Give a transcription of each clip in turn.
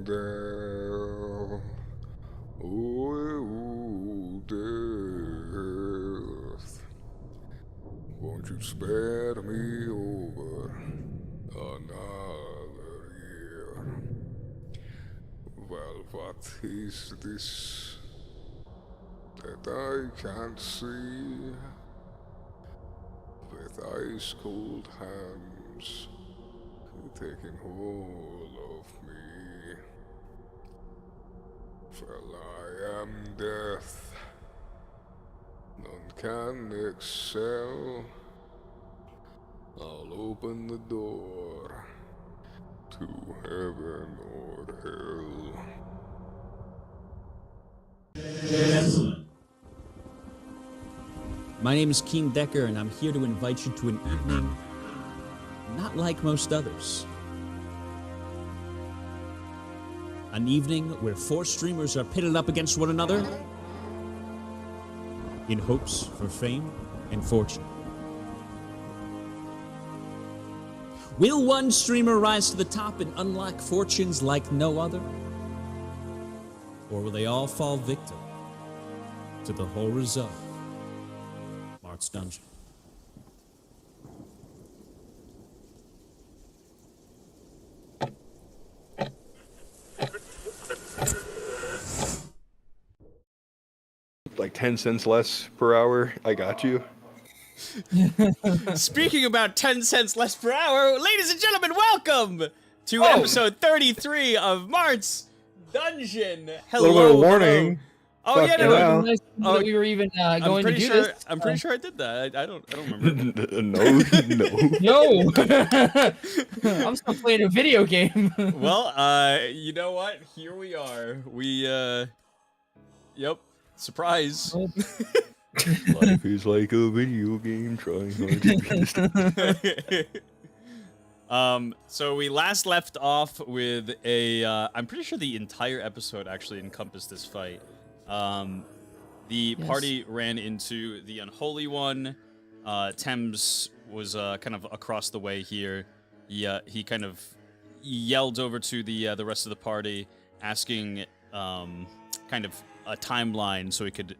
down. Oh, death, won't you spare me over another year? Well, what is this that I can't see with ice cold hands taking hold of me? For I am death, none can excel. I'll open the door to heaven or hell. Excellent. My name is Keen Decker, and I'm here to invite you to an evening not like most others. An evening where four streamers are pitted up against one another in hopes for fame and fortune. Will one streamer rise to the top and unlock fortunes like no other? Or will they all fall victim to the horrors of Marth's Dungeon? Like 10 cents less per hour, I got you. Speaking about 10 cents less per hour, ladies and gentlemen, welcome to episode 33 of Marth's Dungeon. Hello. A little bit of warning. Oh yeah, no, yeah. Nice that we were even going to do sure, this. I'm pretty sure I did that. I don't remember. No. I'm still playing a video game. Well, you know what? Here we are. We, yep. Surprise. Life is like a video game trying hard to be. So we last left off with a, I'm pretty sure the entire episode actually encompassed this fight. The party ran into the Unholy One. Thames was kind of across the way here. He kind of yelled over to the rest of the party, asking kind of a timeline so he could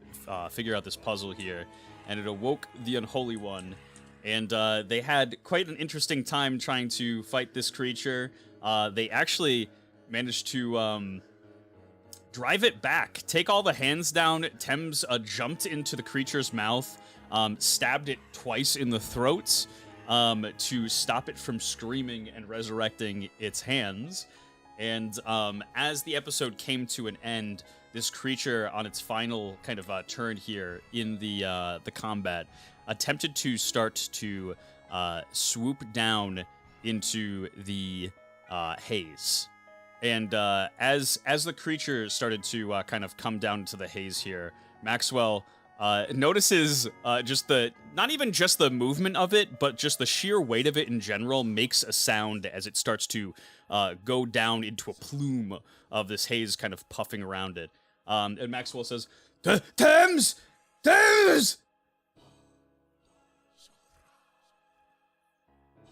figure out this puzzle here, and it awoke the Unholy One. And they had quite an interesting time trying to fight this creature. They actually managed to drive it back, take all the hands down. Thames jumped into the creature's mouth, stabbed it twice in the throat to stop it from screaming and resurrecting its hands. And as the episode came to an end, this creature, on its final kind of turn here in the combat, attempted to start to swoop down into the haze. And as the creature started to kind of come down to the haze here, Maxwell notices just not even just the movement of it, but just the sheer weight of it in general makes a sound as it starts to go down into a plume of this haze kind of puffing around it. And Maxwell says, Thames! Thames!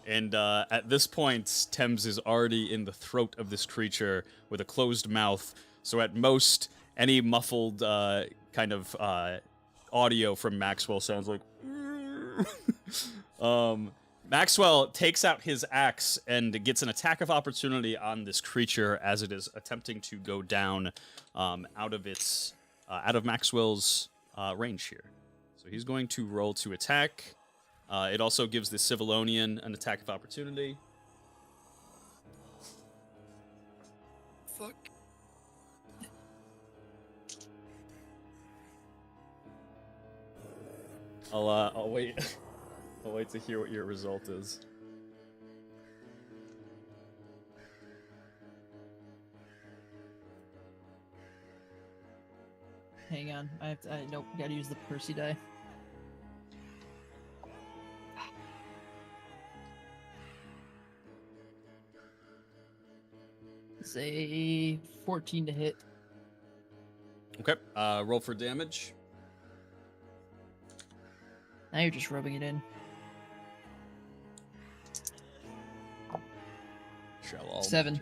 And at this point, Thames is already in the throat of this creature with a closed mouth. So at most, any muffled kind of audio from Maxwell sounds like... Maxwell takes out his axe and gets an attack of opportunity on this creature as it is attempting to go down out of Maxwell's range here. So he's going to roll to attack. It also gives the Civilonian an attack of opportunity. Fuck. I'll wait. I'll wait to hear what your result is. Hang on. Nope, gotta use the Percy die. Say 14 to hit. Okay, roll for damage. Now you're just rubbing it in. Shall all 7.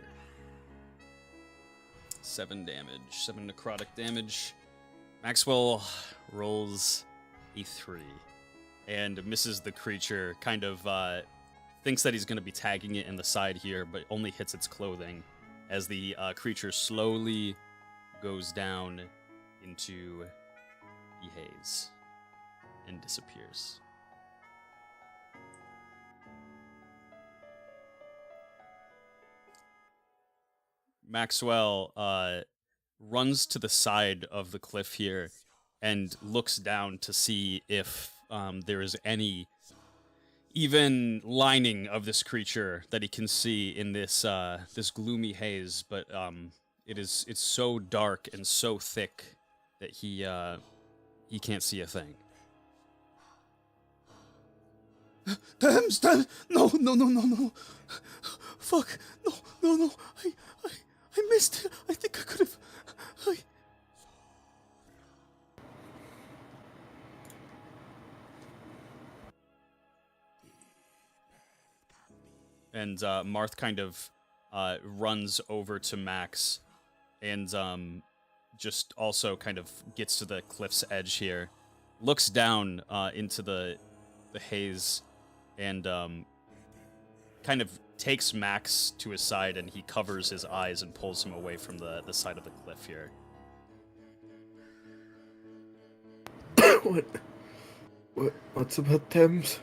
7 damage, 7 necrotic damage. Maxwell rolls a 3 and misses the creature, kind of thinks that he's going to be tagging it in the side here, but only hits its clothing as the creature slowly goes down into the haze and disappears. Maxwell runs to the side of the cliff here and looks down to see if there is any even lining of this creature that he can see in this this gloomy haze, but it's so dark and so thick that he can't see a thing. Thames, no, fuck, no, I missed it. I think I could have. And Marth kind of runs over to Max and just also kind of gets to the cliff's edge here, looks down into the haze, and kind of takes Max to his side, and he covers his eyes and pulls him away from the side of the cliff here. What's about Thames?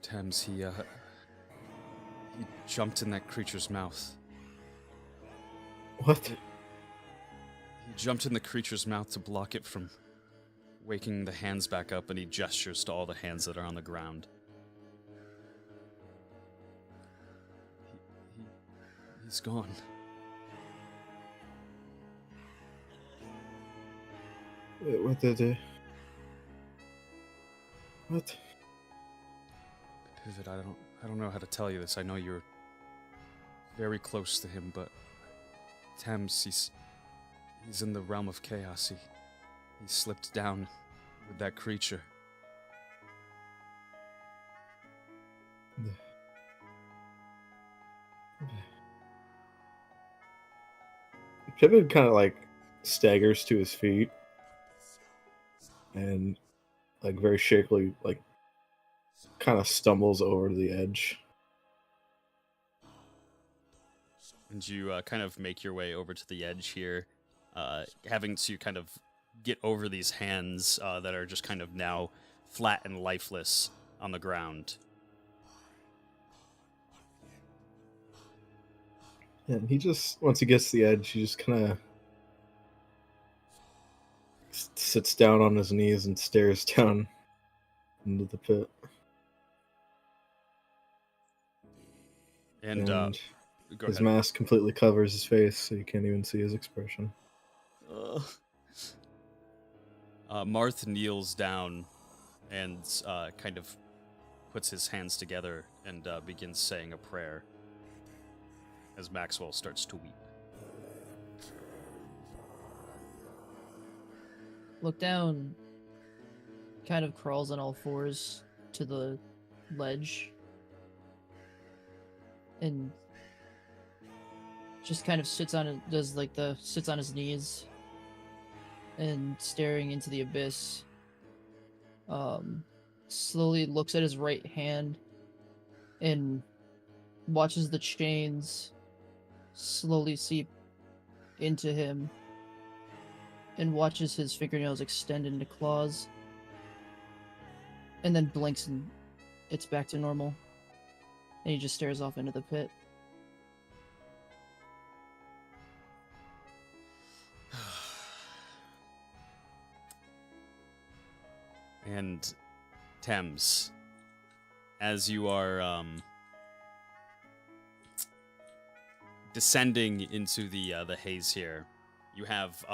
Thames, he jumped in that creature's mouth. What? He jumped in the creature's mouth to block it from waking the hands back up, and he gestures to all the hands that are on the ground. He's gone. What did he? What? Pivot, I don't know how to tell you this. I know you're very close to him, but Thames, he's in the realm of chaos. He slipped down with that creature. Pivot kind of like staggers to his feet and like very shakily like kind of stumbles over to the edge. And you kind of make your way over to the edge here, having to kind of get over these hands that are just kind of now flat and lifeless on the ground. Yeah, and he just, once he gets to the edge, he just kind of sits down on his knees and stares down into the pit. And go his ahead. mask completely covers his face, so you can't even see his expression. Marth kneels down and kind of puts his hands together and begins saying a prayer as Maxwell starts to weep. Look down, kind of crawls on all fours to the ledge, and just kind of sits on it, sits on his knees and staring into the abyss. Slowly looks at his right hand and watches the chains slowly seep into him, and watches his fingernails extend into claws, and then blinks and it's back to normal, and he just stares off into the pit. And Thames, as you are descending into the haze here, you have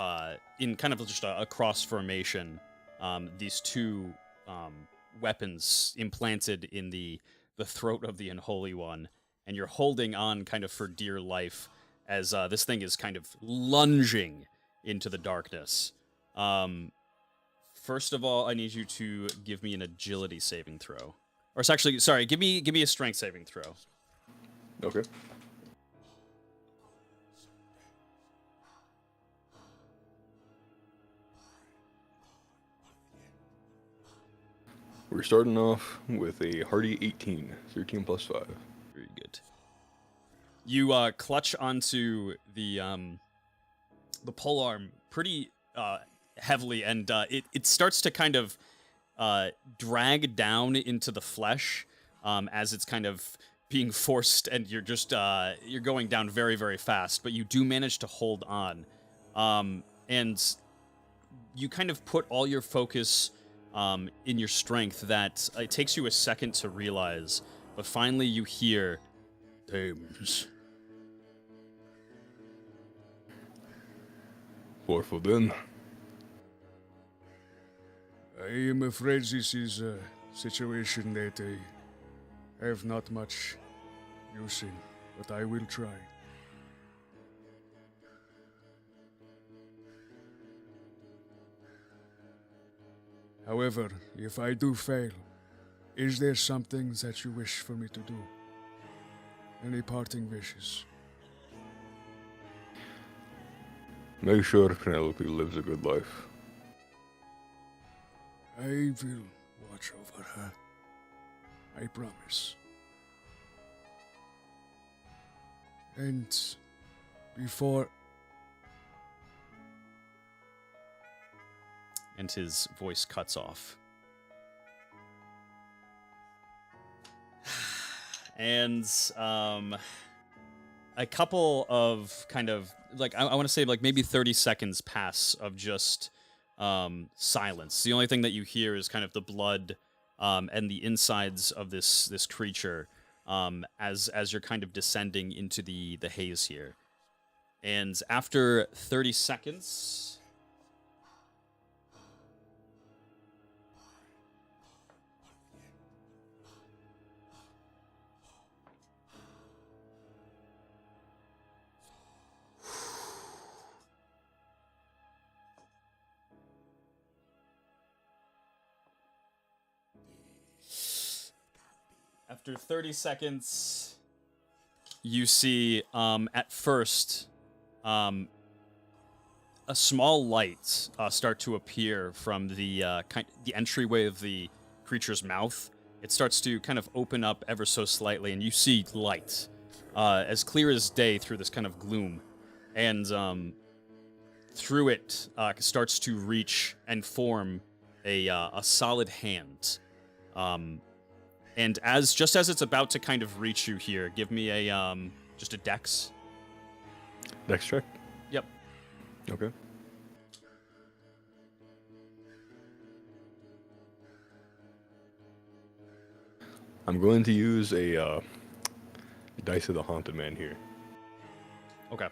in kind of just a cross formation these two weapons implanted in the throat of the Unholy One, and you're holding on kind of for dear life as this thing is kind of lunging into the darkness. First of all, I need you to give me an agility saving throw. Or it's actually, sorry, give me a strength saving throw. Okay. We're starting off with a hearty 18. 13 plus 5. Very good. You clutch onto the pole arm pretty heavily, and it starts to kind of drag down into the flesh as it's kind of being forced, and you're just you're going down very, very fast. But you do manage to hold on, and you kind of put all your focus in your strength that it takes you a second to realize. But finally, you hear, "Dames." For then. I am afraid this is a situation that I have not much use in, but I will try. However, if I do fail, is there something that you wish for me to do? Any parting wishes? Make sure Penelope lives a good life. I will watch over her. I promise. And before... And his voice cuts off. And a couple of kind of like I want to say like maybe 30 seconds pass of just silence. The only thing that you hear is kind of the blood and the insides of this creature as you're kind of descending into the haze here. And after 30 seconds, after 30 seconds, you see, at first, a small light start to appear from the entryway of the creature's mouth. It starts to kind of open up ever so slightly, and you see light, as clear as day through this kind of gloom. And through it starts to reach and form a solid hand. And just as it's about to kind of reach you here, give me a just a dex. Dex check? Yep. Okay. I'm going to use a Dice of the Haunted Man here. Okay.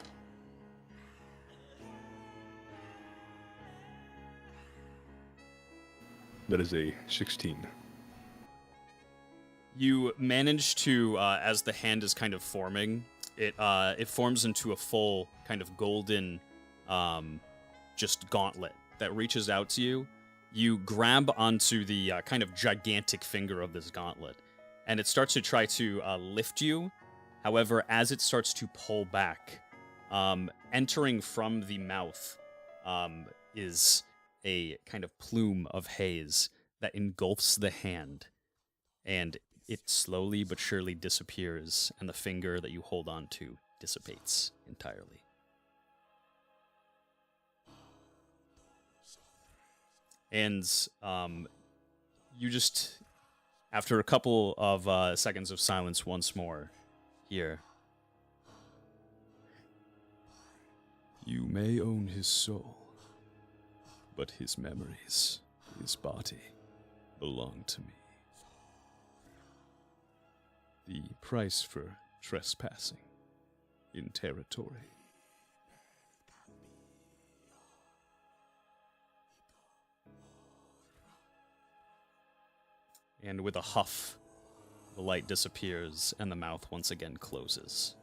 That is a 16. You manage to, as the hand is kind of forming, it forms into a full kind of golden, just gauntlet that reaches out to you. You grab onto the kind of gigantic finger of this gauntlet, and it starts to try to lift you. However, as it starts to pull back, entering from the mouth is a kind of plume of haze that engulfs the hand, and it slowly but surely disappears, and the finger that you hold on to dissipates entirely. And you just, after a couple of seconds of silence once more, hear, "You may own his soul, but his memories, his body, belong to me. The price for trespassing in territory." And with a huff, the light disappears and the mouth once again closes.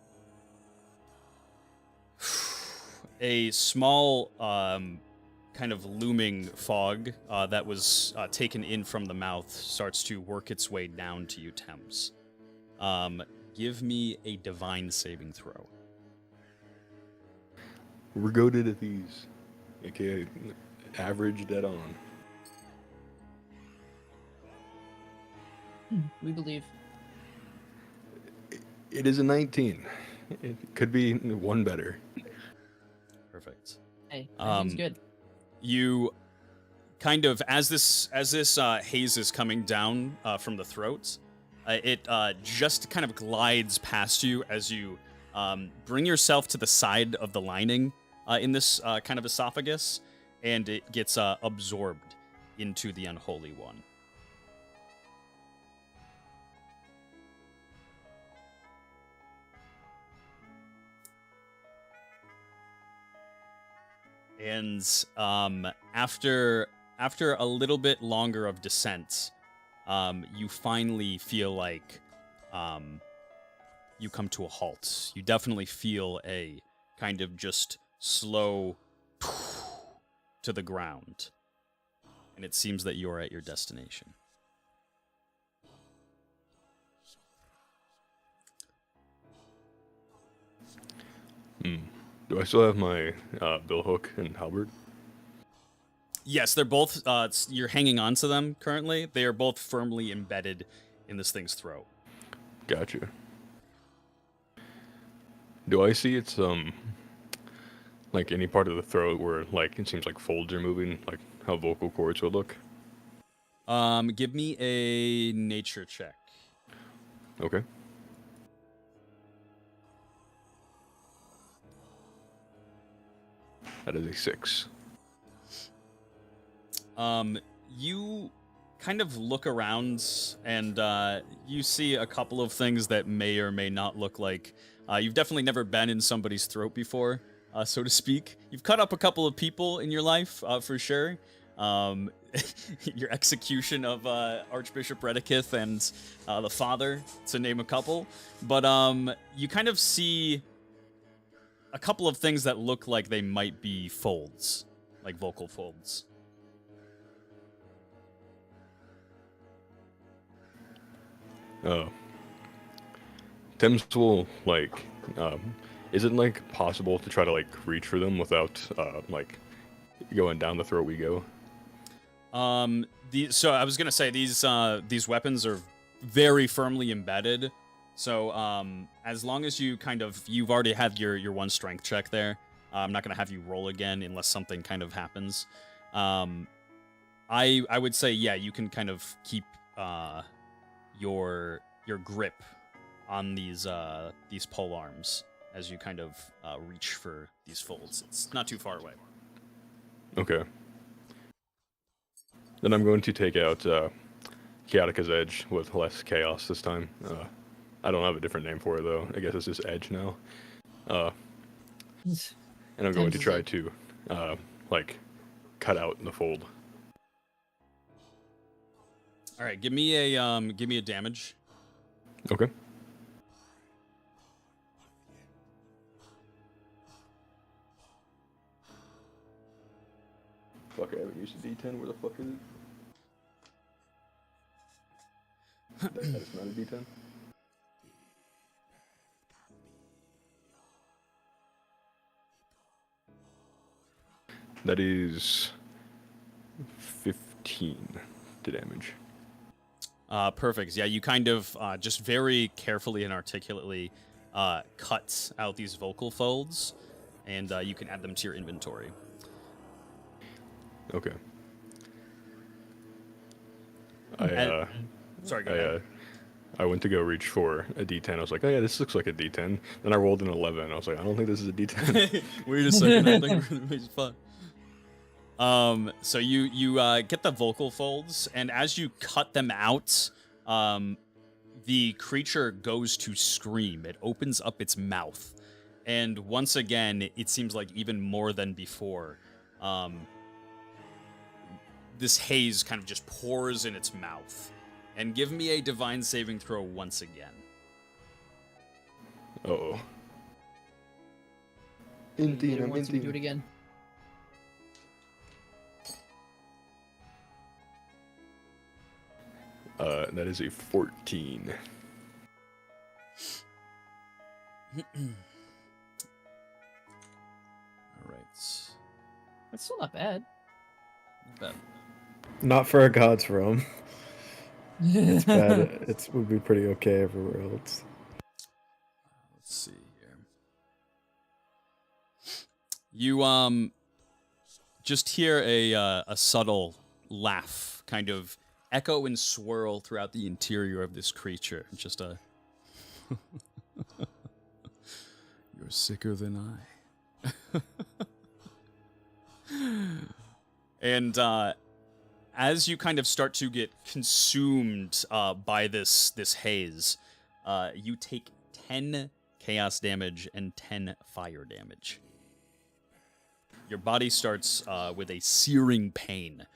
A small kind of looming fog that was taken in from the mouth starts to work its way down to you, Thames. Give me a divine saving throw. We're goated at these. Okay, average dead on. We believe. It is a 19. It could be one better. Perfect. Hey, everything's Um, good. You kind of, as this haze is coming down from the throat, it just kind of glides past you as you bring yourself to the side of the lining in this kind of esophagus, and it gets absorbed into the unholy one. And after a little bit longer of descent, you finally feel like you come to a halt. You definitely feel a kind of just slow to the ground, and it seems that you're at your destination. Do I still have my billhook and halberd? Yes, they're both. You're hanging on to them currently. They are both firmly embedded in this thing's throat. Gotcha. Do I see its like any part of the throat where like it seems like folds are moving, like how vocal cords would look? Give me a nature check. Okay. That is a 6. You kind of look around and you see a couple of things that may or may not look like you've definitely never been in somebody's throat before, so to speak. You've cut up a couple of people in your life, for sure. Your execution of Archbishop Redicith and the father, to name a couple. But you kind of see a couple of things that look like they might be folds, like vocal folds. Thames will like, is it like possible to try to like reach for them without like going down the throat we go? So I was gonna say these weapons are very firmly embedded. So as long as you you've already had your one strength check there. I'm not gonna have you roll again unless something kind of happens. I would say yeah, you can kind of keep your grip on these pole arms as you kind of reach for these folds. It's not too far away. Okay. Then I'm going to take out Chaotica's Edge with less chaos this time. I don't have a different name for it though. I guess it's just Edge now. And I'm going to try to like cut out the fold. All right, give me a damage. Okay. Fuck, I haven't used a D10. Where the fuck is it? That is not a D10. That is 15 to damage. Perfect. Yeah, you kind of just very carefully and articulately cut out these vocal folds, and you can add them to your inventory. Okay. Sorry, go ahead. I went to go reach for a D10. I was like, oh yeah, this looks like a D10. Then I rolled an 11. I was like, I don't think this is a D10. Wait a second, I think we're gonna fun. So you get the vocal folds, and as you cut them out, the creature goes to scream. It opens up its mouth, and once again, it seems like even more than before, this haze kind of just pours in its mouth. And give me a divine saving throw once again. Uh-oh. Indeed, I want to do it again. That is a 14. All right. That's still not bad. Not bad. Not for a god's realm. It's bad. It would be pretty okay everywhere else. Let's see here. You just hear a subtle laugh kind of echo and swirl throughout the interior of this creature. Just a You're sicker than I. and as you kind of start to get consumed by this haze, you take 10 chaos damage and 10 fire damage. Your body starts with a searing pain.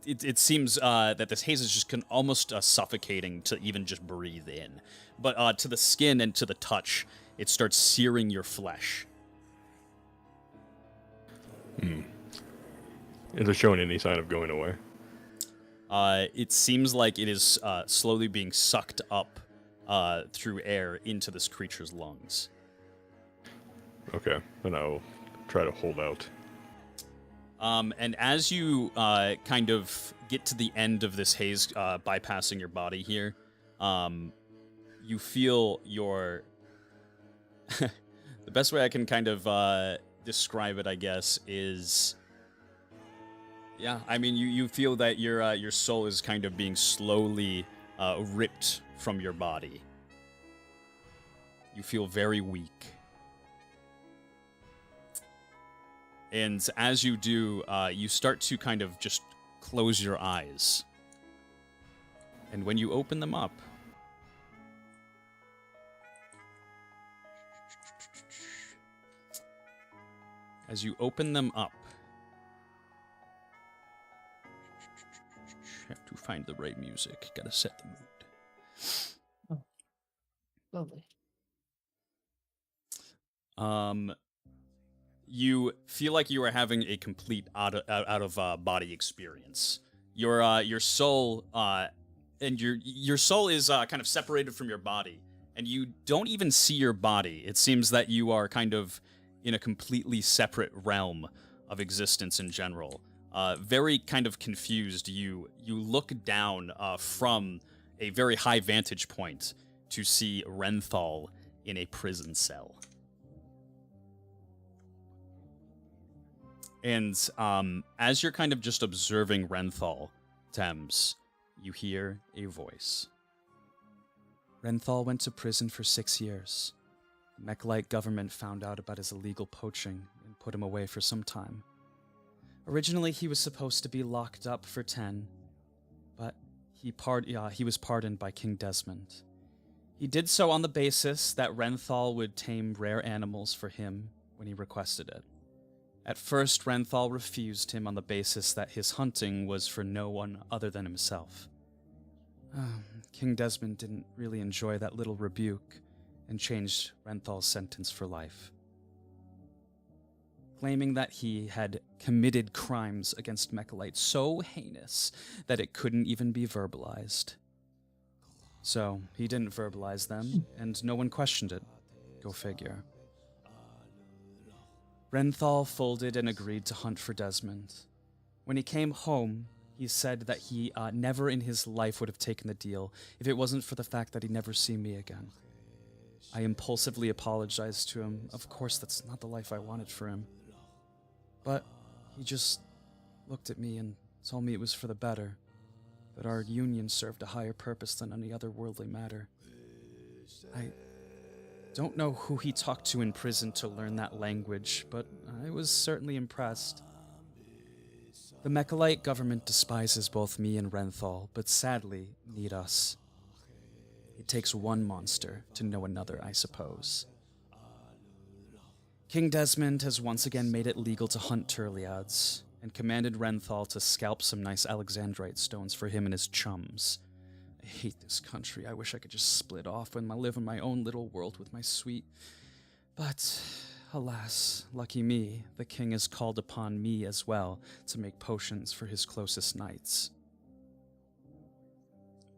It seems that this haze is just almost suffocating to even just breathe in. But to the skin and to the touch, it starts searing your flesh. Is it showing any sign of going away? It seems like it is slowly being sucked up through air into this creature's lungs. Okay, then I'll try to hold out. And as you kind of get to the end of this haze bypassing your body here, you feel your... the best way I can kind of describe it, I guess, is... Yeah, I mean, you feel that your soul is kind of being slowly ripped from your body. You feel very weak. And as you do, you start to kind of just close your eyes. And when you open them up, as you open them up, have to find the right music. Gotta set the mood. Oh, lovely. You feel like you are having a complete out of body experience. Your soul and your soul is kind of separated from your body, and you don't even see your body. It seems that you are kind of in a completely separate realm of existence in general. Very kind of confused. You look down from a very high vantage point to see Renthal in a prison cell. And as you're kind of just observing Renthal, Thames, you hear a voice. Renthal went to prison for 6 years. The Mechlite government found out about his illegal poaching and put him away for some time. Originally, he was supposed to be locked up for 10, but he was pardoned by King Desmond. He did so on the basis that Renthal would tame rare animals for him when he requested it. At first, Renthal refused him on the basis that his hunting was for no one other than himself. King Desmond didn't really enjoy that little rebuke and changed Renthal's sentence for life, claiming that he had committed crimes against Mechlite so heinous that it couldn't even be verbalized. So, he didn't verbalize them, and no one questioned it. Go figure. Renthal folded and agreed to hunt for Desmond. When he came home, he said that he never in his life would have taken the deal if it wasn't for the fact that he'd never see me again. I impulsively apologized to him. Of course, that's not the life I wanted for him. But he just looked at me and told me it was for the better, that our union served a higher purpose than any other worldly matter. I don't know who he talked to in prison to learn that language, but I was certainly impressed. The Mechlite government despises both me and Renthal, but sadly need us. It takes one monster to know another, I suppose. King Desmond has once again made it legal to hunt Turliads, and commanded Renthal to scalp some nice Alexandrite stones for him and his chums. I hate this country. I wish I could just split off and live in my own little world with my sweet. But, alas, lucky me, the king has called upon me as well to make potions for his closest knights.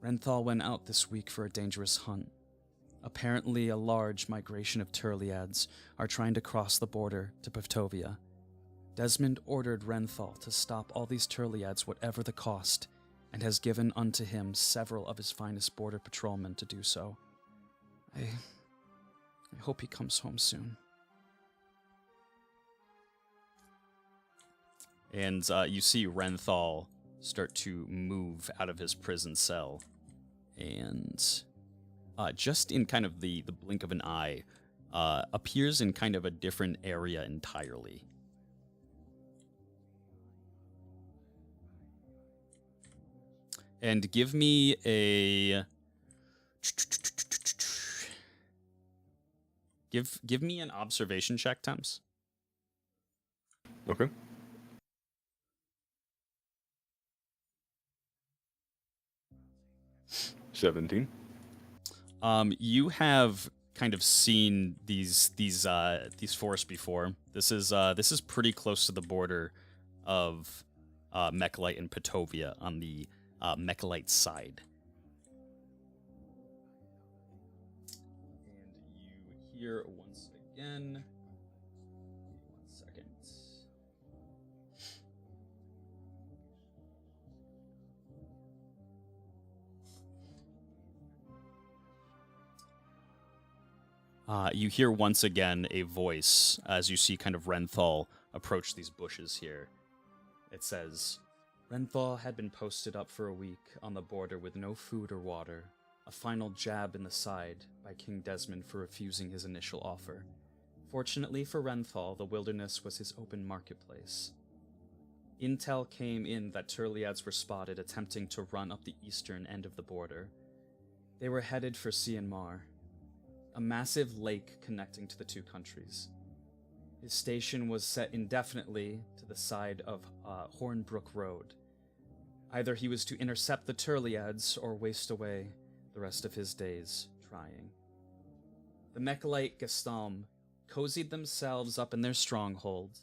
Renthal went out this week for a dangerous hunt. Apparently, a large migration of Turliads are trying to cross the border to Pavtovia. Desmond ordered Renthal to stop all these Turliads whatever the cost, and has given unto him several of his finest border patrolmen to do so. I hope he comes home soon. And you see Renthal start to move out of his prison cell. And just in kind of the blink of an eye, appears in kind of a different area entirely. And give me a... Give me an observation check, Thames. Okay. $17. You have kind of seen these forests before. This is pretty close to the border of Mechalite and Petovia on the Mechalite side. And you hear once again. 1 second. You hear once again a voice as you see kind of Renthal approach these bushes here. It says, Renthal had been posted up for a week on the border with no food or water, a final jab in the side by King Desmond for refusing his initial offer. Fortunately for Renthal, the wilderness was his open marketplace. Intel came in that Turliads were spotted attempting to run up the eastern end of the border. They were headed for Sianmar, a massive lake connecting to the two countries. His station was set indefinitely to the side of Hornbrook Road. Either he was to intercept the Turliads or waste away the rest of his days trying. The Mechalite Gestalm cozied themselves up in their stronghold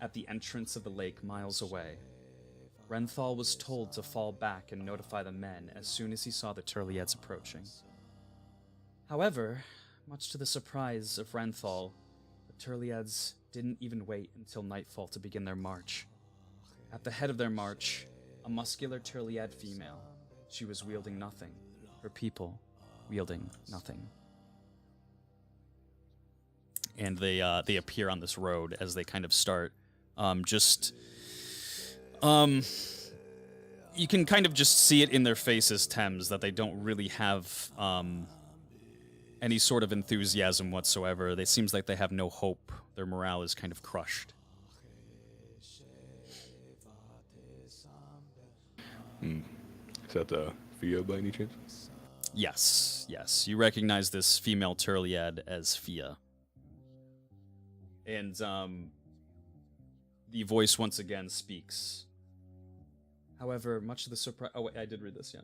at the entrance of the lake miles away. Renthal was told to fall back and notify the men as soon as he saw the Turliads approaching. However, much to the surprise of Renthal, the Turliads didn't even wait until nightfall to begin their march. At the head of their march, a muscular Turliad female. She was wielding nothing. Her people wielding nothing. and they appear on this road as they kind of start you can kind of just see it in their faces, Thames, that they don't really have any sort of enthusiasm whatsoever. It seems like they have no hope. Their morale is kind of crushed. Is that Fia by any chance? Yes, yes. You recognize this female Turliad as Fia. And the voice once again speaks. However, much to the surprise... Oh, wait, I did read this, yeah.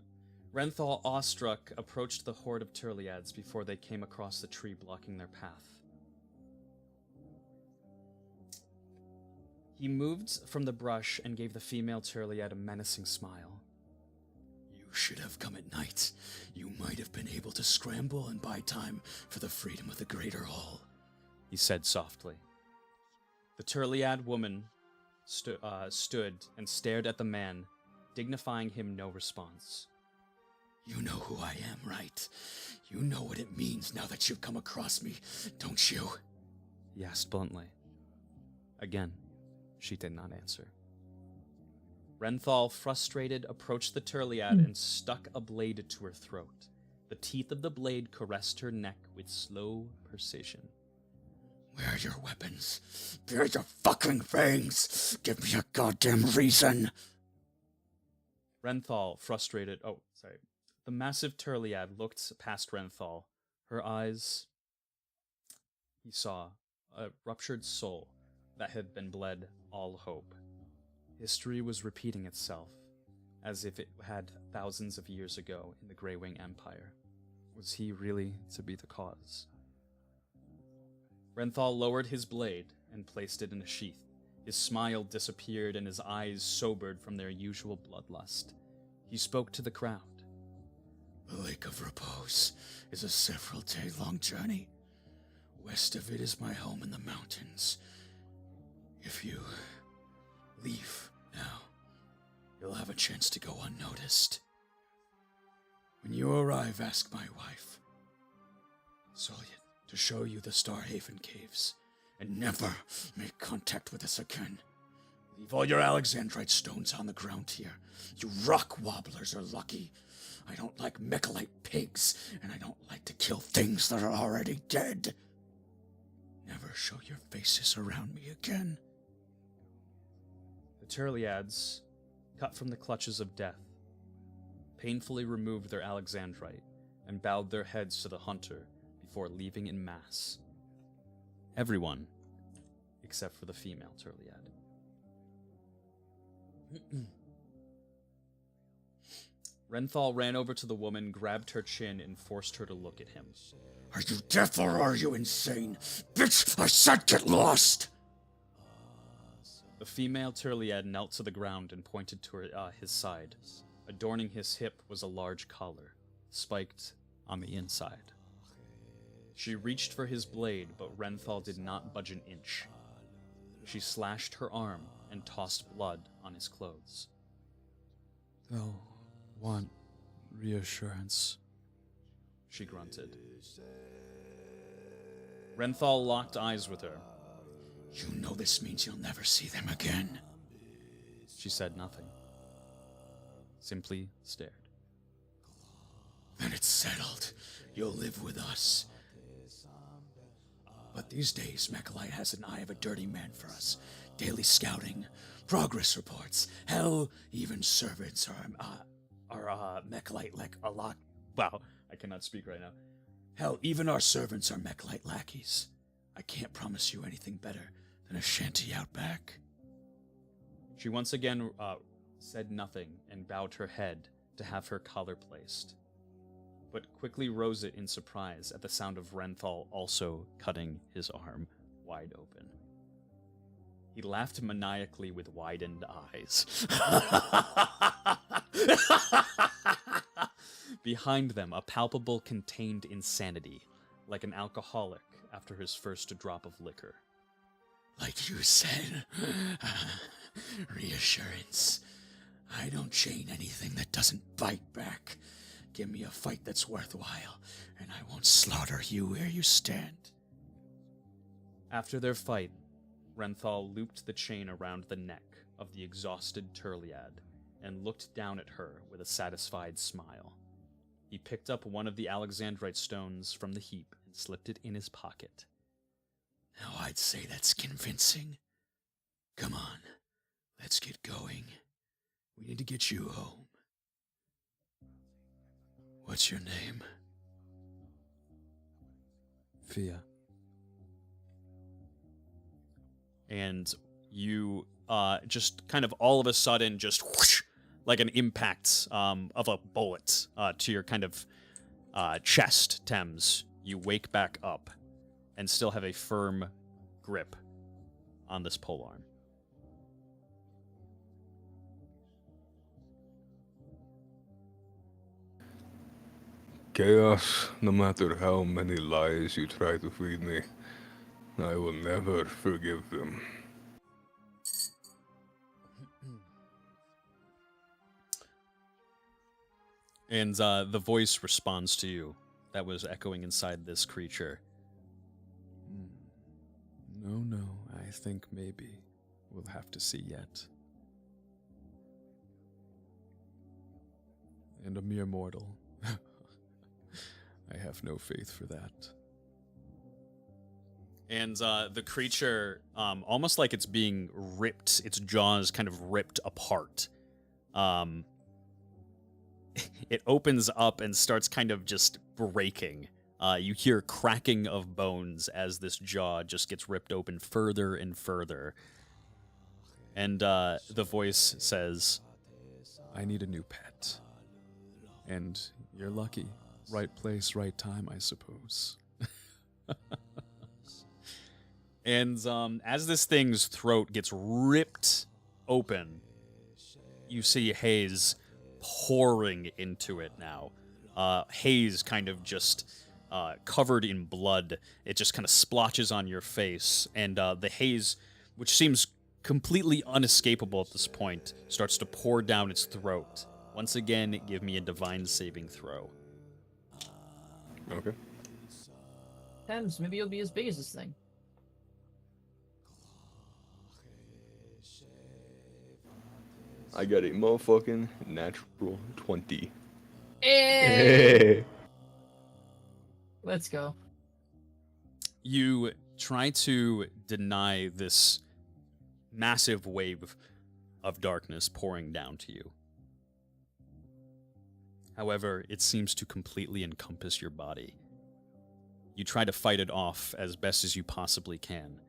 Renthal, awestruck, approached the horde of Turliads before they came across the tree blocking their path. He moved from the brush and gave the female Turliad a menacing smile. You should have come at night. You might have been able to scramble and buy time for the freedom of the Greater Hall, he said softly. The Turliad woman stood and stared at the man, dignifying him no response. You know who I am, right? You know what it means now that you've come across me, don't you? He asked bluntly. Again, she did not answer. Renthal, frustrated, approached the Turliad and stuck a blade to her throat. The teeth of the blade caressed her neck with slow precision. Where are your weapons? Where are your fucking fangs? Give me a goddamn reason! Renthal, frustrated... Oh, sorry. The massive Turliad looked past Renthal. Her eyes... He saw a ruptured soul that had been bled all hope. History was repeating itself, as if it had thousands of years ago in the Grey Wing Empire. Was he really to be the cause? Renthal lowered his blade and placed it in a sheath. His smile disappeared and his eyes sobered from their usual bloodlust. He spoke to the crowd. The Lake of Repose is a several-day-long journey. West of it is my home in the mountains. If you leave now, you'll have a chance to go unnoticed. When you arrive, ask my wife, Solian, to show you the Starhaven caves, and never make contact with us again. Leave all your Alexandrite stones on the ground here. You rock wobblers are lucky. I don't like mechalite pigs, and I don't like to kill things that are already dead. Never show your faces around me again. The Turliads, cut from the clutches of death, painfully removed their Alexandrite and bowed their heads to the hunter before leaving in mass. Everyone, except for the female Turliad. Renthal ran over to the woman, grabbed her chin, and forced her to look at him. Are you deaf or are you insane? Bitch, I said get lost! The female Turliad knelt to the ground and pointed to his side. Adorning his hip was a large collar, spiked on the inside. She reached for his blade, but Renthal did not budge an inch. She slashed her arm and tossed blood on his clothes. They'll want reassurance, she grunted. Renthal locked eyes with her. You know this means you'll never see them again. She said nothing. Simply stared. Then it's settled. You'll live with us. But these days, Mechalite has an eye of a dirty man for us. Daily scouting, progress reports. Hell, even servants are Mechalite like a lot. Wow, I cannot speak right now. Hell, even our servants are Mechalite lackeys. I can't promise you anything better than a shanty out back. She once again said nothing and bowed her head to have her collar placed, but quickly rose it in surprise at the sound of Renthal also cutting his arm wide open. He laughed maniacally with widened eyes. Behind them, a palpable contained insanity, like an alcoholic after his first drop of liquor. Like you said, reassurance. I don't chain anything that doesn't bite back. Give me a fight that's worthwhile, and I won't slaughter you where you stand. After their fight, Renthal looped the chain around the neck of the exhausted Turliad and looked down at her with a satisfied smile. He picked up one of the Alexandrite stones from the heap and slipped it in his pocket. Now I'd say that's convincing. Come on, let's get going. We need to get you home. What's your name? Fia. And you just kind of all of a sudden just whoosh, like an impact of a bullet to your kind of chest, Thames. You wake back up and still have a firm grip on this polearm. Chaos, no matter how many lies you try to feed me, I will never forgive them. And the voice responds to you that was echoing inside this creature. No, I think maybe we'll have to see yet. And a mere mortal. I have no faith for that. And the creature, almost like it's being ripped, its jaws kind of ripped apart. It opens up and starts kind of just breaking. You hear cracking of bones as this jaw just gets ripped open further and further. And the voice says, I need a new pet. And you're lucky. Right place, right time, I suppose. And as this thing's throat gets ripped open, you see haze pouring into it now. Haze kind of just covered in blood. It just kind of splotches on your face. And the haze, which seems completely unescapable at this point, starts to pour down its throat. Once again, give me a divine saving throw. Okay. Thames, maybe you'll be as big as this thing. I got a motherfucking natural 20. Hey! Let's go. You try to deny this massive wave of darkness pouring down to you. However, it seems to completely encompass your body. You try to fight it off as best as you possibly can.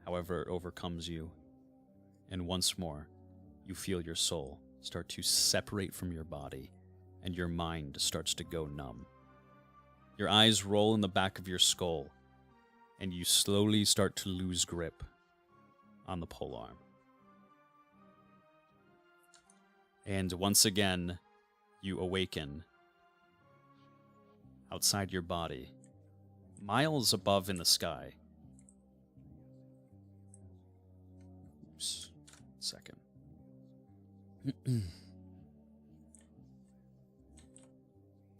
However, it overcomes you, and once more, you feel your soul start to separate from your body, and your mind starts to go numb. Your eyes roll in the back of your skull, and you slowly start to lose grip on the polearm. And once again, you awaken outside your body, miles above in the sky. Oops, second.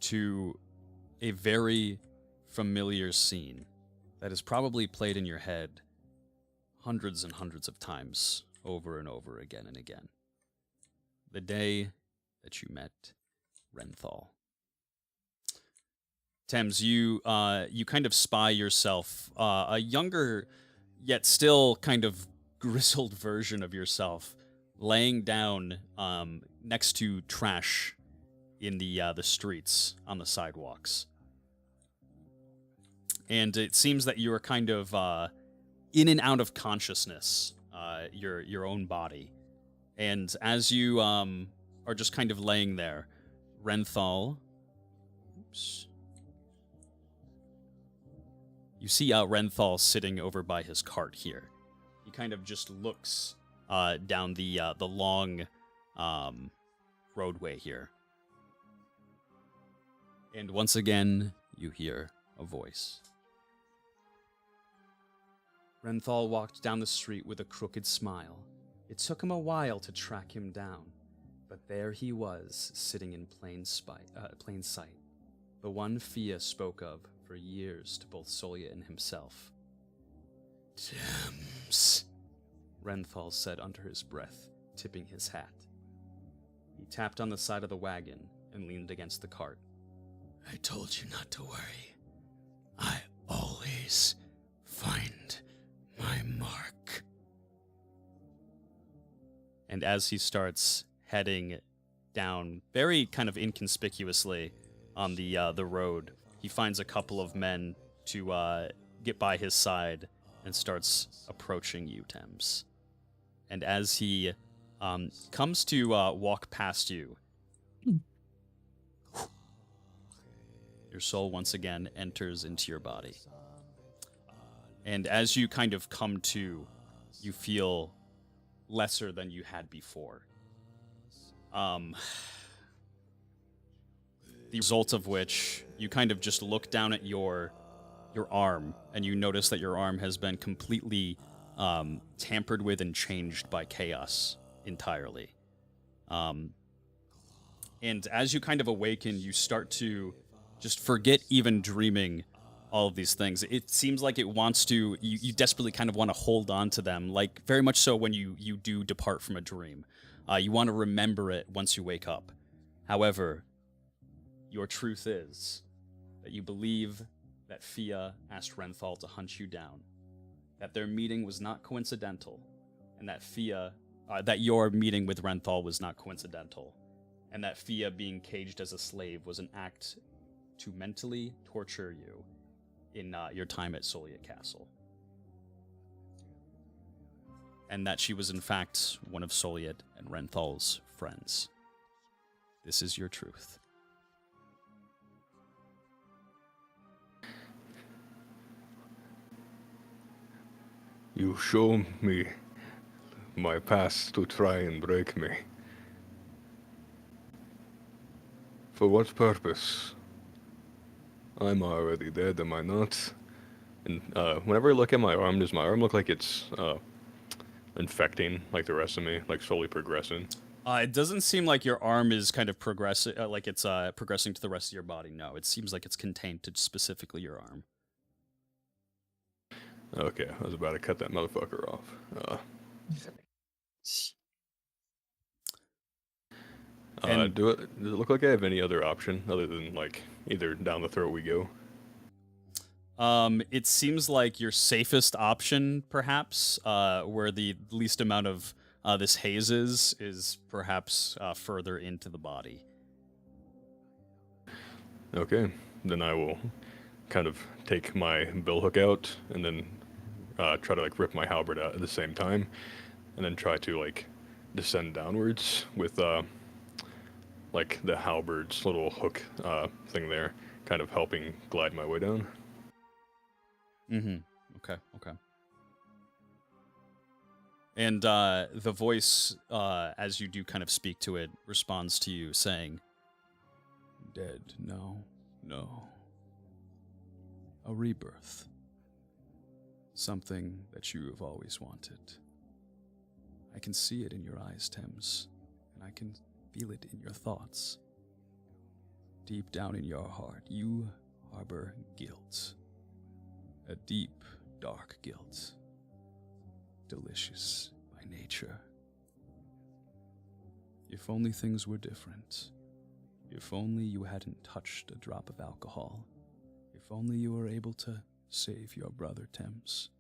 To a very familiar scene that is probably played in your head hundreds and hundreds of times over and over again and again. The day that you met Renthal. Thames, you kind of spy yourself, a younger yet still kind of grizzled version of yourself, laying down next to trash in the streets on the sidewalks. And it seems that you are kind of in and out of consciousness, your own body. And as you are just kind of laying there, Renthal, oops, you see Renthal sitting over by his cart here. He kind of just looks down the long roadway here. And once again, you hear a voice. Renthal walked down the street with a crooked smile. It took him a while to track him down, but there he was, sitting in plain sight. The one Fia spoke of for years to both Solya and himself. Thames, Renthal said under his breath, tipping his hat. He tapped on the side of the wagon and leaned against the cart. I told you not to worry. I always find my mark. And as he starts heading down very kind of inconspicuously on the road, he finds a couple of men to get by his side and starts approaching you, Thames. And as he comes to walk past you, your soul once again enters into your body. And as you kind of come to, you feel lesser than you had before. The result of which, you kind of just look down at your arm, and you notice that your arm has been completely tampered with and changed by chaos entirely. And as you kind of awaken, you start to just forget even dreaming all of these things. It seems like it wants to, you desperately kind of want to hold on to them, like very much so when you do depart from a dream. You want to remember it once you wake up. However, your truth is that you believe that Fia asked Renthal to hunt you down, that their meeting was not coincidental, and that that your meeting with Renthal was not coincidental, and that Fia being caged as a slave was an act to mentally torture you in your time at Solya Castle. And that she was in fact one of Solyet and Renthal's friends. This is your truth. You show me my past to try and break me. For what purpose? I'm already dead, am I not? And whenever I look at my arm, does my arm look like it's infecting like the rest of me, like slowly progressing? It doesn't seem like your arm is kind of progressing, like it's progressing to the rest of your body. No, it seems like it's contained to specifically your arm. Okay, I was about to cut that motherfucker off. Does it look like I have any other option other than like either down the throat we go? It seems like your safest option, perhaps, where the least amount of this haze is perhaps further into the body. Okay, then I will kind of take my billhook out and then try to like rip my halberd out at the same time, and then try to like descend downwards with like the halberd's little hook thing there, kind of helping glide my way down. Mm-hmm. Okay. And the voice, as you do kind of speak to it, responds to you saying, Dead, no. A rebirth. Something that you have always wanted. I can see it in your eyes, Thames, and I can feel it in your thoughts. Deep down in your heart, you harbor guilt. A deep, dark guilt. Delicious by nature. If only things were different. If only you hadn't touched a drop of alcohol. If only you were able to save your brother, Thames.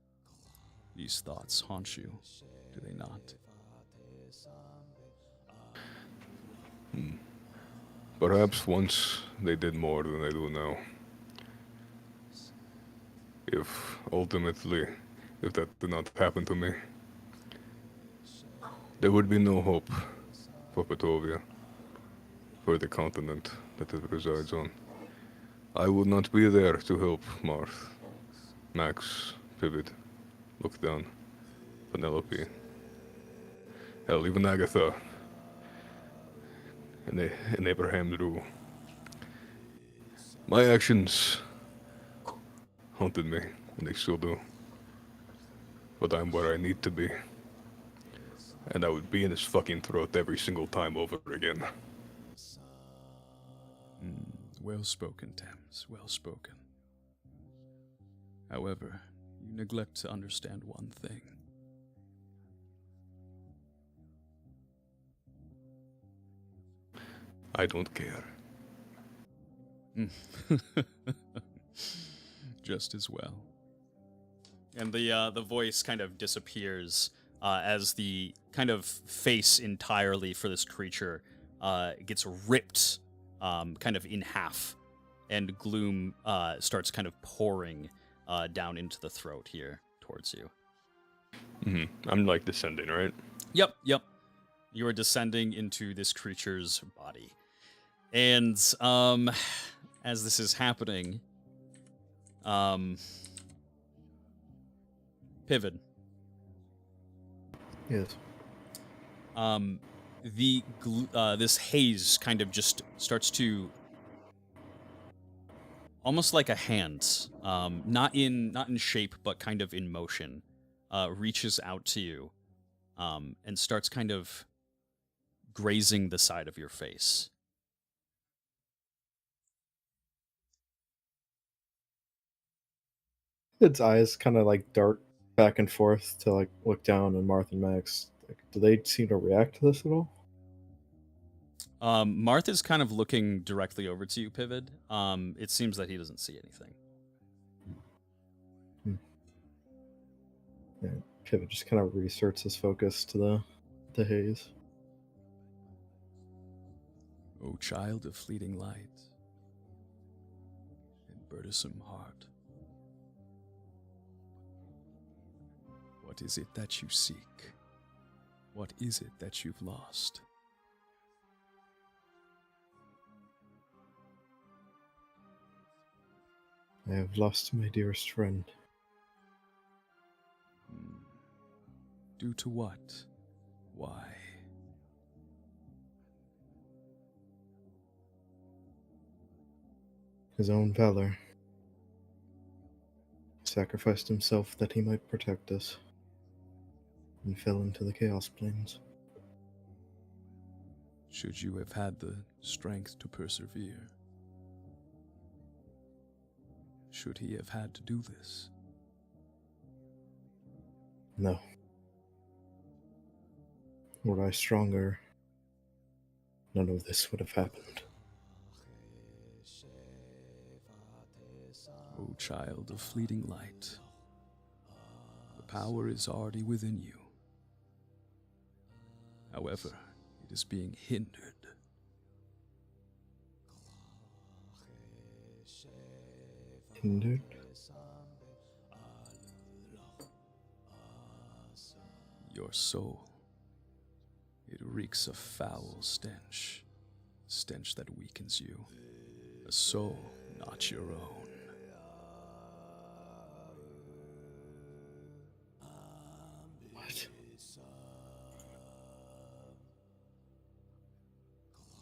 These thoughts haunt you, do they not? Perhaps once they did more than they do now. If that did not happen to me, there would be no hope for Petovia, for the continent that it resides on. I would not be there to help Marth, Max, Pivot, Look Down, Penelope, hell, even Agatha, and Abraham Drew. My actions haunted me, and they still do. But I'm where I need to be. And I would be in his fucking throat every single time over again. Well spoken, Thames, well spoken. However, you neglect to understand one thing. I don't care. Just as well. and the voice kind of disappears as the kind of face entirely for this creature gets ripped kind of in half, and gloom starts kind of pouring down into the throat here towards you. I'm like descending, right? Yep. You are descending into this creature's body. And as this is happening, Pivot. Yes. This haze kind of just starts to, almost like a hand, not in shape but kind of in motion, reaches out to you, and starts kind of grazing the side of your face. Its eyes kind of like dart back and forth to like look down on Marth and Max. Like, do they seem to react to this at all? Marth is kind of looking directly over to you, Pivot. It seems that he doesn't see anything. Yeah, Pivot just kind of reasserts his focus to the haze. O child of fleeting light and burdensome heart, what is it that you seek? What is it that you've lost? I have lost my dearest friend. Due to what? Why? His own valor. sacrificed himself that he might protect us, and fell into the Chaos Planes. Should you have had the strength to persevere? Should he have had to do this? No. Were I stronger, none of this would have happened. O child of fleeting light, the power is already within you. However, it is being hindered. Hindered? Your soul. It reeks a foul stench. Stench that weakens you. A soul not your own. What?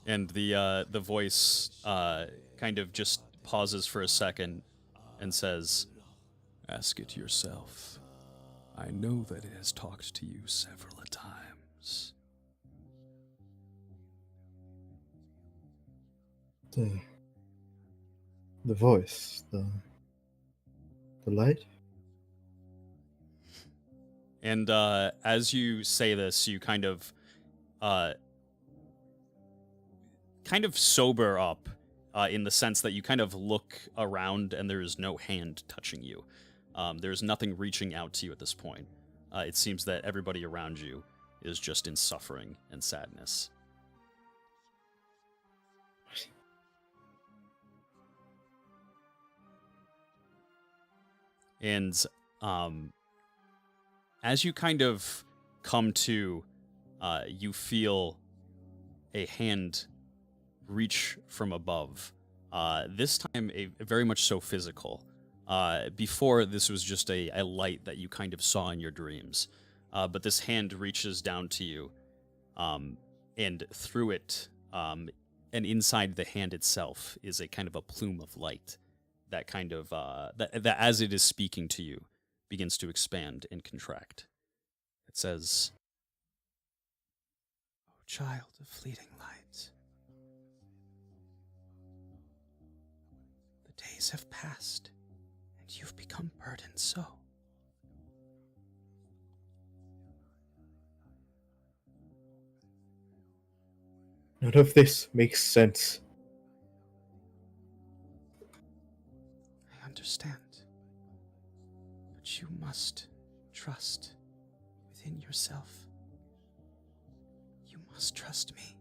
And the voice kind of just pauses for a second and says, Ask it yourself. I know that it has talked to you several times. The voice, the light? and as you say this, you kind of sober up in the sense that you kind of look around and there is no hand touching you. There's nothing reaching out to you at this point. It seems that everybody around you is just in suffering and sadness. And as you kind of come to, you feel a hand reach from above. This time, a very much so physical. Before, this was just a light that you kind of saw in your dreams. But this hand reaches down to you, and through it, and inside the hand itself is a kind of a plume of light that kind of, that as it is speaking to you, begins to expand and contract. It says, O child of fleeting light, the days have passed, and you've become burdened so. None of this makes sense. I understand, but you must trust within yourself. You must trust me.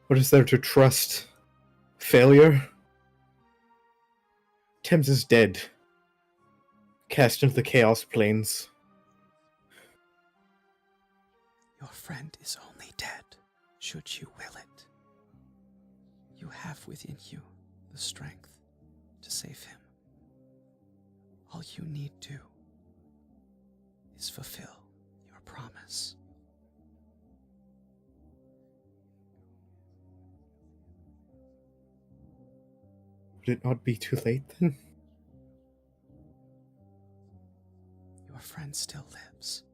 What is there to trust? Failure? Thames is dead. Cast into the Chaos Planes. Your friend is only dead, should you will it. You have within you the strength to save him. All you need do is fulfill your promise. Would it not be too late then? Your friend still lives.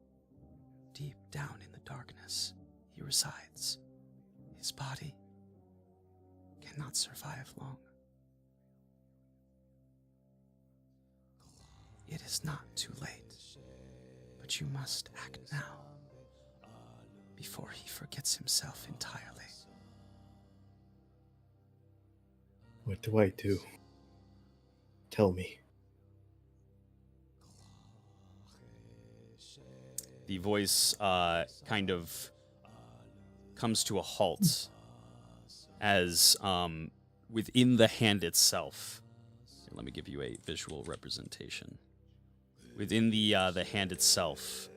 Deep down in the darkness, he resides. His body cannot survive long. It is not too late, but you must act now, before he forgets himself entirely. What do I do? Tell me. the voice kind of comes to a halt as within the hand itself. Here, let me give you a visual representation. Within the hand itself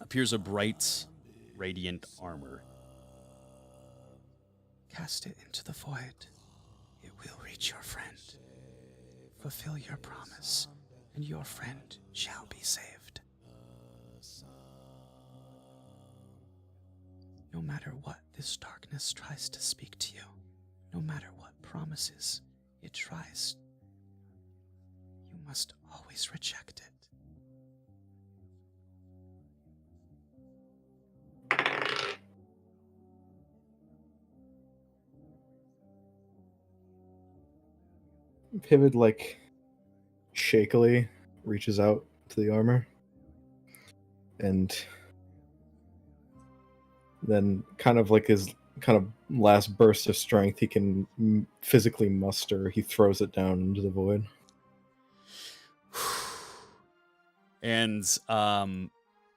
appears a bright, radiant armor. Cast it into the void. It will reach your friend. Fulfill your promise, and your friend shall be saved. No matter what this darkness tries to speak to you, no matter what promises it tries, you must always reject it. Pivot, like, shakily reaches out to the armor. And then, kind of like his kind of last burst of strength he can physically muster, he throws it down into the void. And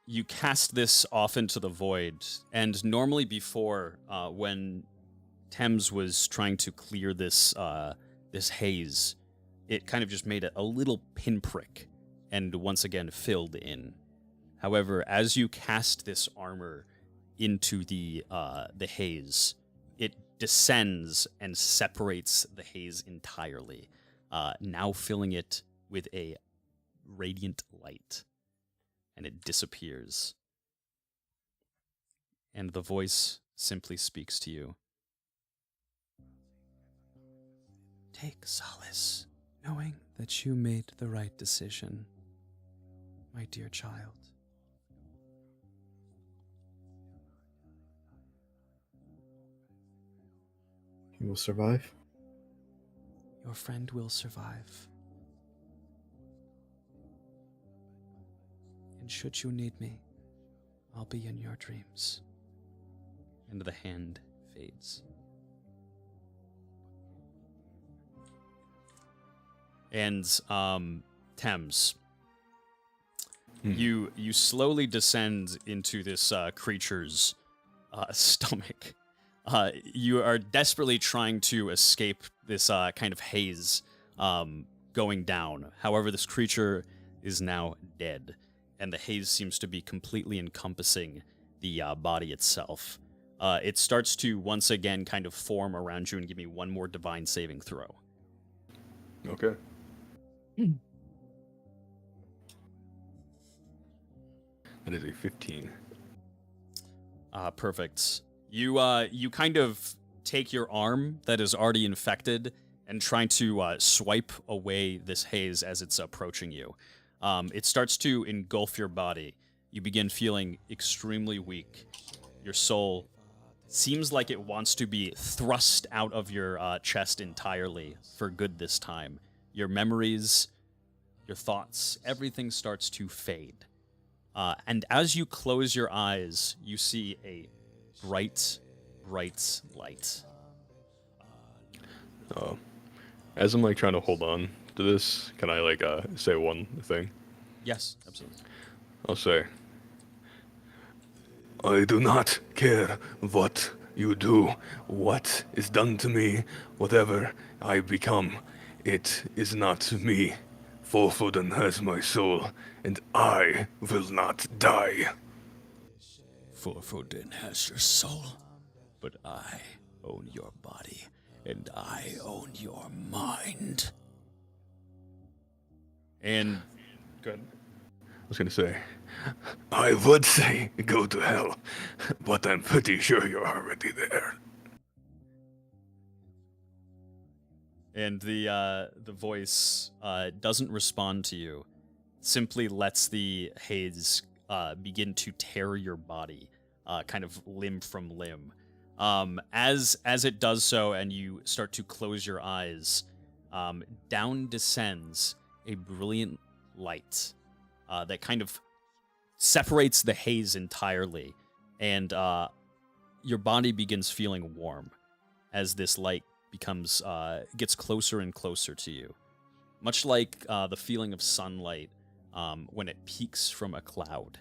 you cast this off into the void. And normally before, when Thames was trying to clear this this haze, it kind of just made a little pinprick and once again filled in. However, as you cast this armor into the haze, it descends and separates the haze entirely, now filling it with a radiant light, and it disappears. And the voice simply speaks to you. Take solace, knowing that you made the right decision, my dear child. He will survive. Your friend will survive. And should you need me, I'll be in your dreams. And the hand fades. And Thames, you slowly descend into this creature's stomach. You are desperately trying to escape this kind of haze going down. However, this creature is now dead, and the haze seems to be completely encompassing the body itself. It starts to once again kind of form around you, and give me one more divine saving throw. Okay. That is a 15. Perfect. You kind of take your arm that is already infected and try to swipe away this haze as it's approaching you. It starts to engulf your body. You begin feeling extremely weak. Your soul seems like it wants to be thrust out of your chest entirely for good this time. Your memories, your thoughts, everything starts to fade. And as you close your eyes, you see a bright light. As I'm like trying to hold on to this, can I like say one thing? Yes, absolutely. I'll say, I do not care what you do, what is done to me, whatever I become. It is not me. Forfoden has my soul, and I will not die. Forfoden has your soul, but I own your body, and I own your mind. And good. I was gonna say, I would say go to hell, but I'm pretty sure you're already there. And the voice doesn't respond to you. Simply lets the haze begin to tear your body, kind of limb from limb. As it does so, and you start to close your eyes, down descends a brilliant light that kind of separates the haze entirely, and your body begins feeling warm as this light gets closer and closer to you, much like the feeling of sunlight when it peeks from a cloud,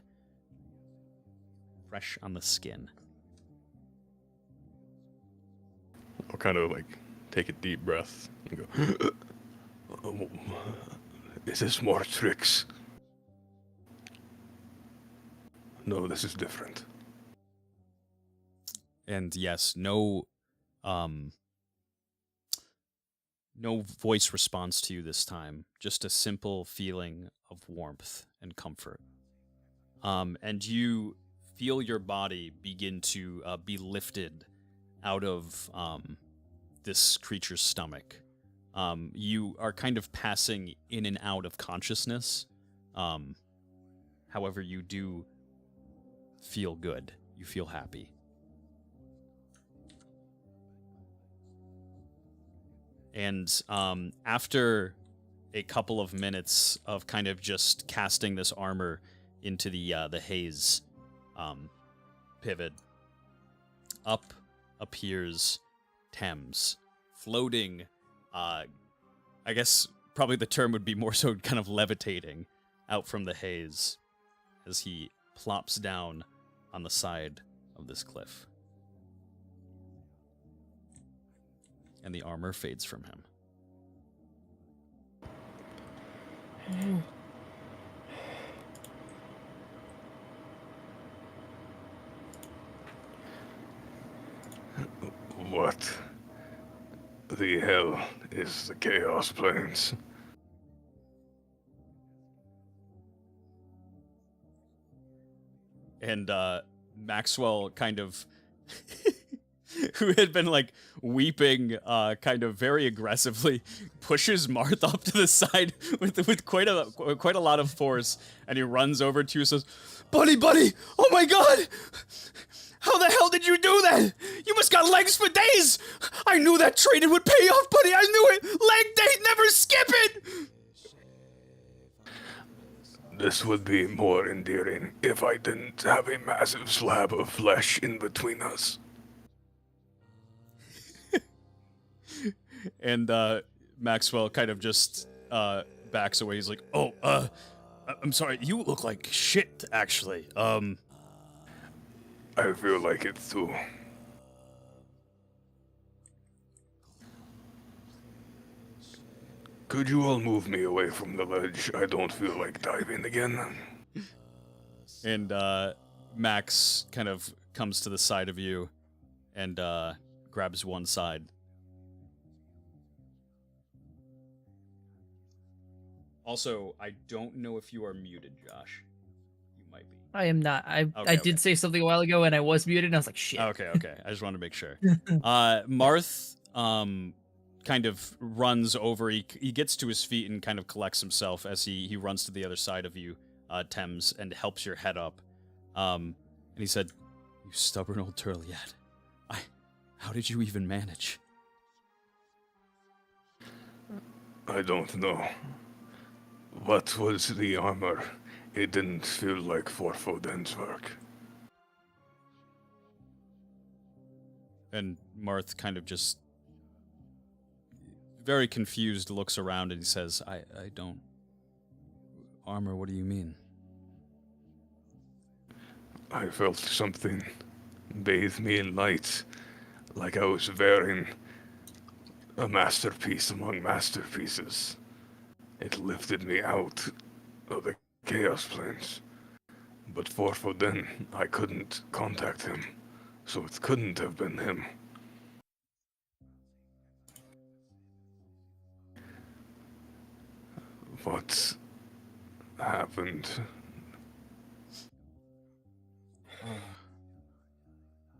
fresh on the skin. I'll kind of like take a deep breath and go, is this more tricks? No, this is different. And yes, no voice responds to you this time. Just a simple feeling of warmth and comfort. And you feel your body begin to be lifted out of this creature's stomach. You are kind of passing in and out of consciousness. However, you do feel good. You feel happy. And after a couple of minutes of kind of just casting this armor into the haze pivot, up appears Thames, floating. I guess probably the term would be more so kind of levitating out from the haze as he plops down on the side of this cliff. And the armor fades from him. What the hell is the Chaos Plains? And Maxwell kind of who had been like weeping kind of very aggressively pushes Marth up to the side with quite a lot of force, and he runs over to you and says, buddy, oh my god, how the hell did you do that? You must got legs for days. I knew that training would pay off, buddy. I knew it. Leg day, never skip it. This would be more endearing if I didn't have a massive slab of flesh in between us. And Maxwell kind of just backs away. He's like, "Oh, I'm sorry. You look like shit, actually. I feel like it too. Could you all move me away from the ledge? I don't feel like diving again." And Max kind of comes to the side of you and grabs one side. Also, I don't know if you are muted, Josh. You might be. I am not. I did say something a while ago and I was muted and I was like, shit. Okay. I just wanted to make sure. Marth kind of runs over. He gets to his feet and kind of collects himself as he runs to the other side of you, Thames, and helps your head up. And he said, "You stubborn old turtle yet. How did you even manage?" I don't know. What was the armor? It didn't feel like Forfoden's work. And Marth kind of just very confused looks around and he says, I don't... Armor, what do you mean? I felt something bathe me in light, like I was wearing a masterpiece among masterpieces. It lifted me out of the Chaos Plains. But for Foden, I couldn't contact him, so it couldn't have been him. What happened?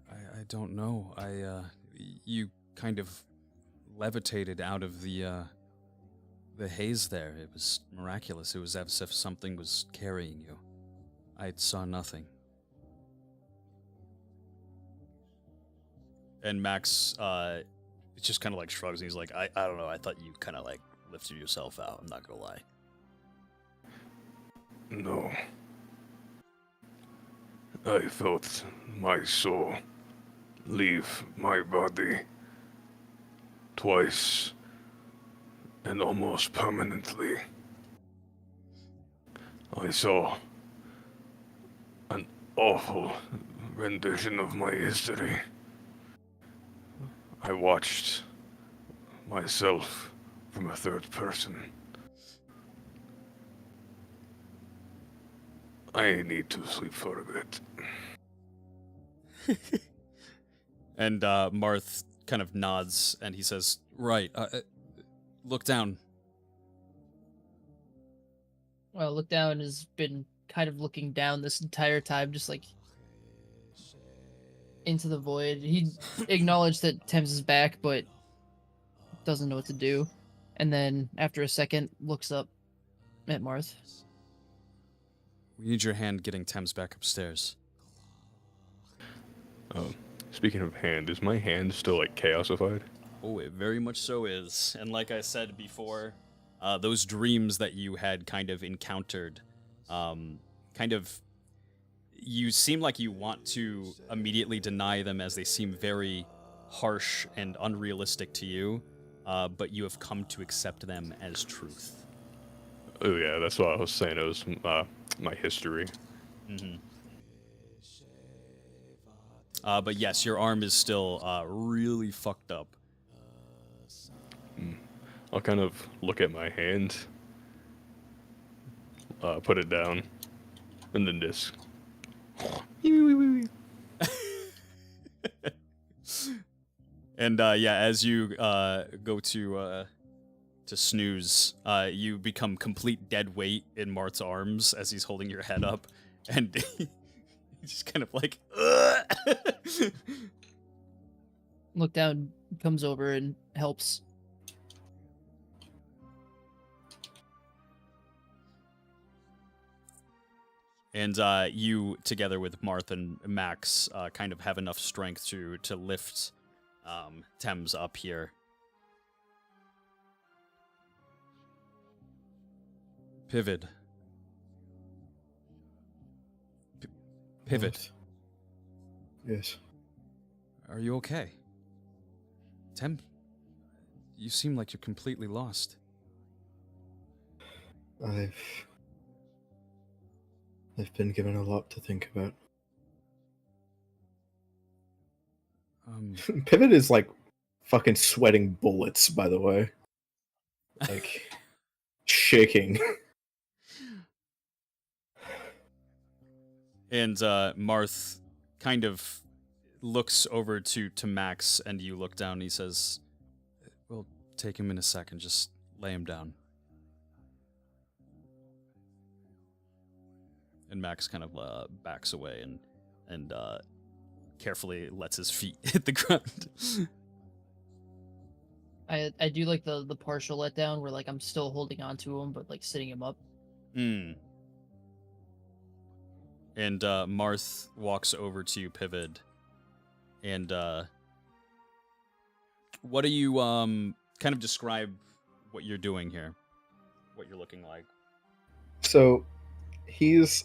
I don't know. You kind of levitated out of the haze there. It was miraculous. It was as if something was carrying you. I saw nothing. And Max just kind of like shrugs and he's like, I don't know. I thought you kind of like lifted yourself out. I'm not gonna lie. No. I felt my soul leave my body twice and almost permanently. I saw an awful rendition of my history. I watched myself from a third person. I need to sleep for a bit. And Marth kind of nods and he says, right, look down. Well, Look Down has been kind of looking down this entire time, just like into the void. He acknowledged that Thames is back, but doesn't know what to do, and then after a second looks up at Marth. We need your hand getting Thames back upstairs. Speaking of hand, is my hand still like chaosified? Oh, it very much so is. And like I said before, those dreams that you had kind of encountered, you seem like you want to immediately deny them as they seem very harsh and unrealistic to you, but you have come to accept them as truth. Oh yeah, that's what I was saying. It was my history. Mm-hmm. But yes, your arm is still really fucked up. I'll kind of look at my hand, put it down, and then just. And yeah, as you go to snooze, you become complete dead weight in Mart's arms as he's holding your head up, and he's just kind of like. Look down, comes over and helps. And you, together with Marth and Max, kind of have enough strength to lift Thames up here. Pivot. Pivot. Yes. Are you okay? Tem, you seem like you're completely lost. I've been given a lot to think about. Pivot is like fucking sweating bullets, by the way. Like shaking. And Marth kind of looks over to Max, and you look down, and he says, We'll take him in a second, just lay him down. And Max kind of backs away and carefully lets his feet hit the ground. I do like the partial letdown where like I'm still holding on to him, but like sitting him up. And Marth walks over to Pivot, and what do you kind of describe what you're doing here? What you're looking like? So he's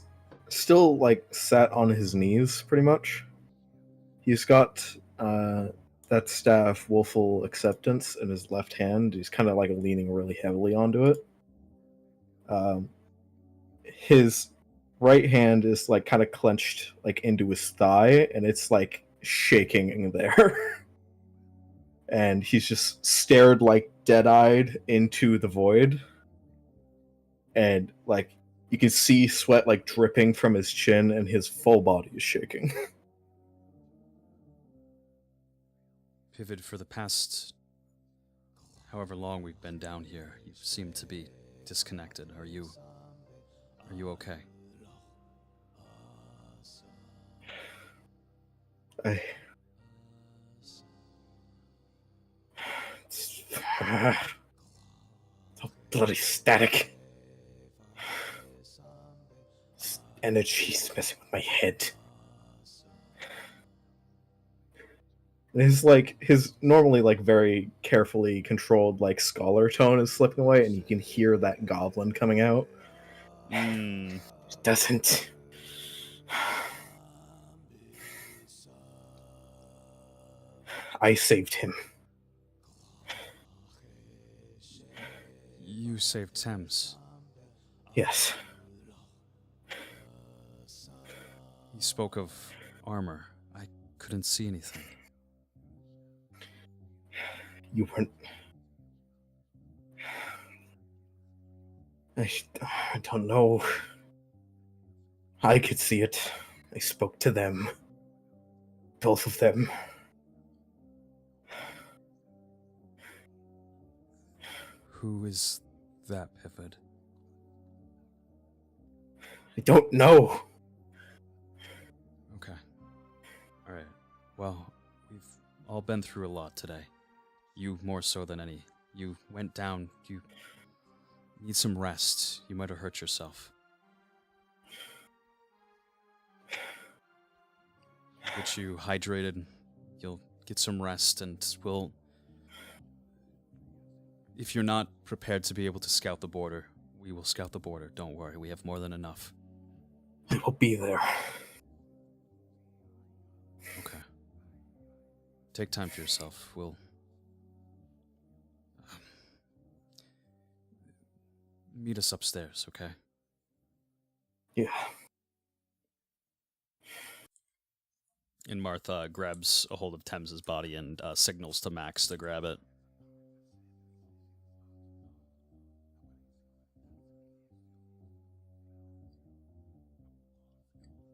still like sat on his knees pretty much. He's got that staff, Willful Acceptance, in his left hand. He's kind of like leaning really heavily onto it. His right hand is like kind of clenched like into his thigh, and it's like shaking in there. And he's just stared like dead-eyed into the void. And like you can see sweat like dripping from his chin, and his full body is shaking. Pivot, for the past however long we've been down here, you seem to be disconnected. Are you okay? It's so bloody static. This energy's messing with my head. His normally like very carefully controlled like scholar tone is slipping away, and you can hear that goblin coming out. It doesn't. I saved him. You saved Thames. Yes. He spoke of armor. I couldn't see anything. You weren't. I don't know. I could see it. I spoke to them. Both of them. Who is that, Pivot? I don't know. Okay. Alright. Well, we've all been through a lot today. You more so than any. You went down. You need some rest. You might have hurt yourself. Get you hydrated. You'll get some rest, and we'll... If you're not prepared to be able to scout the border, we will scout the border. Don't worry, we have more than enough. I will be there. Okay. Take time for yourself. We'll... meet us upstairs, okay? Yeah. And Martha grabs a hold of Thames's body and signals to Max to grab it.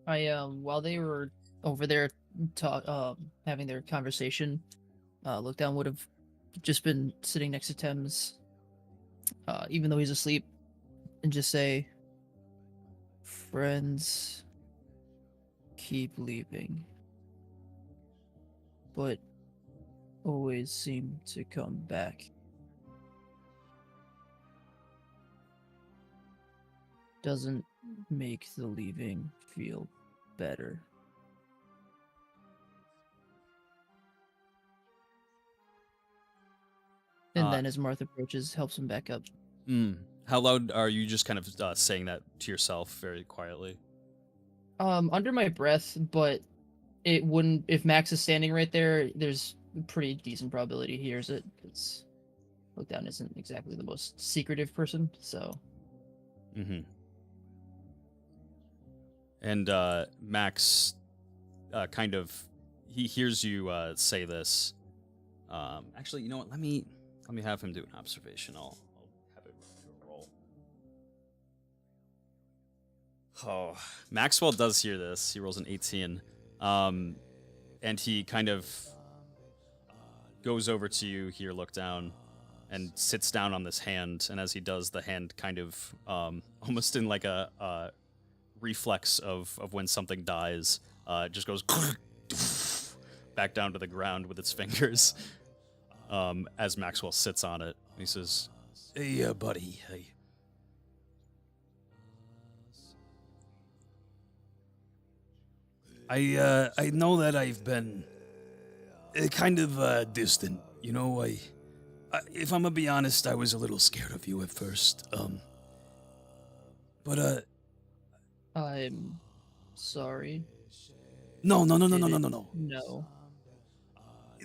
While they were over there having their conversation, Lookdown would have just been sitting next to Thames, even though he's asleep, and just say, "Friends keep leaving, but always seem to come back. Doesn't make the leaving feel better." And then as Marth approaches, helps him back up. How loud are you just kind of saying that to yourself very quietly? Under my breath, but it wouldn't... If Max is standing right there, there's a pretty decent probability he hears it. It's... Lookdown isn't exactly the most secretive person, so... Mm-hmm. And Max kind of... He hears you say this. Actually, you know what? Let me have him do an observation. I'll have it roll. Oh, Maxwell does hear this. He rolls an 18. And he kind of goes over to you here, look down, and sits down on this hand. And as he does, the hand kind of, almost in like a reflex of when something dies, just goes back down to the ground with its fingers. As Maxwell sits on it, he says, "Hey, buddy, hey. I know that I've been kind of distant. You know, if I'm gonna be honest, I was a little scared of you at first. But I'm sorry. No. No.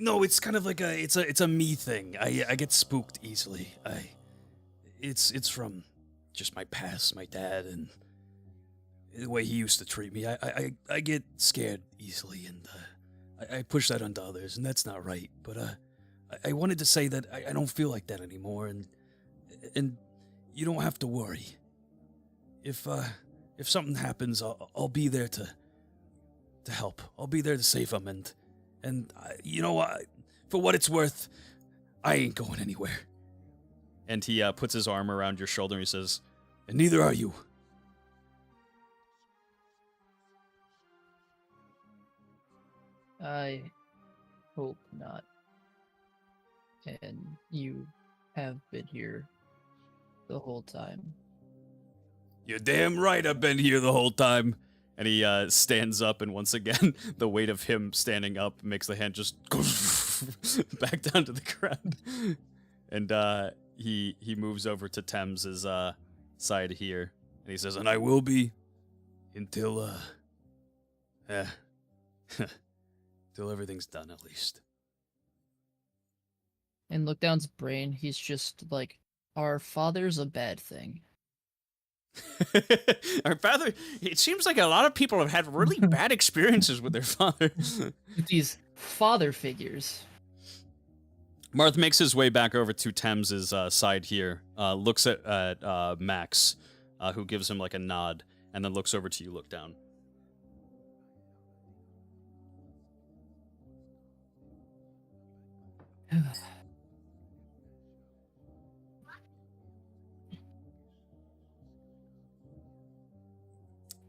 No, it's kind of like it's a me thing. I get spooked easily. It's from just my past, my dad, and the way he used to treat me. I get scared easily, and I push that onto others, and that's not right. But I wanted to say that I don't feel like that anymore, and you don't have to worry. If something happens, I'll be there to help. I'll be there to save him, and you know what? For what it's worth, I ain't going anywhere. and he puts his arm around your shoulder and he says, "And neither are you." I hope not. And you have been here the whole time. "You're damn right I've been here the whole time." And he stands up, and once again, the weight of him standing up makes the hand just go back down to the ground. And he moves over to Thames's side here, and he says, "And I will be until till everything's done, at least." In Lookdown's brain, he's just like, our father's a bad thing. Our father, it seems like a lot of people have had really bad experiences with their father. These father figures. Marth makes his way back over to Thames's side here, looks at Max, who gives him like a nod, and then looks over to you, look down.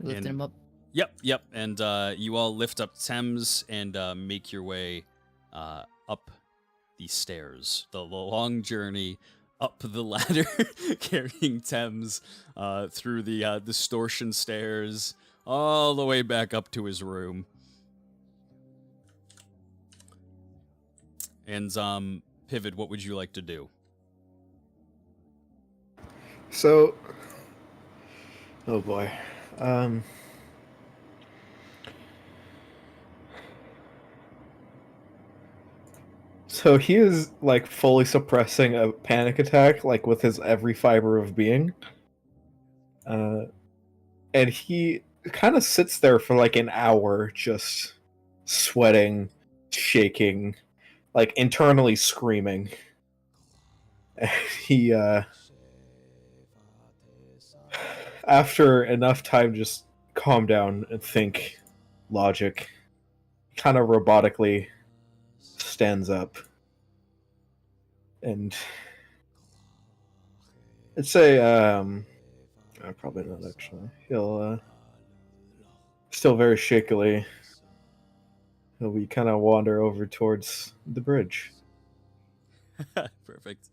Lifting him up. Yep. And you all lift up Thames and make your way up stairs, the long journey up the ladder, carrying Thames through the distortion stairs, all the way back up to his room. And Pivot, what would you like to do? So, oh boy. So he is like fully suppressing a panic attack, like with his every fiber of being. And he kind of sits there for like an hour, just sweating, shaking, like internally screaming. And he, after enough time, just calm down and think logic, kind of robotically stands up. And I'd say, probably not actually. He'll, still very shakily, he'll be kind of wander over towards the bridge. Perfect.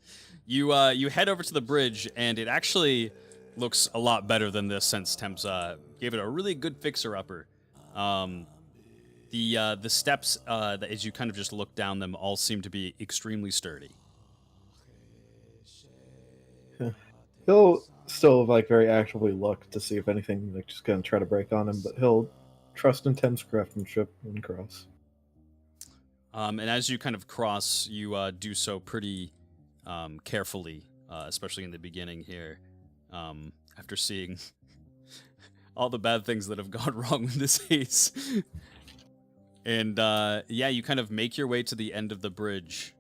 You head over to the bridge, and it actually looks a lot better than this since Thames gave it a really good fixer-upper. The steps, that as you kind of just look down them, all seem to be extremely sturdy. He'll still like very actively look to see if anything like just gonna try to break on him, but he'll trust in Thames' craftsmanship and cross. And as you kind of cross, you do so pretty carefully, especially in the beginning here, after seeing all the bad things that have gone wrong with this haze. And yeah, you kind of make your way to the end of the bridge.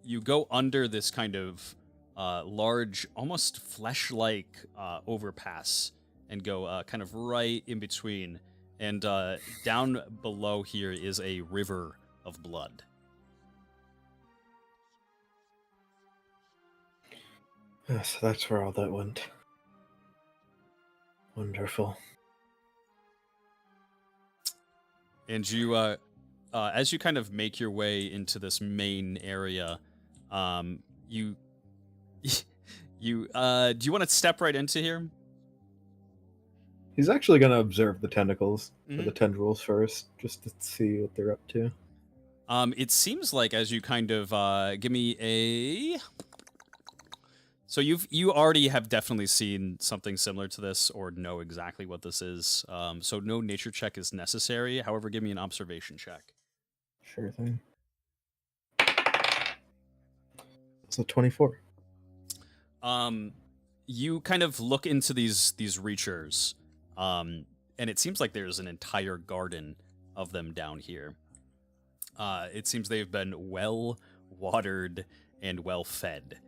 You go under this kind of large, almost flesh-like overpass and go kind of right in between. And down below here is a river of blood. So that's where all that went. Wonderful. And you, as you kind of make your way into this main area, you, do you want to step right into here? He's actually going to observe the tentacles, or the tendrils first, just to see what they're up to. It seems like as you kind of, give me a... So you already have definitely seen something similar to this or know exactly what this is. So no nature check is necessary. However, give me an observation check. Sure thing. It's a 24. You kind of look into these reachers, and it seems like there's an entire garden of them down here. It seems they've been well watered and well fed.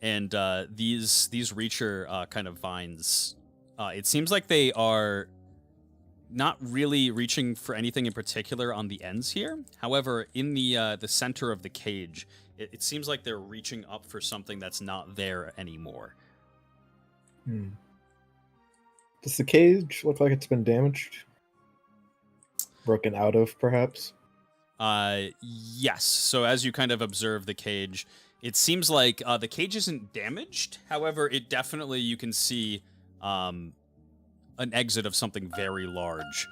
And these reacher kind of vines, it seems like they are not really reaching for anything in particular on the ends here. However, in the center of the cage, it seems like they're reaching up for something that's not there anymore. Does the cage look like it's been damaged? Broken out of, perhaps? Yes. So as you kind of observe the cage, it seems like the cage isn't damaged. However, it definitely, you can see an exit of something very large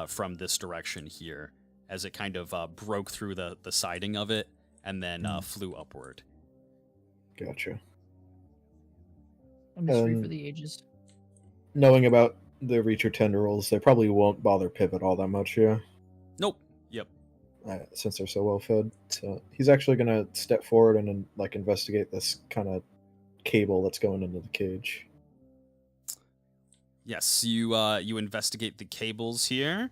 from this direction here, as it kind of broke through the siding of it and then flew upward. Gotcha. A mystery for the ages. Knowing about the Reacher tendrils, they probably won't bother Pivot all that much, yeah? Nope. Yep. Since they're so well fed. So he's actually going to step forward and like investigate this kind of cable that's going into the cage. Yes, you investigate the cables here,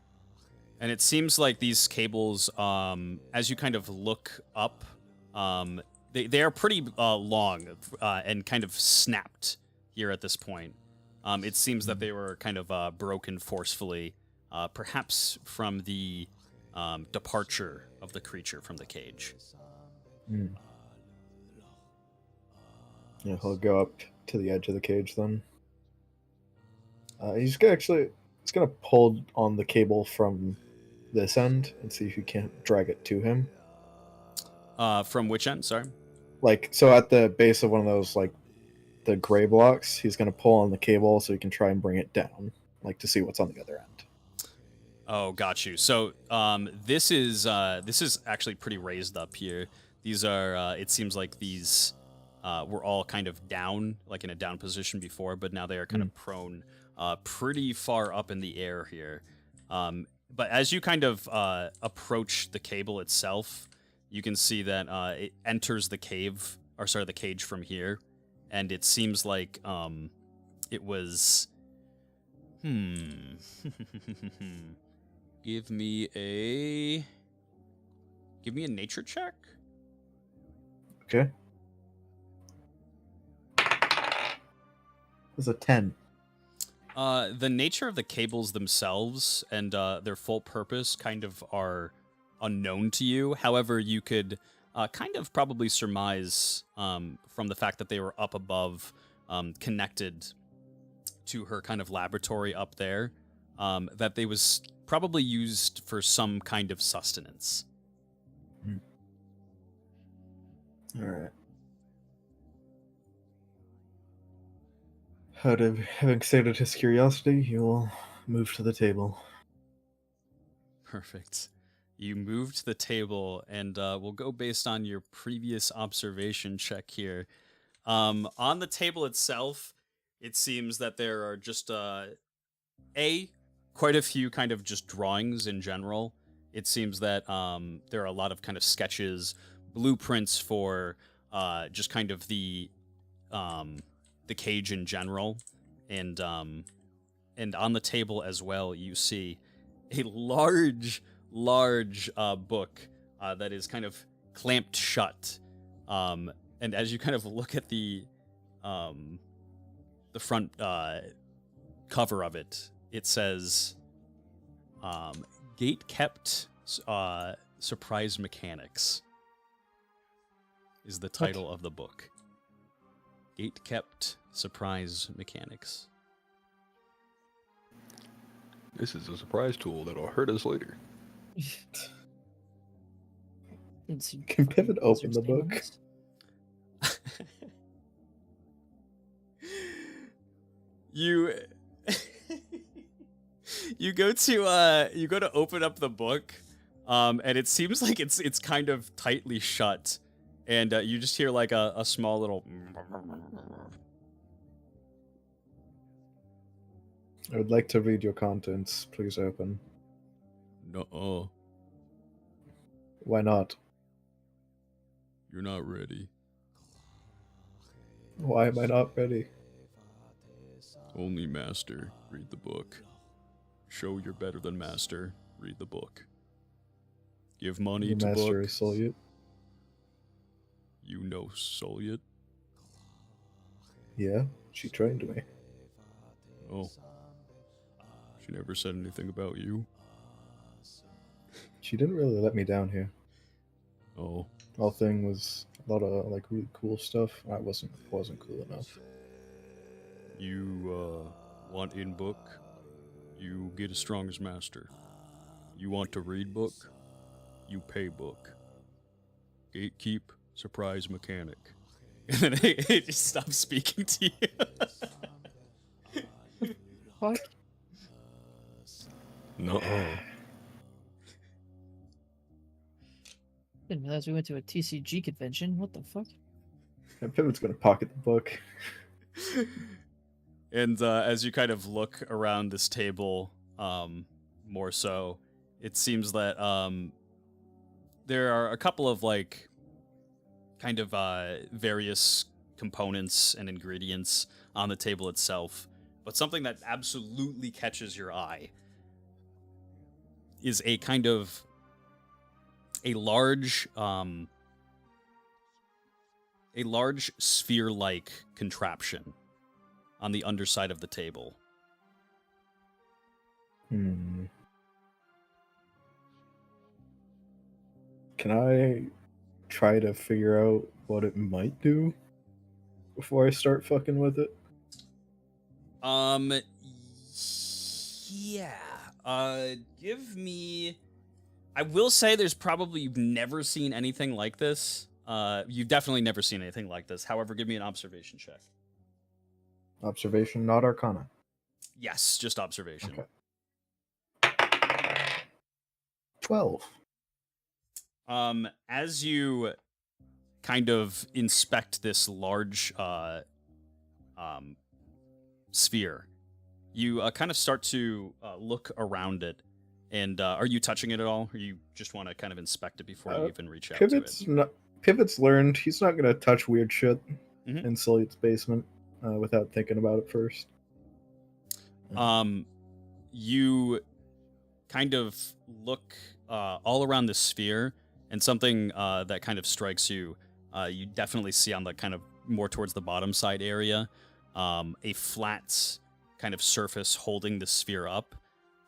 and it seems like these cables, as you kind of look up, they are pretty long and kind of snapped here at this point. It seems that they were kind of broken forcefully, perhaps from the departure of the creature from the cage. Yeah, he'll go up to the edge of the cage then. He's gonna pull on the cable from this end and see if he can't drag it to him. From which end? Sorry. Like, so at the base of one of those, like, the gray blocks, he's going to pull on the cable so he can try and bring it down, like, to see what's on the other end. Oh, got you. So this is actually pretty raised up here. These are, it seems like these were all kind of down, like in a down position before, but now they are kind of prone pretty far up in the air here. But as you kind of approach the cable itself, you can see that it enters the the cage from here, and it seems like it was. Give me a nature check. Okay. It's a 10. The nature of the cables themselves and their full purpose kind of are unknown to you. However, you could kind of probably surmise from the fact that they were up above, connected to her kind of laboratory up there, that they was probably used for some kind of sustenance. All right. Having sated his curiosity, he will move to the table. Perfect. You moved to the table, and we'll go based on your previous observation check here. On the table itself, it seems that there are just quite a few kind of just drawings in general. It seems that there are a lot of kind of sketches, blueprints for just kind of the cage in general, and on the table as well, you see a large book that is kind of clamped shut. And as you kind of look at the front cover of it, it says "Gate Kept Surprise Mechanics" is the title of the book. Gate Kept Surprise Mechanics. This is a surprise tool that'll hurt us later. Can Pivot open the book? You go to open up the book, and it seems like it's kind of tightly shut, and you just hear like a small little. I would like to read your contents. Please open. Nuh-uh. Why not? You're not ready. Why am I not ready? Only Master, read the book. Show you're better than Master, read the book. Give money Your to master book. is Solyet. You know Solyet? Yeah, she trained me. Oh. She never said anything about you? She didn't really let me down here. Oh. All thing was a lot of like really cool stuff. I wasn't cool enough. You want in book? You get as strong as Master. You want to read book? You pay book. Gatekeep, surprise mechanic. And then it just stops speaking to you. Fuck. Nuh-uh. Didn't realize we went to a TCG convention. What the fuck? And Pivot's gonna pocket the book. And as you kind of look around this table, more so, it seems that there are a couple of like kind of various components and ingredients on the table itself, but something that absolutely catches your eye is a kind of a large sphere-like contraption on the underside of the table. Can I try to figure out what it might do before I start fucking with it? Yeah. Give me I will say there's probably you've never seen anything like this. You've definitely never seen anything like this. However, give me an observation check. Observation, not Arcana. Yes, just observation. Okay. 12. As you kind of inspect this large sphere, you kind of start to look around it. And are you touching it at all? Or you just want to kind of inspect it before you even reach out to it? Pivot's learned he's not going to touch weird shit Mhm. in Sulliot's basement without thinking about it first. You kind of look all around the sphere, and something that kind of strikes you, you definitely see on the kind of more towards the bottom side area, a flat kind of surface holding the sphere up,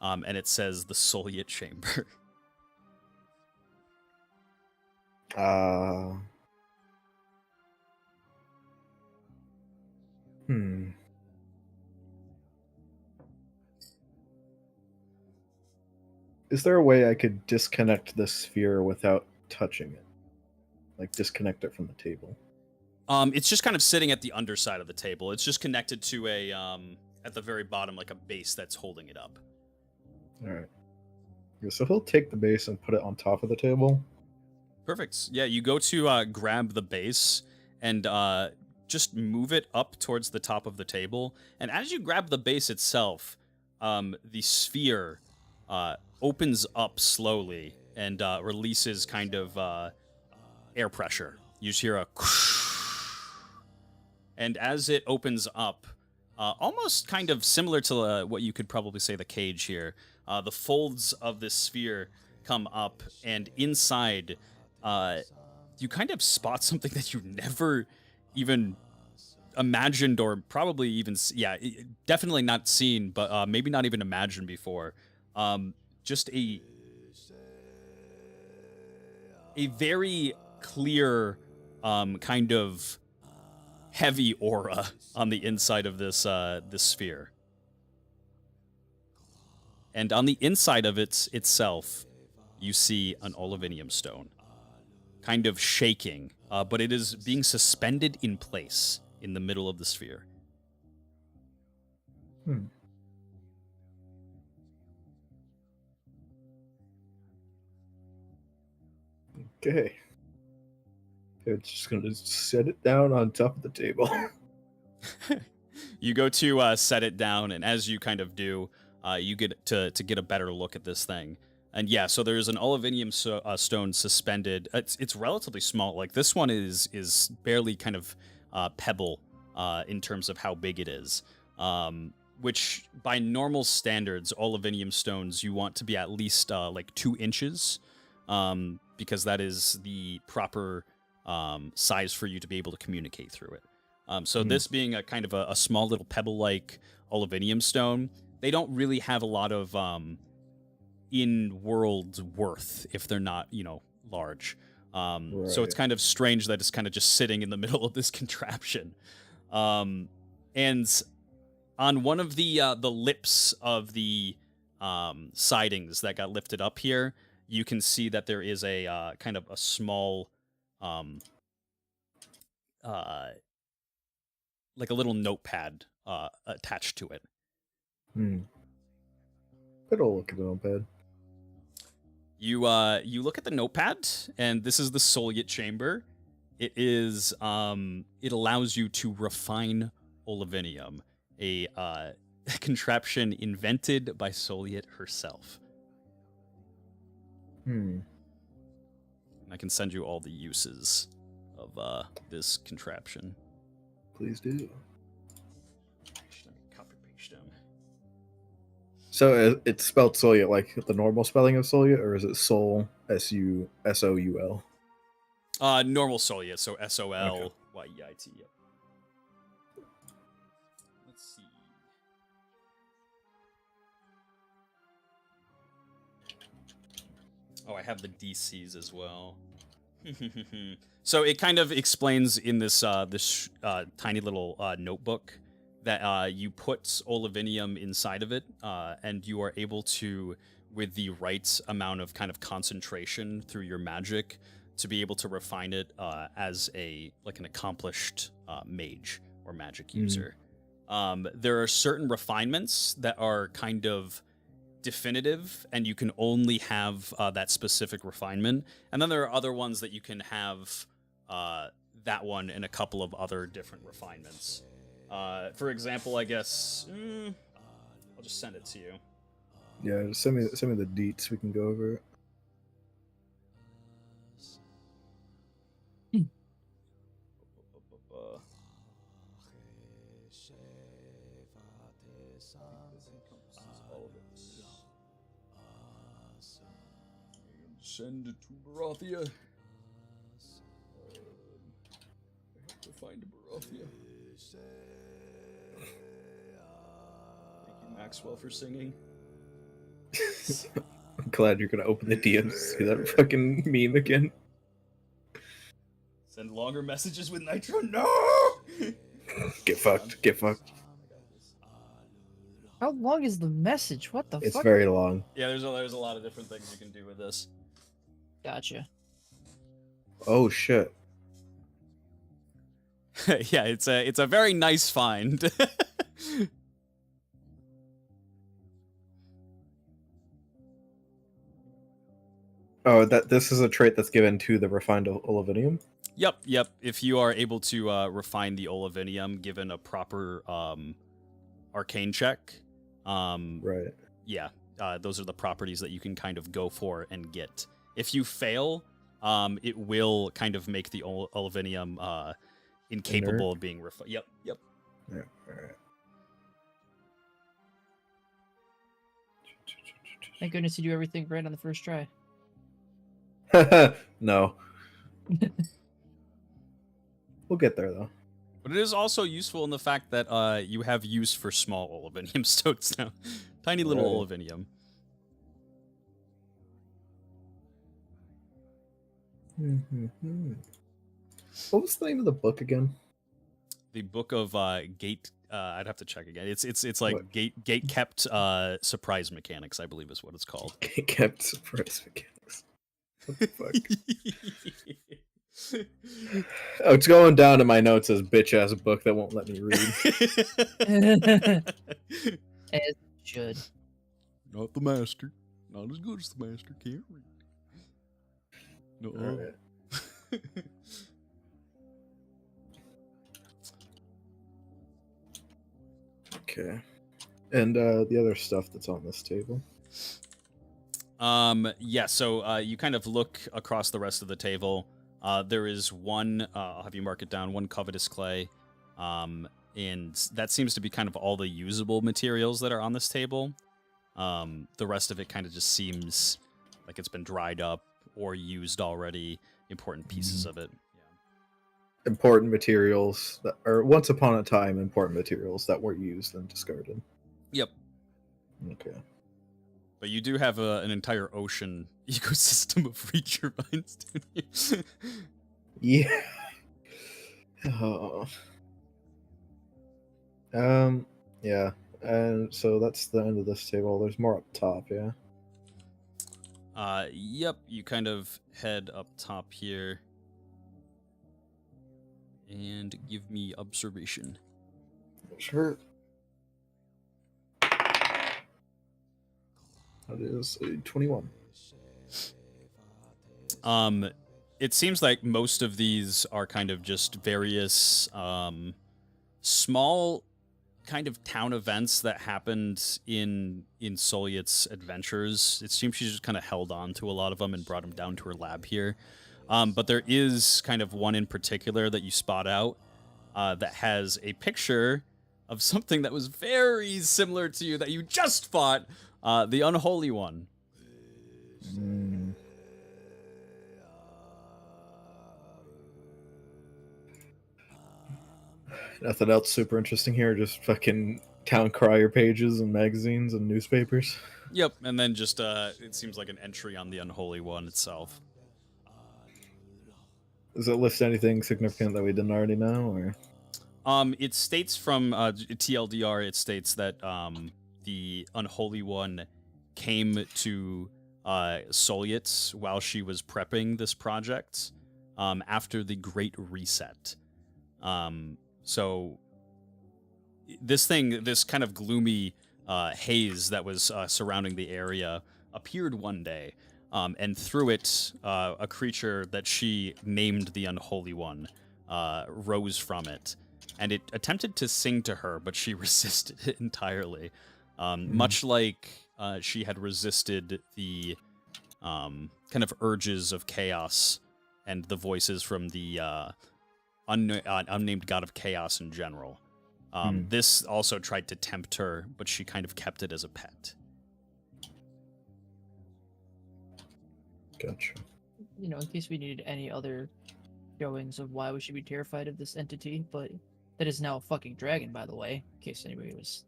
and it says the Sulliot Chamber. Is there a way I could disconnect the sphere without touching it? Like disconnect it from the table? It's just kind of sitting at the underside of the table. It's just connected to a at the very bottom, like a base that's holding it up. All right. Yeah, so he'll take the base and put it on top of the table. Perfect. Yeah, you go to grab the base and just move it up towards the top of the table. And as you grab the base itself, the sphere opens up slowly and releases kind of air pressure. You just hear a and as it opens up, almost kind of similar to what you could probably say the cage here, the folds of this sphere come up, and inside you kind of spot something that you never even imagined, or probably even definitely not seen, but maybe not even imagined before. Just a very clear kind of heavy aura on the inside of this sphere. And on the inside of it itself, you see an olivinium stone, kind of shaking, but it is being suspended in place in the middle of the sphere. Okay. It's just going to set it down on top of the table. You go to set it down, and as you kind of do, you get to get a better look at this thing. And yeah, so there's an olivinium stone suspended. It's relatively small. Like this one is barely kind of pebble in terms of how big it is. Which by normal standards, olivinium stones you want to be at least like 2 inches, because that is the proper size for you to be able to communicate through it. So this being a kind of a small little pebble-like olivinium stone, they don't really have a lot of in-world worth if they're not, large. Right. So it's kind of strange that it's kind of just sitting in the middle of this contraption. And on one of the lips of the sidings that got lifted up here, you can see that there is a kind of a small, like a little notepad attached to it. Good old look at the notepad. You look at the notepad, and this is the Sulliot Chamber. It is it allows you to refine olivinium, a contraption invented by Sulliot herself. I can send you all the uses of this contraption. Please do. Copy paste them. So it's spelled Sulliot like the normal spelling of Sulliot, or is it Soul, S-U-S-O-U-L? Normal Sulliot, so S-O-L-Y-E-I-T. Yep. Let's see. Oh, I have the DCs as well. So it kind of explains in this tiny little notebook that you put olivinium inside of it, and you are able to with the right amount of kind of concentration through your magic to be able to refine it as an accomplished mage or magic user. There are certain refinements that are kind of definitive, and you can only have that specific refinement. And then there are other ones that you can have that one and a couple of other different refinements. For example, I guess I'll just send it to you. Yeah, just send me the deets. We can go over it. Send it to Barathia. I have to find Barathia. Thank you, Maxwell, for singing. I'm glad you're gonna open the DMs to see that fucking meme again. Send longer messages with Nitro. No. Get fucked. Get fucked. How long is the message? What the fuck? It's very long. Yeah, there's a lot of different things you can do with this. Gotcha. Oh shit. Yeah, it's a very nice find. Oh, this is a trait that's given to the refined olivinium? Yep. If you are able to refine the olivinium given a proper arcane check, Right. yeah, those are the properties that you can kind of go for and get. If you fail, it will kind of make the olivinium incapable of being refined. Yep. Yeah, alright. Thank goodness you do everything right on the first try. No. We'll get there though. But it is also useful in the fact that you have use for small olivinium stones now. Tiny little olivinium. What was the name of the book again? The book of gate. I'd have to check again. It's like What? gate kept surprise mechanics, I believe is what it's called. Kept surprise mechanics. What the fuck? Oh, it's going down in my notes as bitch ass book that won't let me read. As it should. Not the master. Not as good as the master. Can't read. No. Alright. Okay. And the other stuff that's on this table. Yeah, so you kind of look across the rest of the table. There is one, I'll have you mark it down, one covetous clay. And that seems to be kind of all the usable materials that are on this table. The rest of it kind of just seems like it's been dried up or used already, important pieces of it. Yeah. Important materials that are once upon a time important materials that were used and discarded. Yep. Okay. But you do have an entire ocean ecosystem of creature vines, don't you? Yeah. Oh. Yeah. And so that's the end of this table. There's more up top, yeah. Yep, you kind of head up top here. And give me observation. Sure. That is a 21. It seems like most of these are kind of just various small kind of town events that happened in Soliet's adventures. It seems she's just kind of held on to a lot of them and brought them down to her lab here. But there is kind of one in particular that you spot out that has a picture of something that was very similar to you that you just fought, the Unholy One. Nothing else super interesting here, just fucking town crier pages and magazines and newspapers. Yep, and then just it seems like an entry on the Unholy One itself. Does it list anything significant that we didn't already know, or? It states from TLDR, it states that the Unholy One came to Solyet while she was prepping this project after the Great Reset. So this kind of gloomy haze that was surrounding the area appeared one day, and through it, a creature that she named the Unholy One rose from it, and it attempted to sing to her, but she resisted it entirely, much like she had resisted the kind of urges of chaos and the voices from the unnamed god of chaos in general. This also tried to tempt her, but she kind of kept it as a pet. Gotcha. You know, in case we needed any other showings of why we should be terrified of this entity, but that is now a fucking dragon, by the way, in case anybody was,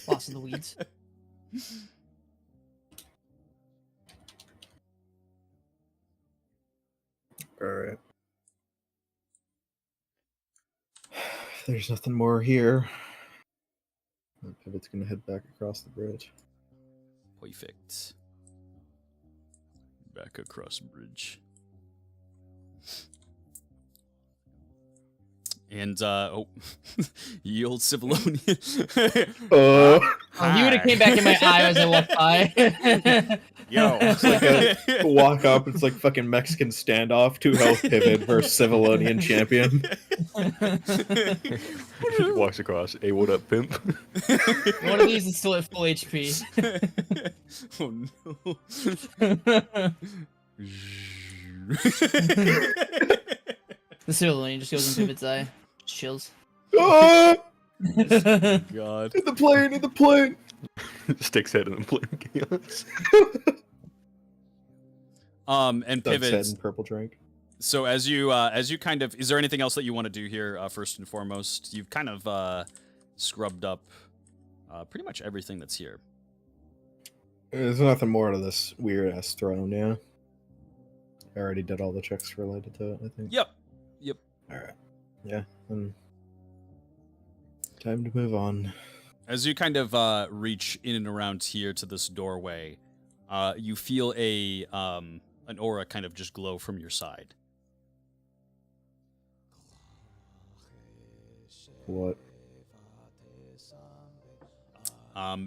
lost in the weeds. Alright. There's nothing more here. Pivot's gonna head back across the bridge. Perfect. Back across bridge. And, ye old Civilonian. He would have came back in my eye as I walked by. Yo. It's like a walk up, it's like fucking Mexican standoff, 2 health pivot versus Civilonian champion. Walks across. Hey, what up, pimp? One of these is still at full HP. Oh no. The Civilian just goes into its eye. Chills. Ah! God. In the plane! Sticks head in the plane chaos. And Doug's head pivots. and purple drink. So as you kind of, is there anything else that you want to do here? First and foremost, you've kind of scrubbed up pretty much everything that's here. There's nothing more to this weird ass throne, yeah. I already did all the checks related to it, I think. Yep. Alright. Yeah, then time to move on. As you kind of reach in and around here to this doorway, you feel an aura kind of just glow from your side. What?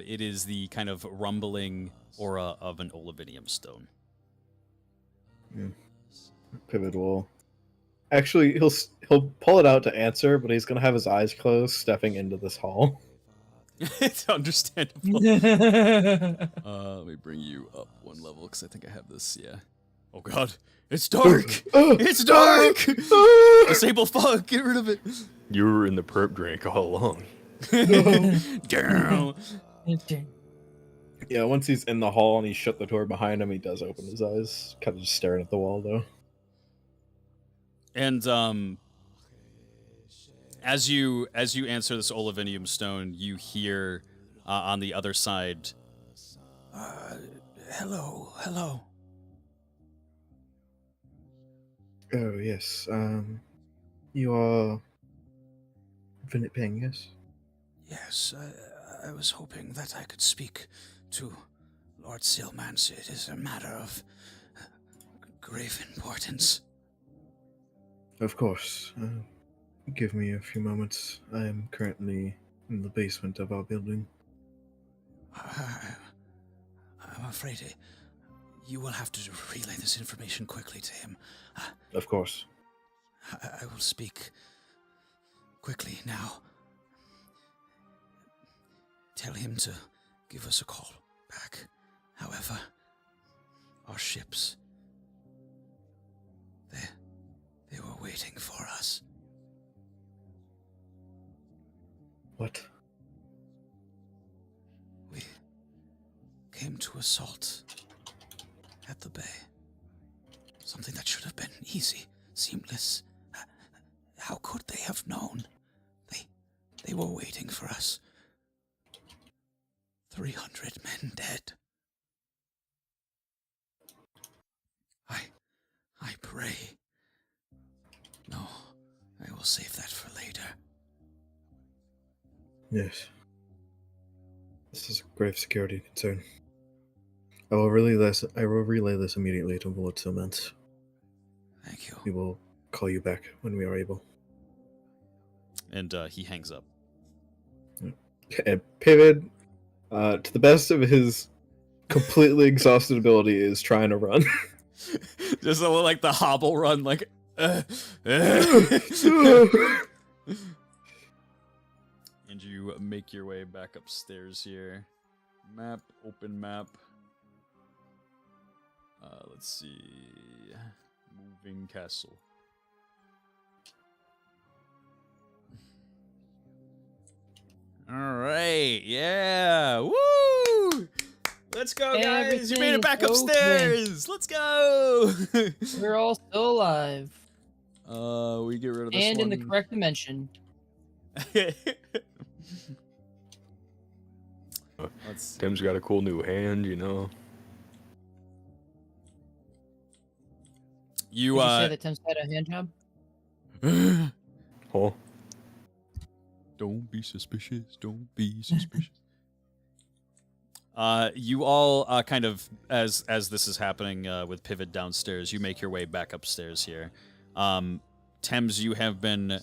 It is the kind of rumbling aura of an olivinium stone. Pivot will. Actually, he'll pull it out to answer, but he's gonna have his eyes closed, stepping into this hall. It's understandable. Let me bring you up one level, because I think I have this, yeah. Oh god, it's dark! It's dark! Disable fog, get rid of it! You were in the perp drink all along. Damn. Yeah, once he's in the hall and he shut the door behind him, he does open his eyes, kind of just staring at the wall, though. And as you answer this olivinium stone, you hear on the other side, hello. Oh, yes. You are Vinit Ping, yes? Yes, I was hoping that I could speak to Lord Sealmans. It is a matter of grave importance. Of course. Give me a few moments. I am currently in the basement of our building. I'm afraid you will have to relay this information quickly to him. Of course. I will speak quickly now. Tell him to give us a call back. However, our ships, they were waiting for us. What? We came to assault at the bay. Something that should have been easy, seamless. How could they have known? They were waiting for us. 300 men dead. I pray. No, I will save that for later. Yes. This is a grave security concern. I will relay this. I will relay this immediately to Lord Silment. Thank you. We will call you back when we are able. And he hangs up. And Pivot, to the best of his completely exhausted ability, is trying to run. Just a little like the hobble run, like. And you make your way back upstairs here. Map, open map. Let's see. Moving castle. All right, yeah, woo! Let's go, guys! You made it back upstairs. Let's go! We're all still alive. We get rid of this And one. in the correct dimension. Tim's got a cool new hand, you know. You Did you say that Tim's had a hand job? Oh, Don't be suspicious. Don't be suspicious. You all kind of as this is happening with Pivot downstairs, you make your way back upstairs here. Thames, you have been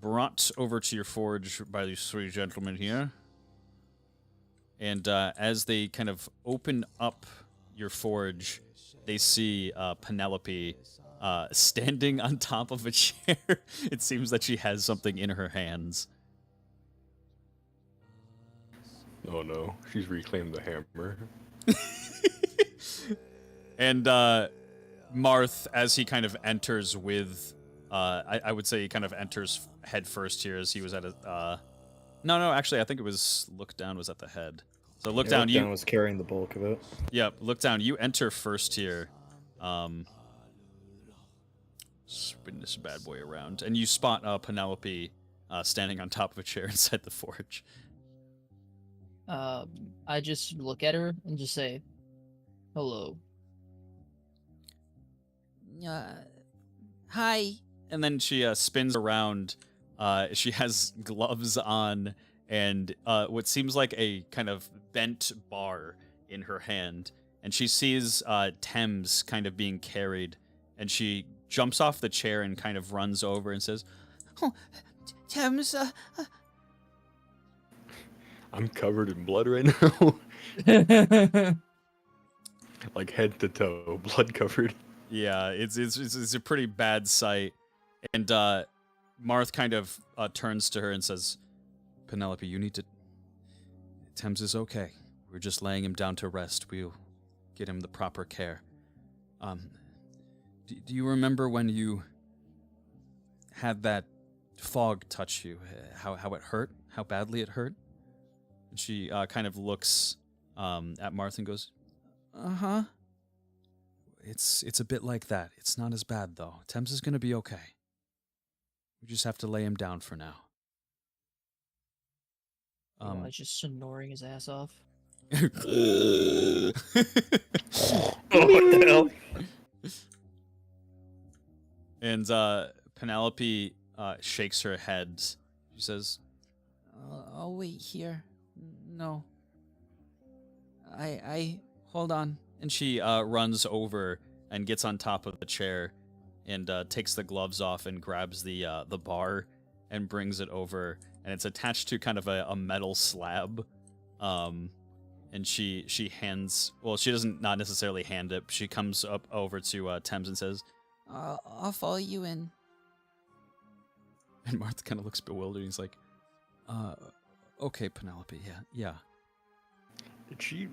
brought over to your forge by these three gentlemen here. And as they kind of open up your forge, they see Penelope standing on top of a chair. It seems that she has something in her hands. oh no, she's reclaimed the hammer. And Marth, as he kind of enters with, I would say he kind of enters head first here, as he was at a. No, actually, I think it was Look Down was at the head. So Look Down, Look Down was carrying the bulk of it. Yep, Look Down, you enter first here. Spin this bad boy around, and you spot Penelope standing on top of a chair inside the forge. I just look at her and just say, hello. Hi. And then she spins around. She has gloves on and what seems like a kind of bent bar in her hand. And she sees Thames kind of being carried. And she jumps off the chair and kind of runs over and says, Oh, Thames, I'm covered in blood right now. Like head to toe, blood covered. yeah, it's a pretty bad sight. And Marth kind of turns to her and says, Penelope, you need to... Thames is okay. We're just laying him down to rest. We'll get him the proper care. Do you remember when you had that fog touch you? How it hurt? How badly it hurt? And she kind of looks at Marth and goes, uh-huh. It's a bit like that. It's not as bad, though. Thames is going to be okay. We just have to lay him down for now. I was just snoring his ass off. Oh, what the hell? and Penelope shakes her head. She says, I'll wait here. No. I hold on. and she runs over and gets on top of the chair and takes the gloves off and grabs the bar and brings it over, and it's attached to kind of a metal slab. And she hands, well, she doesn't not necessarily hand it. She comes up over to Thames and says, I'll follow you in. And Martha kind of looks bewildered. He's like, okay, Penelope, yeah. Did she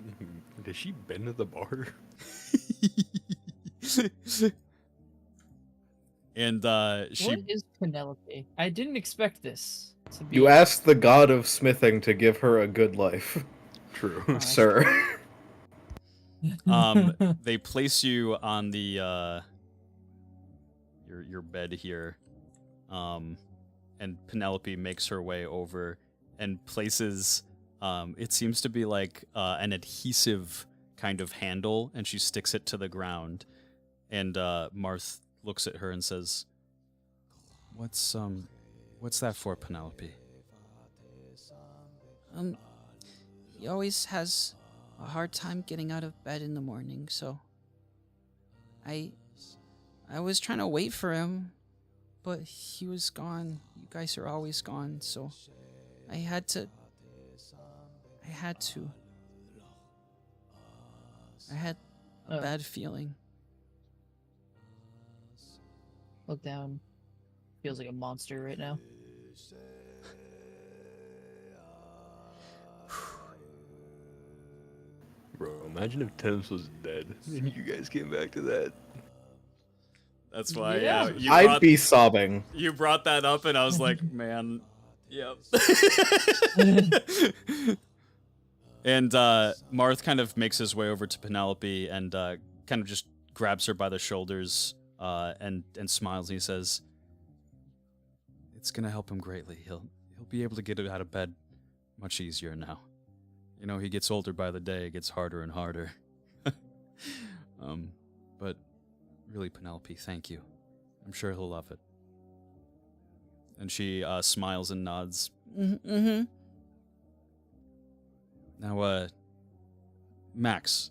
bend to the bar? And she What is Penelope? I didn't expect this to be. You asked the god of smithing to give her a good life. True. Sir. they place you on the your bed here, and Penelope makes her way over and places it seems to be like an adhesive kind of handle, and she sticks it to the ground, and Marth looks at her and says, What's that for, Penelope? He always has a hard time getting out of bed in the morning, so I was trying to wait for him, but he was gone. You guys are always gone, so I had to. I had a bad feeling. Look down. Feels like a monster right now. Bro, imagine if Thames was dead and you guys came back to that. That's why, Yeah. I'd be sobbing. You brought that up, and I was like, man, yep. And Marth kind of makes his way over to Penelope and kind of just grabs her by the shoulders and smiles. And he says, "It's gonna help him greatly. He'll be able to get out of bed much easier now. You know, he gets older by the day. It gets harder and harder. But really, Penelope, thank you. I'm sure he'll love it." And she smiles and nods. Mm-hmm. Now, Max.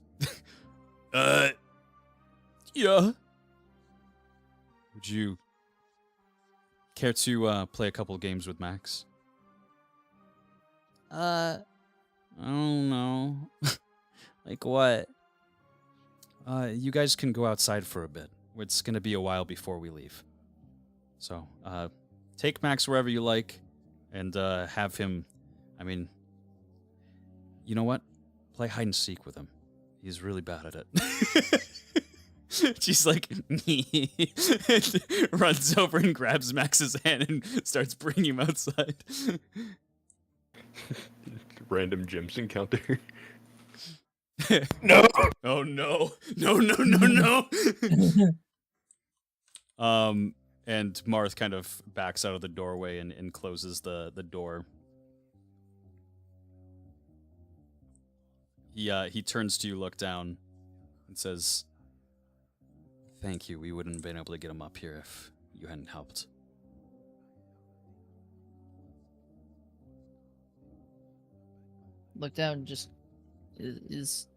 Yeah. Would you care to play a couple games with Max? I don't know. Like what? You guys can go outside for a bit. It's gonna be a while before we leave. So, take Max wherever you like, and have him. I mean, you know what? Play hide and seek with him. He's really bad at it. She's like, runs over and grabs Max's hand and starts bringing him outside. Random gyms encounter. No! Oh no. No. And Marth kind of backs out of the doorway and closes the door. He turns to you, look down, and says, "Thank you. We wouldn't have been able to get him up here if you hadn't helped." Look down, just is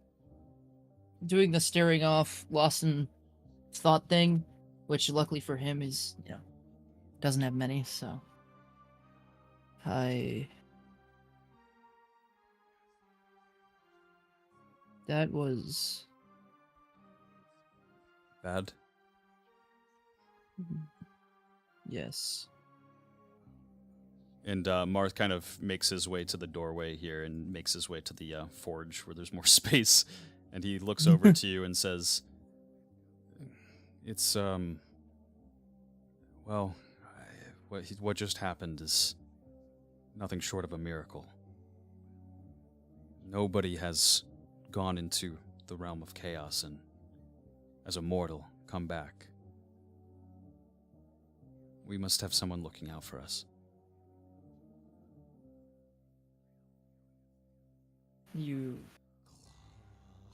doing the staring off, lost in thought thing, which luckily for him is, doesn't have many, so. That was Bad? yes. And Marth kind of makes his way to the doorway here and makes his way to the forge where there's more space. And he looks over to you and says, "It's, well, what just happened is nothing short of a miracle. Nobody has gone into the realm of chaos and, as a mortal, come back. We must have someone looking out for us." You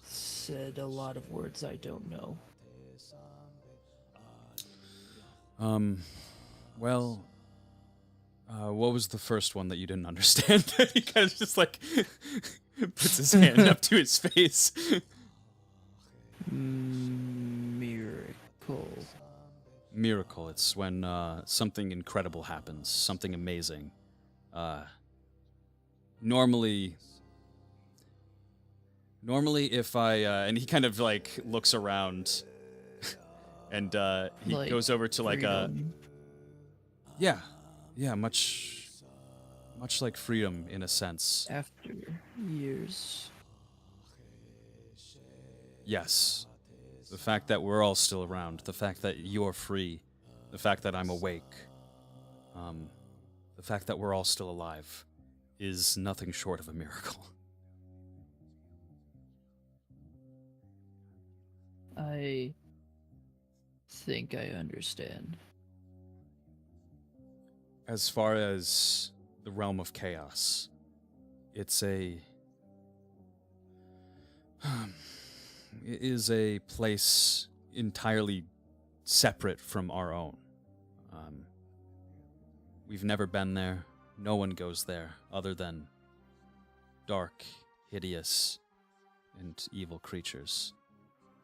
said a lot of words I don't know. Well, what was the first one that you didn't understand? He kind of just like puts his hand up to his face. Miracle. Miracle. It's when something incredible happens, something amazing. Normally if I and he kind of like looks around and he Like goes over to like freedom. yeah, much like freedom in a sense. After years. Yes. The fact that we're all still around, the fact that you're free, the fact that I'm awake, the fact that we're all still alive is nothing short of a miracle. I think I understand. As far as the realm of chaos, it is a place entirely separate from our own. We've never been there. No one goes there other than dark, hideous, and evil creatures.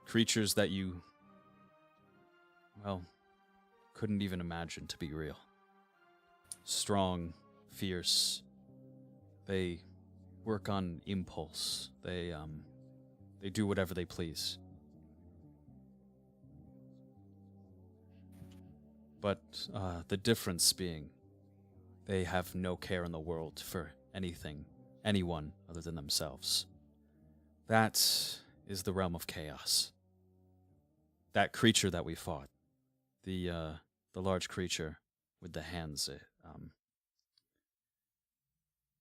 Creatures that you, well, couldn't even imagine to be real. Strong, fierce. They work on impulse. They do whatever they please. But the difference being, they have no care in the world for anything, anyone other than themselves. That is the realm of chaos. That creature that we fought, the large creature with the hands,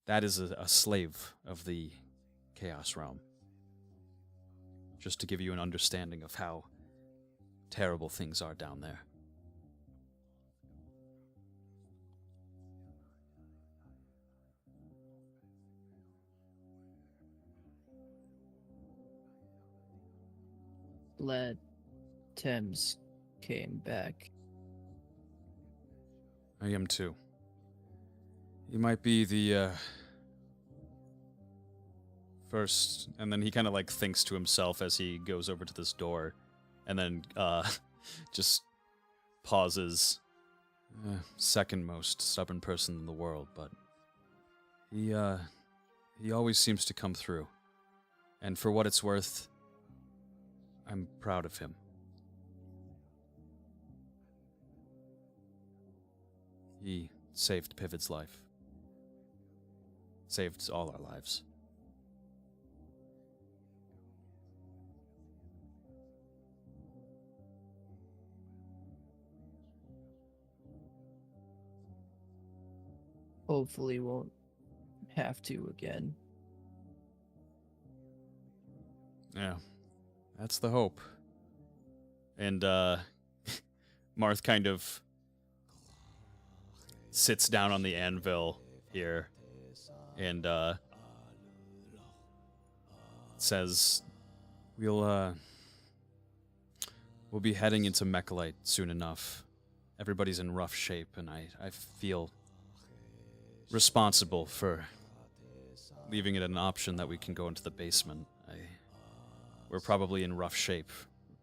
that is a slave of the chaos realm. Just to give you an understanding of how terrible things are down there. Glad Thames came back. I am too. He might be the first, and then he kind of like thinks to himself as he goes over to this door, and then just pauses. Second most stubborn person in the world, but he always seems to come through. And for what it's worth, I'm proud of him. He saved Pivot's life. Saved all our lives. Hopefully won't have to again. Yeah, that's the hope. And Marth kind of sits down on the anvil here and says, we'll be heading into Mechalite soon enough. Everybody's in rough shape, and I feel responsible for leaving it an option that we can go into the basement. We're probably in rough shape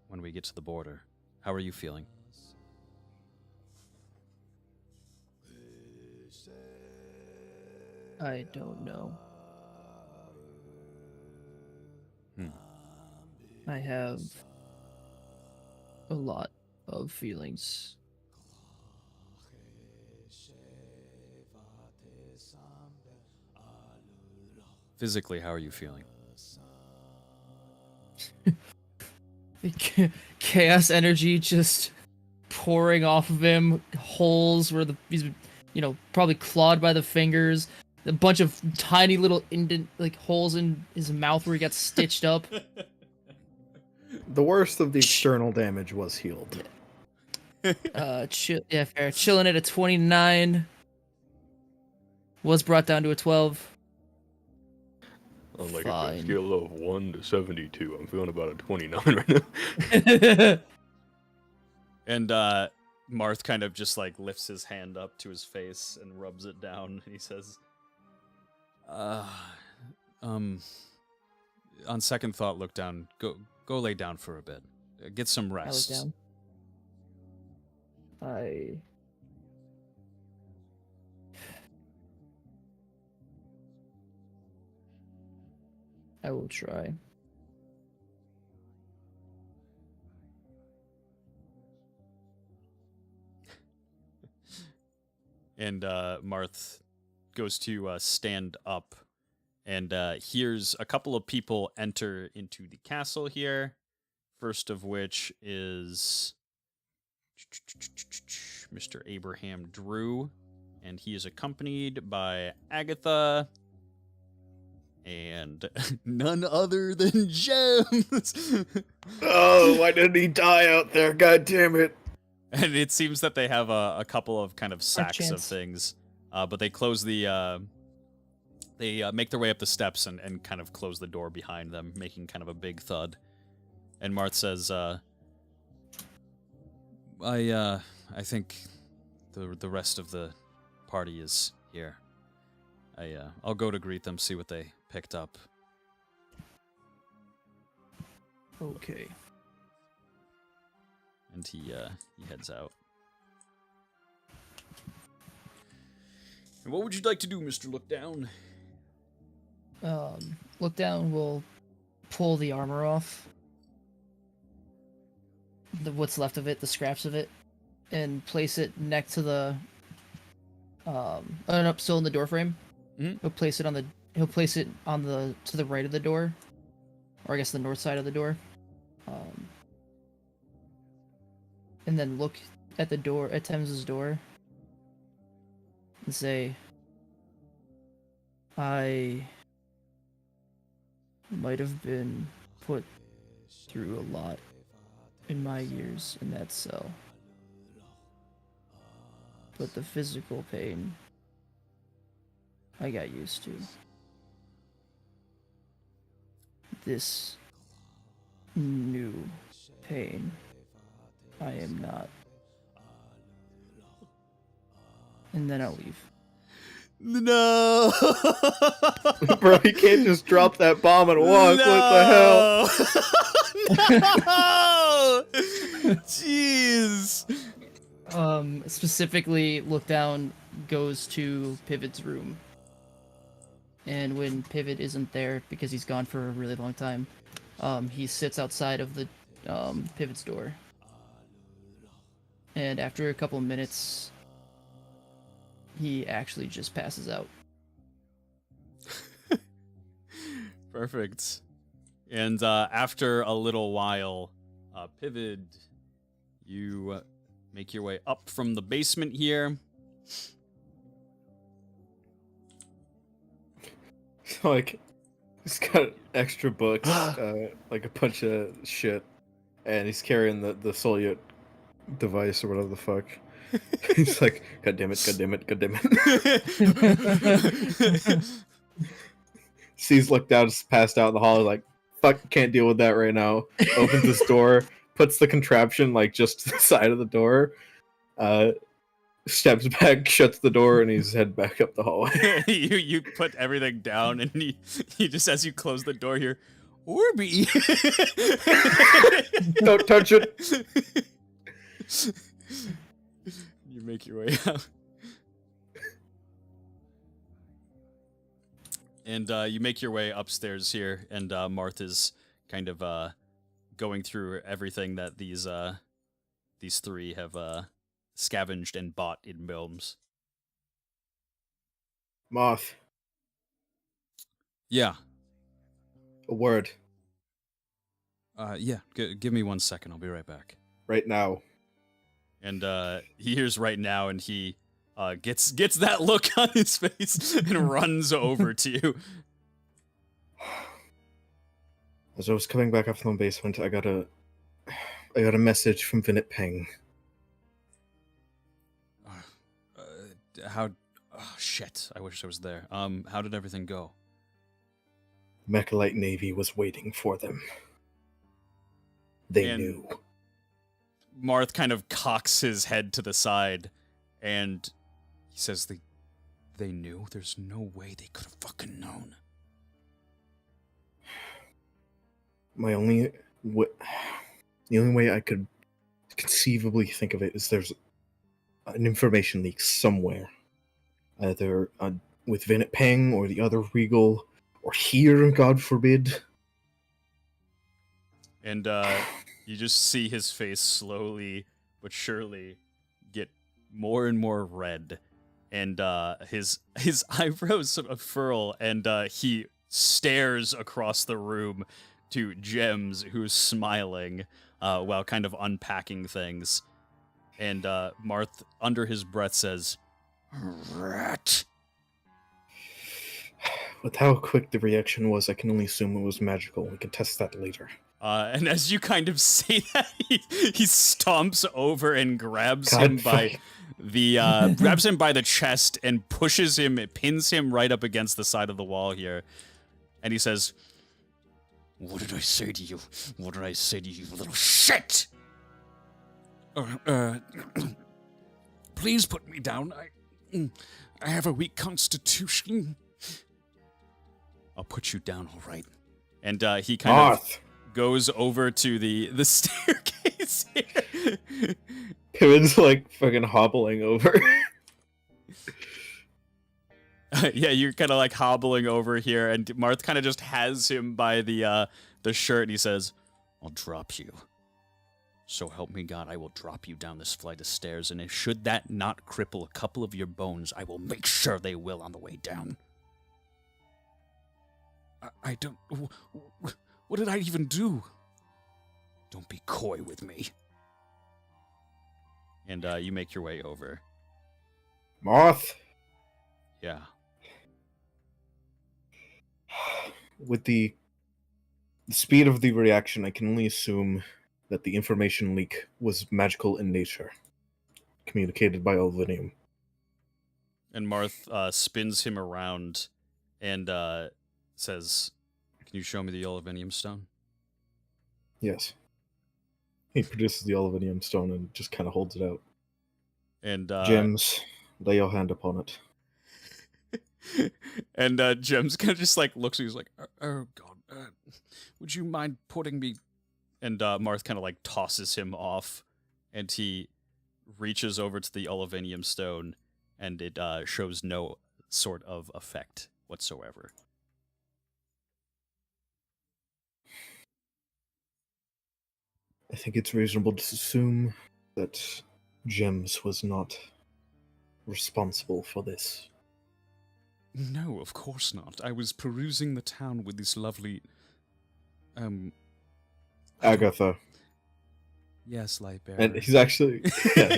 when we get to the border. How are you feeling? I don't know. I have a lot of feelings. Physically, how are you feeling? Chaos energy just pouring off of him. Holes where he's, probably clawed by the fingers. A bunch of tiny little holes in his mouth where he got stitched up. The worst of the external damage was healed. Fair. Chilling at a 29. Was brought down to a 12. On like Fine. a scale of 1 to 72, I'm feeling about a 29 right now. And Marth kind of just like lifts his hand up to his face and rubs it down, and he says, on second thought, look down. Go lay down for a bit. Get some rest. I look down. I will try. and Marth goes to stand up and hears a couple of people enter into the castle here. First of which is Mr. Abraham Drew, and he is accompanied by Agatha and none other than Gems. Oh, why didn't he die out there? God damn it. And it seems that they have a couple of kind of sacks of chance. things, but they close the they make their way up the steps and kind of close the door behind them, making kind of a big thud. And Marth says, I think the rest of the party is here. I'll go to greet them, see what they picked up. Okay. And he heads out. And what would you like to do, Mr. Lookdown? Look down. We'll pull the armor off. What's left of it, the scraps of it, and place it next to the. Still in the door frame. Mhm. He'll place it on the. He'll place it on the to the right of the door, or I guess the north side of the door. And then look at the door, at Thames's door, and say, I might have been put through a lot in my years in that cell. But the physical pain, I got used to. This new pain, I am not. And then I'll leave. No! Bro, you can't just drop that bomb and walk. No! What the hell? No! Jeez. Specifically, Look Down goes to Pivot's room. And when Pivot isn't there, because he's gone for a really long time, he sits outside of the Pivot's door. And after a couple minutes, he actually just passes out. Perfect. And after a little while, Pivot, you make your way up from the basement here. Like, he's got extra books, like a bunch of shit, and he's carrying the Solyot device or whatever the fuck. He's like, God damn it, God damn it, God damn it. Sees Look Down, just passed out in the hall, like, fuck, can't deal with that right now. Opens this door, puts the contraption, like, just to the side of the door, steps back, shuts the door, and he's head back up the hallway. you put everything down, and he just, as you close the door here, Orby! Don't touch it! You make your way out. And you make your way upstairs here, and Marth is kind of going through everything that these three have scavenged and bought in Bilms. Marth, Yeah. a word. Yeah. Give me 1 second. I'll be right back. Right now. And he hears right now, and he gets that look on his face and runs over to you. As I was coming back up from the basement, I got a message from Vinit Peng. How? Oh, shit. I wish I was there. How did everything go? Mechalite Navy was waiting for them. They And- knew. Marth kind of cocks his head to the side, and He says they knew. There's no way they could have fucking known. The only way I could conceivably think of it is there's an information leak somewhere, either with Vinit Peng or the other Regal, or here, God forbid. And you just see his face slowly but surely get more and more red, and his eyebrows sort of furl, and he stares across the room to Gems, who's smiling while kind of unpacking things. And Marth, under his breath, says, "Rat." With how quick the reaction was, I can only assume it was magical. We can test that later. And as you kind of say that, he stomps over and grabs God him by fuck. grabs him by the chest and pushes him, pins him right up against the side of the wall here, and he says, "What did I say to you? What did I say to you, you little shit?" Please put me down. I have a weak constitution. "I'll put you down, all right." And he kind of Marth! goes over to the staircase here. Piven's like fucking hobbling over. Yeah, you're kind of like hobbling over here, and Marth kind of just has him by the shirt, and he says, "I'll drop you. So help me God, I will drop you down this flight of stairs, and should that not cripple a couple of your bones, I will make sure they will on the way down." I don't... What did I even do? Don't be coy with me. And you make your way over. Marth, Yeah. with the speed of the reaction, I can only assume that the information leak was magical in nature, communicated by Elvinium. And Marth spins him around and says, "Can you show me the Olivinium stone?" Yes. He produces the Olivinium stone and just kind of holds it out. And Gems, lay your hand upon it. and Gems kind of just like looks at you, he's like, "Oh God, would you mind putting me?" And Marth kind of like tosses him off, and he reaches over to the Olivinium stone, and it shows no sort of effect whatsoever. I think it's reasonable to assume that Gems was not responsible for this. No, of course not. I was perusing the town with this lovely... Agatha. Yes, Lightbearer. And he's actually... Yeah.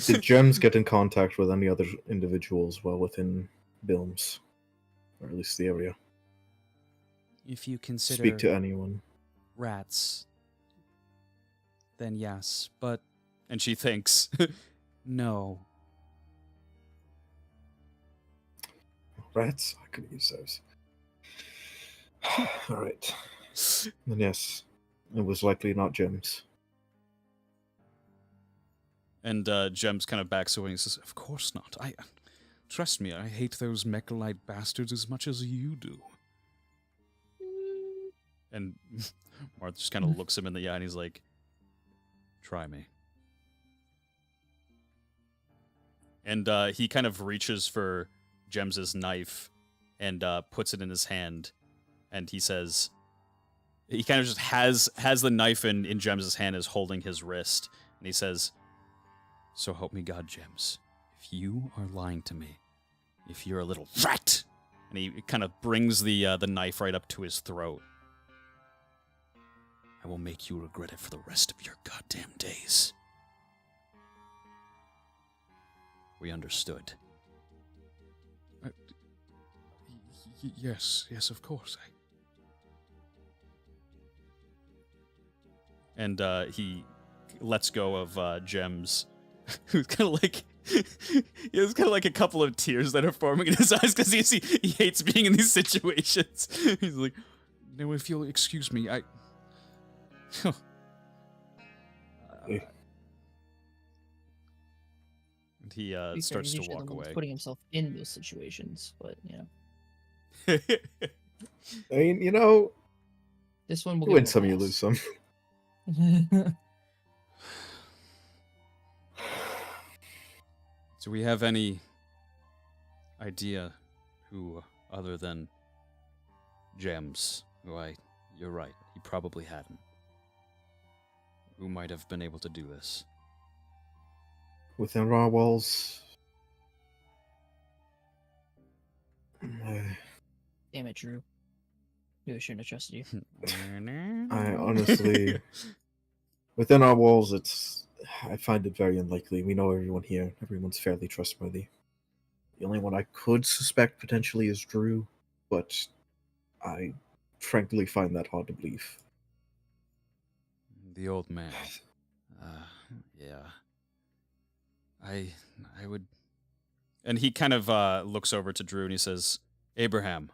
Did Gems get in contact with any other individuals while within Bilms? Or at least the area? If you consider Speak to anyone. rats, then yes, but And she thinks, no. Rats? I could use those. Alright. Then yes, it was likely not Gems. and Gems kind of backs away and says, Of course not. Trust me, I hate those Mechalite bastards as much as you do. and Marth just kind of looks him in the eye, and he's like, "Try me." And he kind of reaches for Gems's knife and puts it in his hand, and he says, he kind of just has the knife in Gems's hand, is holding his wrist, and he says, "So help me God, Gems, if you are lying to me, if you're a little rat," and he kind of brings the knife right up to his throat, "I will make you regret it for the rest of your goddamn days." We understood. Yes, of course. And he lets go of Gems, who's kind of like, there's kind of like a couple of tears that are forming in his eyes because he hates being in these situations. He's like, Now, if you'll excuse me, Hey. and he To be fair, starts he's to usually walk the one that's away. putting himself in those situations, but I mean, you know, this one will you give win him a some, you pass. lose some. Do we have any idea who, other than Gems, you're right, he probably hadn't, who might have been able to do this? Within our walls, Damn it, Drew. Knew I shouldn't have trusted you. I honestly, within our walls, I find it very unlikely. We know everyone here. Everyone's fairly trustworthy. The only one I could suspect potentially is Drew, but I frankly find that hard to believe. The old man. Yeah. I would... And he kind of looks over to Drew and he says, "Abraham."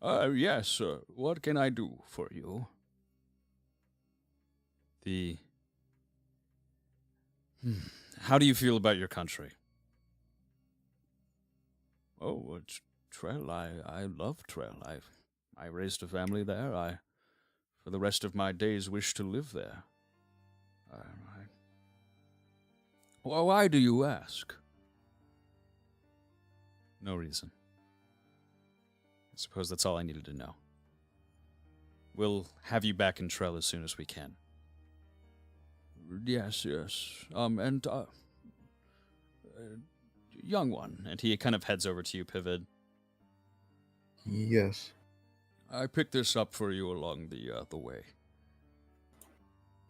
Yes, what can I do for you? How do you feel about your country? Oh, it's Trell. I love Trell. I raised a family there. I, for the rest of my days, wish to live there. Well, why do you ask? No reason. I suppose that's all I needed to know. We'll have you back in Trell as soon as we can. Yes. Young one. And he kind of heads over to you, Pivot. Yes. I picked this up for you along the way.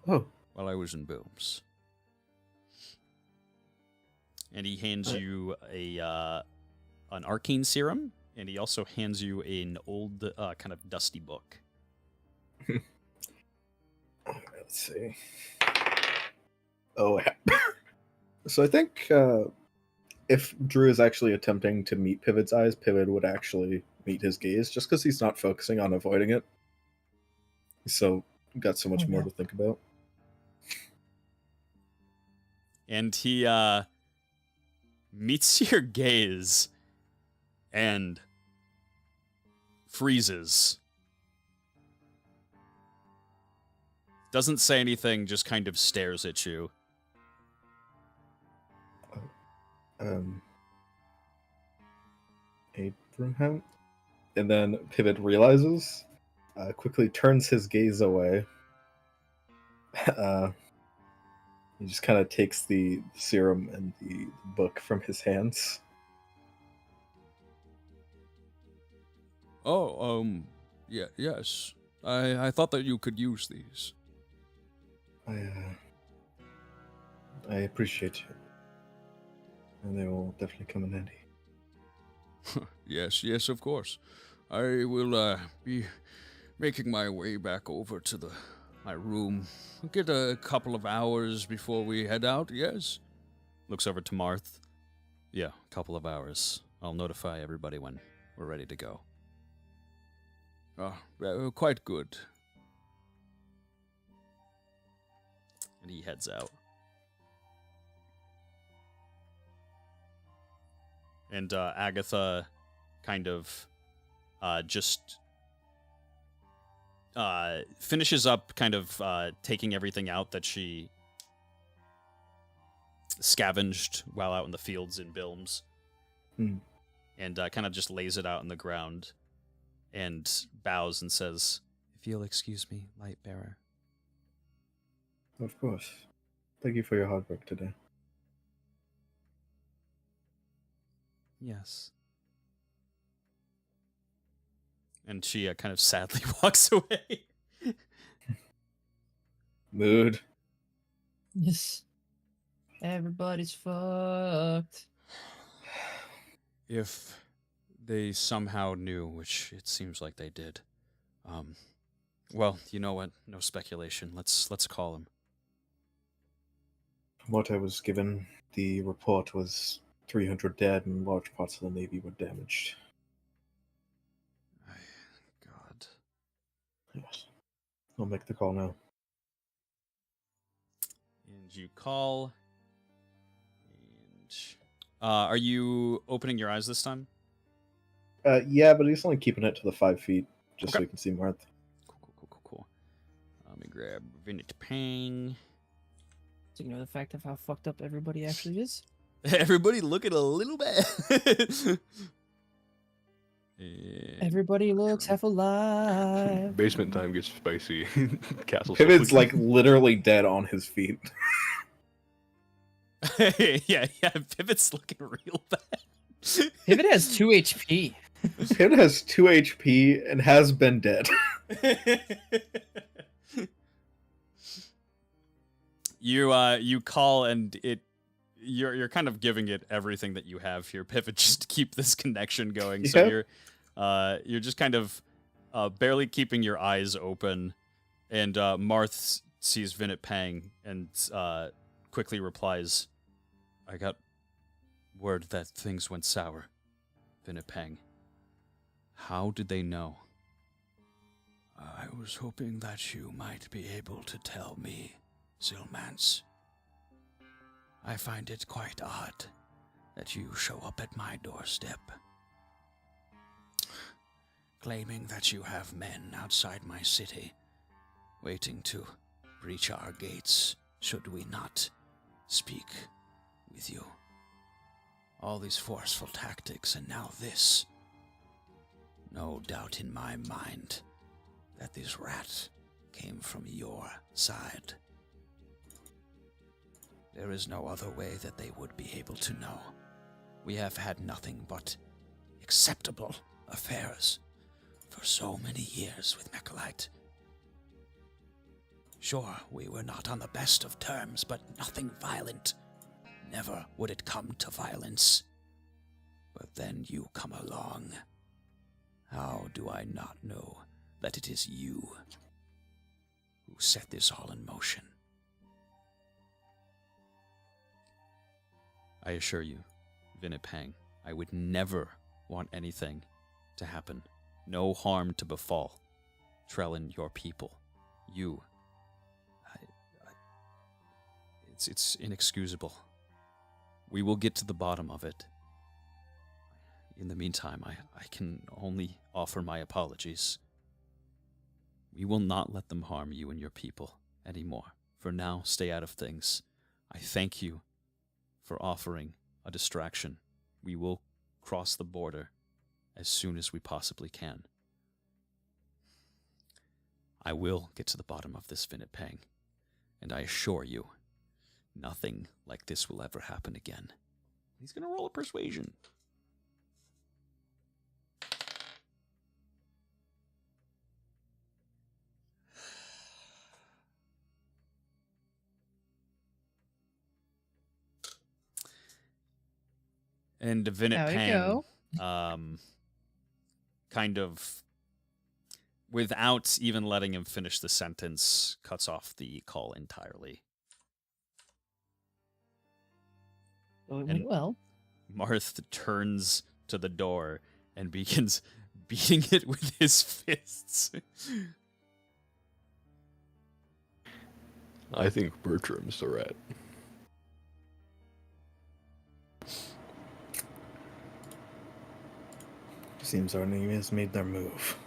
Oh. While I was in Bilms. And he hands you an arcane serum, and he also hands you an old, kind of dusty book. Let's see. Oh, so I think if Drew is actually attempting to meet Pivot's eyes, Pivot would actually meet his gaze, just because he's not focusing on avoiding it. So got so much more to think about. And he meets your gaze and freezes. Doesn't say anything, just kind of stares at you. Abraham? And then Pivot realizes, quickly turns his gaze away. He just kind of takes the serum and the book from his hands. Oh, yes. I thought that you could use these. I appreciate you. And they will definitely come in handy. Yes, of course. I will be making my way back over to my room. Get a couple of hours before we head out, yes? Looks over to Marth. Yeah, a couple of hours. I'll notify everybody when we're ready to go. Quite good. And he heads out. And Agatha kind of just finishes up kind of taking everything out that she scavenged while out in the fields in Bilms. And kind of just lays it out on the ground and bows and says, If you'll excuse me, Lightbearer. Of course. Thank you for your hard work today. Yes. and she kind of sadly walks away. Mood. Yes. Everybody's fucked. If they somehow knew, which it seems like they did, well, you know what? No speculation. Let's call him. From what I was given, the report was 300 dead and large parts of the Navy were damaged. God. Yes. I'll make the call now. And you call. And are you opening your eyes this time? Yeah, but he's only keeping it to the 5 feet, just so Okay. he can see Marth. Cool. Let me grab Vinit Pang. So you know the fact of how fucked up everybody actually is? Everybody looking a little bad. Everybody looks half alive. Basement time gets spicy. Castle. Pivot's like literally dead on his feet. yeah, Pivot's looking real bad. Pivot has 2 HP. Pivot has 2 HP and has been dead. You call and you're kind of giving it everything that you have here, Pivot, just to keep this connection going. So you're just kind of barely keeping your eyes open, and Marth sees Vinit Pang and quickly replies, I got word that things went sour. Vinit Pang. How did they know? I was hoping that you might be able to tell me, Zilmance. I find it quite odd that you show up at my doorstep. claiming that you have men outside my city, waiting to breach our gates should we not speak with you. All these forceful tactics, and now this. No doubt in my mind that this rat came from your side. There is no other way that they would be able to know. We have had nothing but acceptable affairs for so many years with Mechalite. Sure, we were not on the best of terms, but nothing violent. Never would it come to violence. But then you come along. How do I not know that it is you who set this all in motion? I assure you, Vinnipang, I would never want anything to happen. No harm to befall Trellin, your people. You. It's inexcusable. We will get to the bottom of it. In the meantime, I can only offer my apologies. We will not let them harm you and your people anymore. For now, stay out of things. I thank you for offering a distraction. We will cross the border as soon as we possibly can. I will get to the bottom of this, Vinnipang, and I assure you, nothing like this will ever happen again. He's going to roll a persuasion. And Vinnipang, kind of, without even letting him finish the sentence, cuts off the call entirely. And well, Marth turns to the door and begins beating it with his fists. I think Bertram's the rat. Seems our enemy has made their move.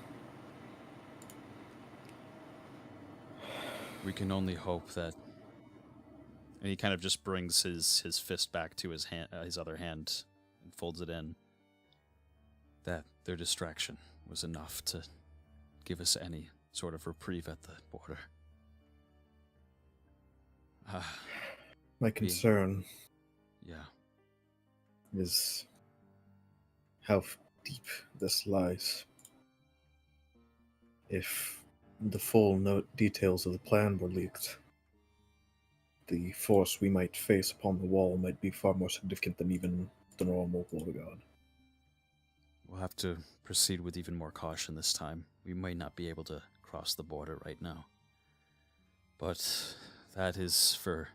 We can only hope that. And he kind of just brings his fist back to his hand, his other hand, and folds it in. That their distraction was enough to give us any sort of reprieve at the border. My concern Yeah. is how deep this lies. If the full details of the plan were leaked, the force we might face upon the wall might be far more significant than even the normal War God. We'll have to proceed with even more caution this time. We may not be able to cross the border right now. But that is for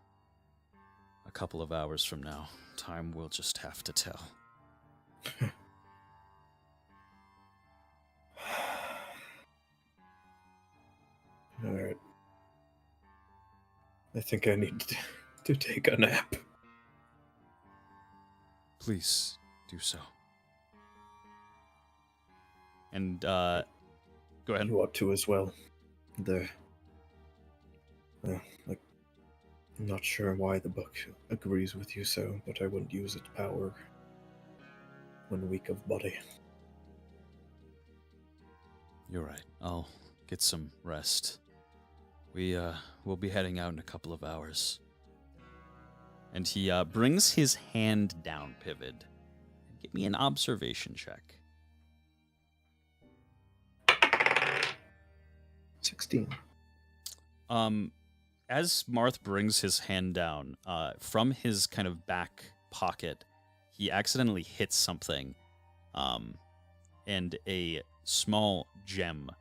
a couple of hours from now. Time will just have to tell. Alright. I think I need to take a nap. Please do so. And, go ahead. You ought to as well. I'm not sure why the book agrees with you so, but I wouldn't use its power when weak of body. You're right. I'll get some rest. We'll be heading out in a couple of hours. And he brings his hand down, Pivot. Give me an observation check. 16. As Marth brings his hand down, from his kind of back pocket, he accidentally hits something, and a small gem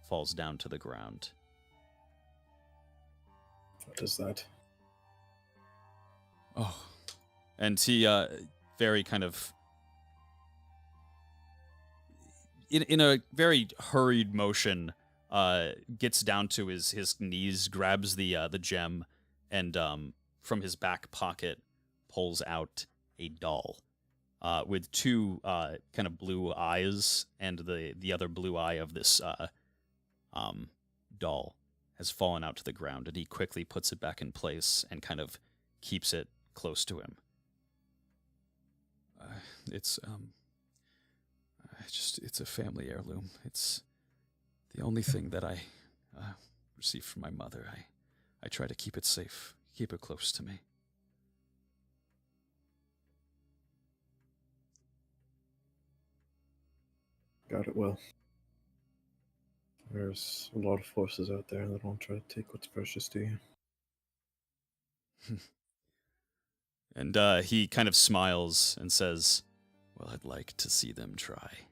falls down to the ground. What is that? Oh. And he, very kind of, in a very hurried motion, gets down to his knees, grabs the gem, and from his back pocket pulls out a doll. with two kind of blue eyes, and the other blue eye of this doll has fallen out to the ground, and he quickly puts it back in place and kind of keeps it close to him. It's it's a family heirloom. It's the only thing that I received from my mother. I try to keep it safe, keep it close to me. Got it well. There's a lot of forces out there that won't try to take what's precious to you. And he kind of smiles and says, "Well, I'd like to see them try."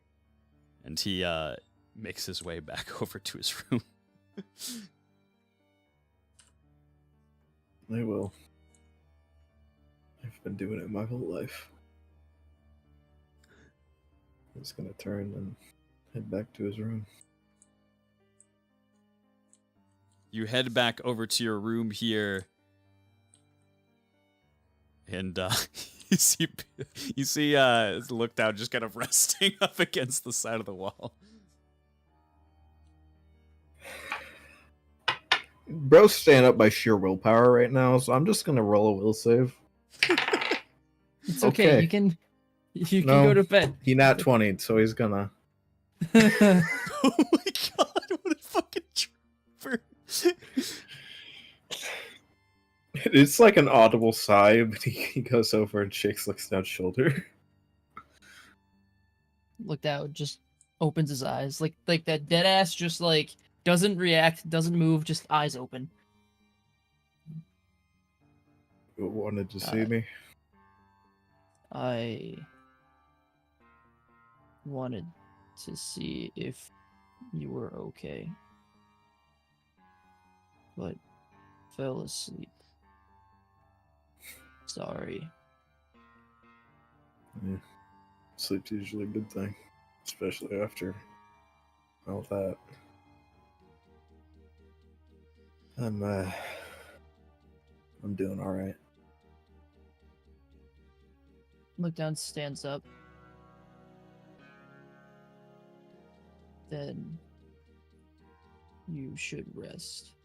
And he makes his way back over to his room. I will. I've been doing it my whole life. He's gonna turn and head back to his room. You head back over to your room here, and you see Look Down just kind of resting up against the side of the wall. Bro's staying up by sheer willpower right now, so I'm just gonna roll a will save. It's okay. Okay. You can No. go to bed. He nat 20'd, so he's gonna. Oh my god! What a fucking trooper! It's like an audible sigh, but he goes over and shakes Look Down's shoulder. Looked out, just opens his eyes, like that dead ass, just like doesn't react, doesn't move, just eyes open. You wanted to see me? I wanted to see if you were okay, but fell asleep. Sorry. Yeah. Sleep's usually a good thing, especially after all that. I'm doing all right. Look Down, stands up. Then you should rest.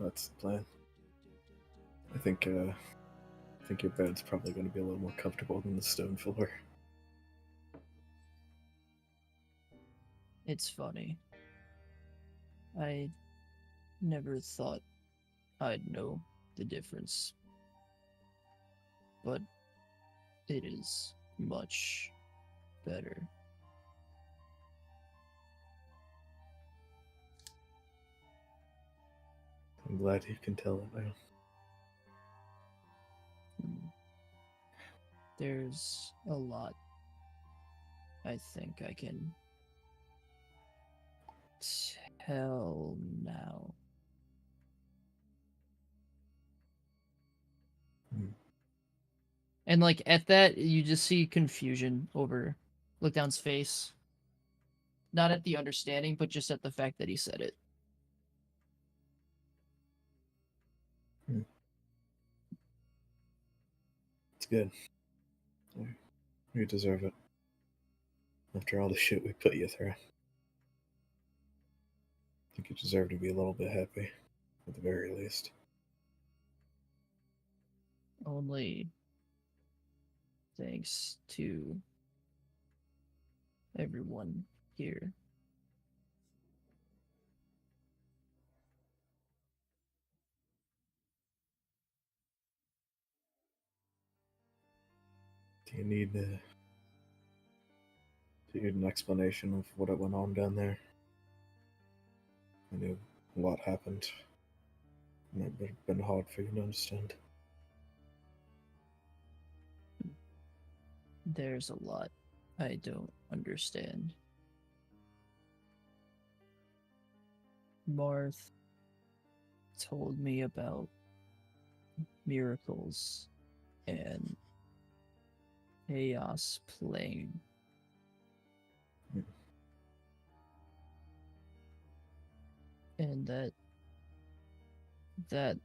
That's the plan. I think your bed's probably going to be a little more comfortable than the stone floor. It's funny. I never thought I'd know the difference. But it is much better. I'm glad you can tell it now. There's a lot I think I can tell now. And like at that, you just see confusion over Look Down's face. Not at the understanding, but just at the fact that he said it. It's good. You deserve it. After all the shit we put you through. I think you deserve to be a little bit happy, at the very least. Only thanks to everyone here. Do you need an explanation of what went on down there? I knew a lot happened. And it would have been hard for you to understand. There's a lot I don't understand. Marth told me about miracles and chaos plane. And that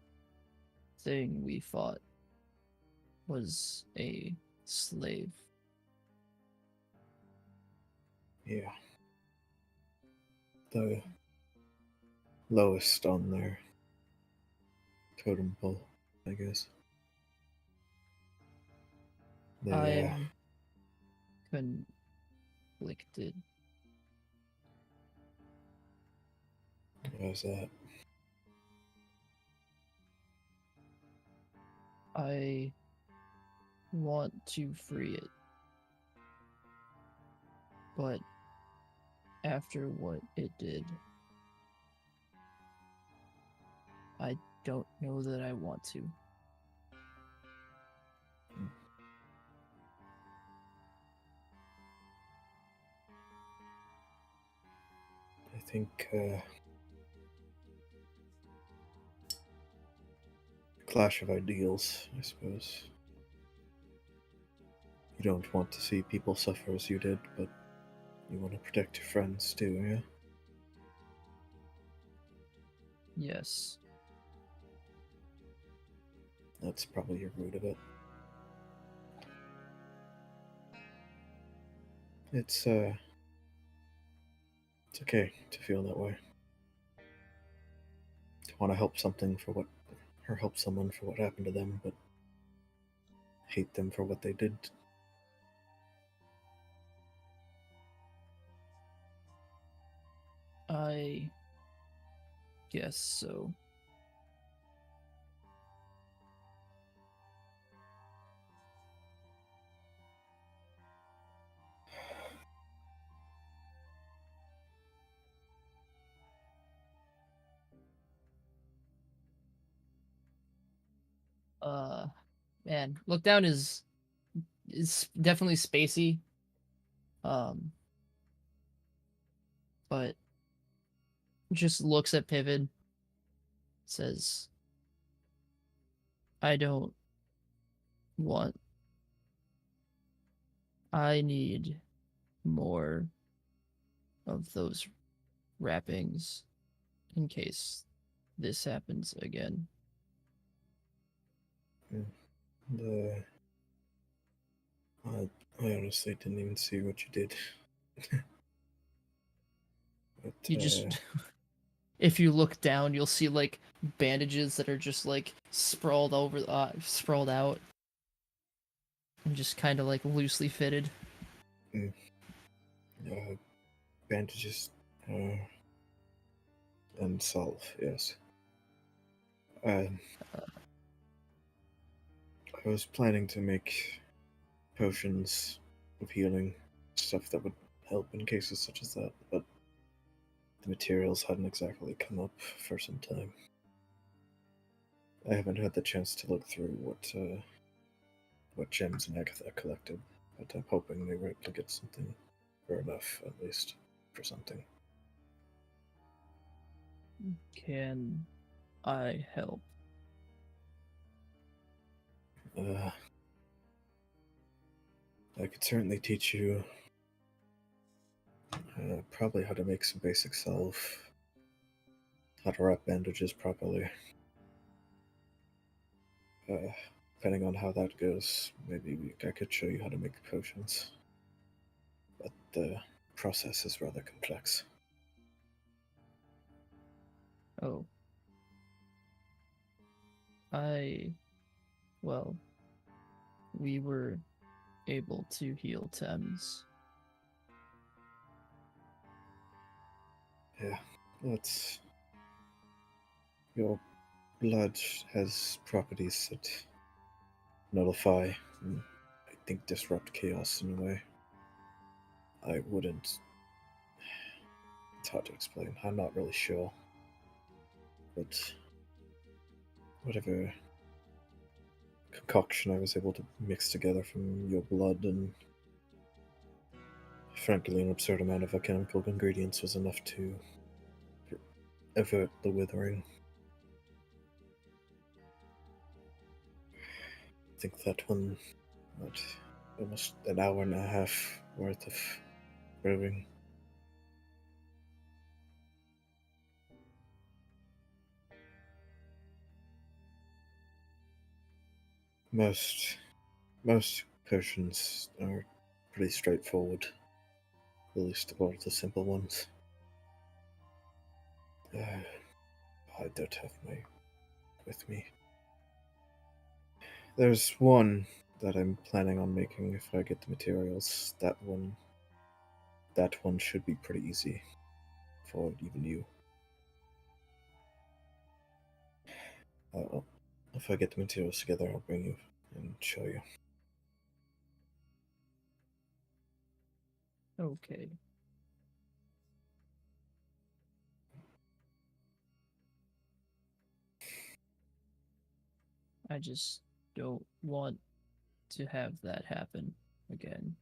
thing we fought was a slave. Yeah. The lowest on their totem pole, I guess. I'm conflicted. How's that? I want to free it. But after what it did, I don't know that I want to. I think clash of ideals, I suppose. You don't want to see people suffer as you did, but you want to protect your friends too, yeah? Yes. That's probably your root of it. It's okay to feel that way. To want to help something for what, or help someone for what happened to them, but hate them for what they did. I guess so. Man, Look Down is definitely spacey. But just looks at Pivot, says, I don't want. I need more of those wrappings in case this happens again. The I honestly didn't even see what you did. But, You just if you look down, you'll see like bandages that are just like sprawled out and just kind of like loosely fitted. bandages and salve, yes. I was planning to make potions of healing, stuff that would help in cases such as that, but the materials hadn't exactly come up for some time. I haven't had the chance to look through what gems and Agatha collected, but I'm hoping they were able to get something, or enough at least, for something. Can I help? I could certainly teach you probably how to make some basic salve, how to wrap bandages properly. Depending on how that goes, maybe I could show you how to make potions. But the process is rather complex. Oh. Well, we were able to heal Thames. Yeah, that's... Your blood has properties that nullify and I think disrupt chaos in a way. I wouldn't... It's hard to explain. I'm not really sure. But whatever concoction I was able to mix together from your blood and frankly an absurd amount of alchemical ingredients was enough to avert the withering. I think that one, almost an hour and a half worth of brewing. Most Most potions are pretty straightforward. At least a lot of the simple ones. I don't have my with me. There's one that I'm planning on making if I get the materials. That one should be pretty easy for even you. If I get the materials together, I'll bring you and show you. Okay. I just don't want to have that happen again.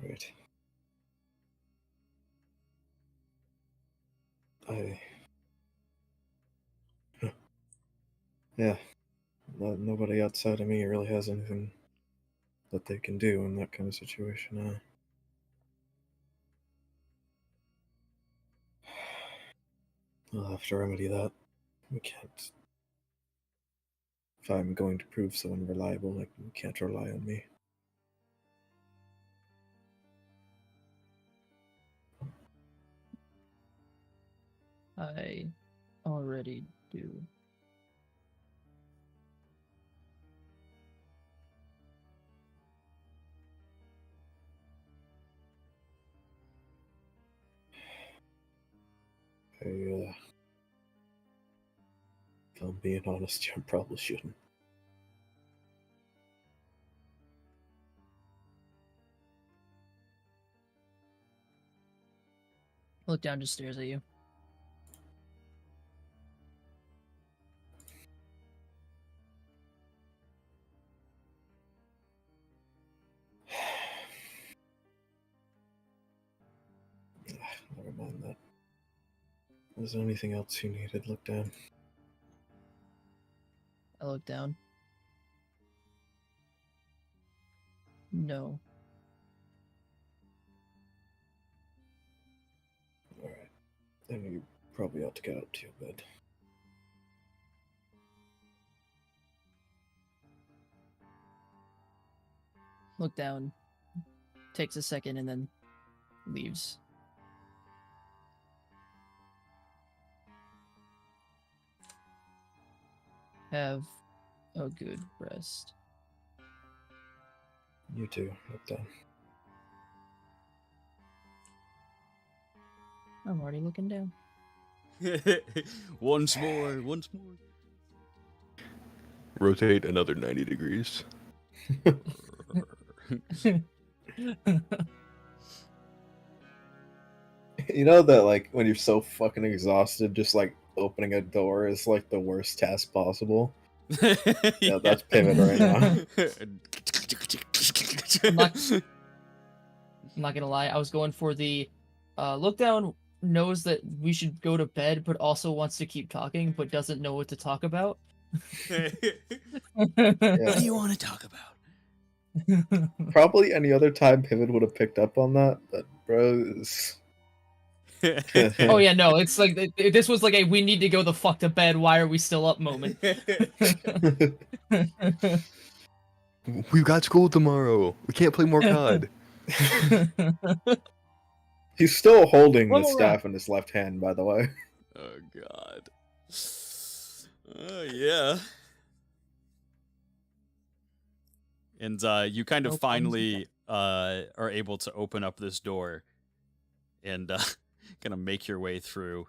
Right. Yeah. Nobody outside of me really has anything that they can do in that kind of situation. I'll have to remedy that. We can't. If I'm going to prove so unreliable, like, you can't rely on me. I already do. If I'm being honest, I probably shouldn't. Look down, just stares at you. Never mind that. Was there anything else you needed? Look down. I look down. No. Alright. Then you probably ought to get up to your bed. Look down. Takes a second and then leaves. Have a good rest. You too. Look down. I'm already looking down. Once more. Rotate another 90 degrees. You know that, like, when you're so fucking exhausted, just like opening a door is like the worst task possible. Yeah, that's Pivot right now. I'm not gonna lie, I was going for the look down knows that we should go to bed, but also wants to keep talking, but doesn't know what to talk about. What do you want to talk about? Probably any other time Pivot would have picked up on that, but bro is... Oh yeah, no, it's like this was like a we need to go the fuck to bed, why are we still up moment. We've got school tomorrow. We can't play more COD. He's still holding One the more staff in his left hand, by the way. Oh god. Yeah. And you kind of No problems with finally are able to open up this door and kind of make your way through.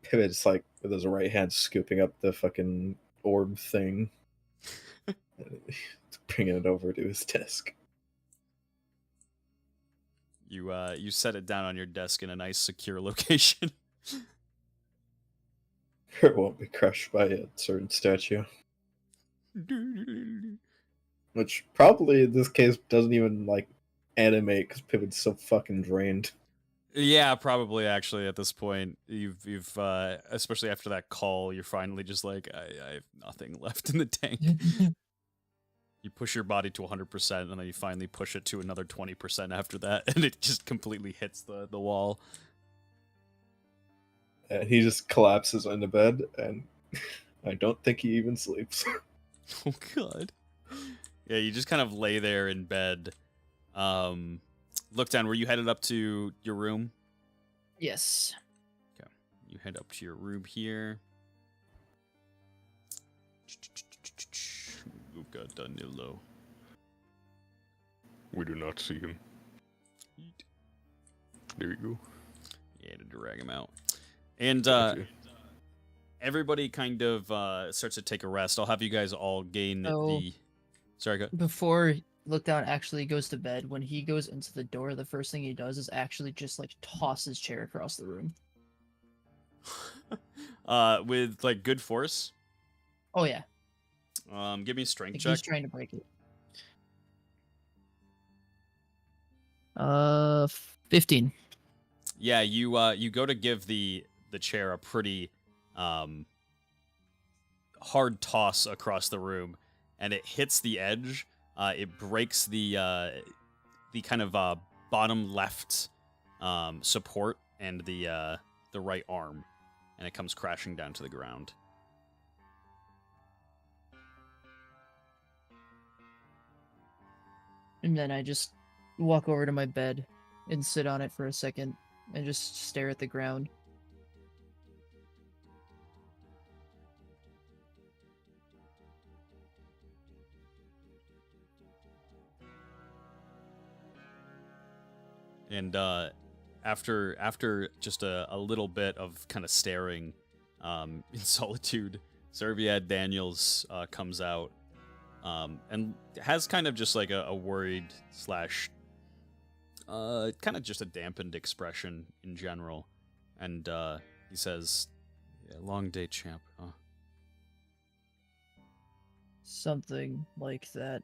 Pivot's like with his right hand scooping up the fucking orb thing, bringing it over to his desk. You set it down on your desk in a nice secure location. It won't be crushed by a certain statue. Which probably in this case doesn't even like animate because Pivot's so fucking drained. Yeah, probably actually at this point. You've especially after that call, you're finally just like, I have nothing left in the tank. You push your body to 100%, and then you finally push it to another 20% after that, and it just completely hits the wall. And he just collapses into bed, and I don't think he even sleeps. Oh god. Yeah, you just kind of lay there in bed. Look down. Were you headed up to your room? Yes. Okay. You head up to your room here. Luca Danilo. We do not see him. There you go. Yeah, to drag him out. And Gotcha. everybody kind of starts to take a rest. I'll have you guys all gain So- the. Sorry, go. Before Lookdown actually goes to bed, when he goes into the door, the first thing he does is actually just like toss his chair across the room. With like good force. Oh yeah, Give me a strength like check. he's trying to break it. 15. Yeah, you go to give the chair a pretty hard toss across the room, and it hits the edge. It breaks the kind of bottom left support and the right arm, and it comes crashing down to the ground. And then I just walk over to my bed and sit on it for a second and just stare at the ground. And after just a little bit of kind of staring in solitude, Serviad Daniels comes out and has kind of just like a worried slash kind of just a dampened expression in general. And he says, Yeah, long day, champ. Huh? Something like that.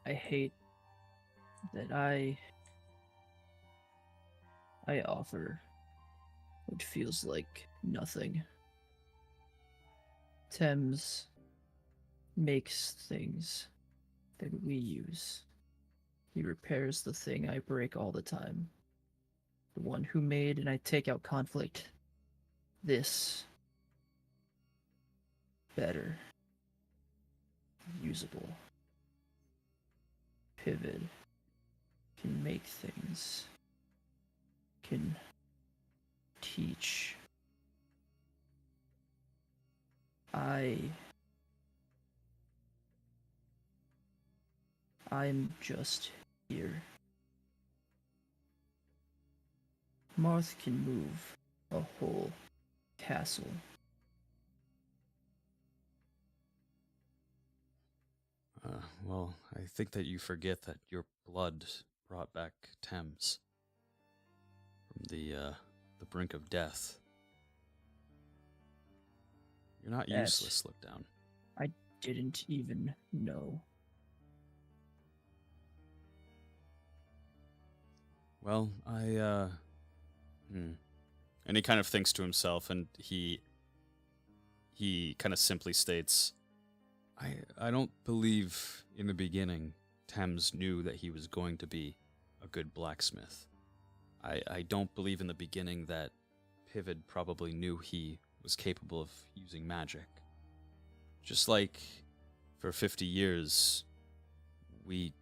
I hate that I offer what feels like nothing. Thames makes things that we use. He repairs the thing I break all the time. The one who made and I take out conflict. This better. Usable. Pivot. Can make things. Can teach. I'm just here. Marth can move a whole castle. Well, I think that you forget that your blood brought back Thames from the brink of death. You're not That- useless, look down. I didn't even know. Well, and he kind of thinks to himself, and he kind of simply states, I don't believe in the beginning Thames knew that he was going to be a good blacksmith. I don't believe in the beginning that Pivid probably knew he was capable of using magic. Just like for 50 years, we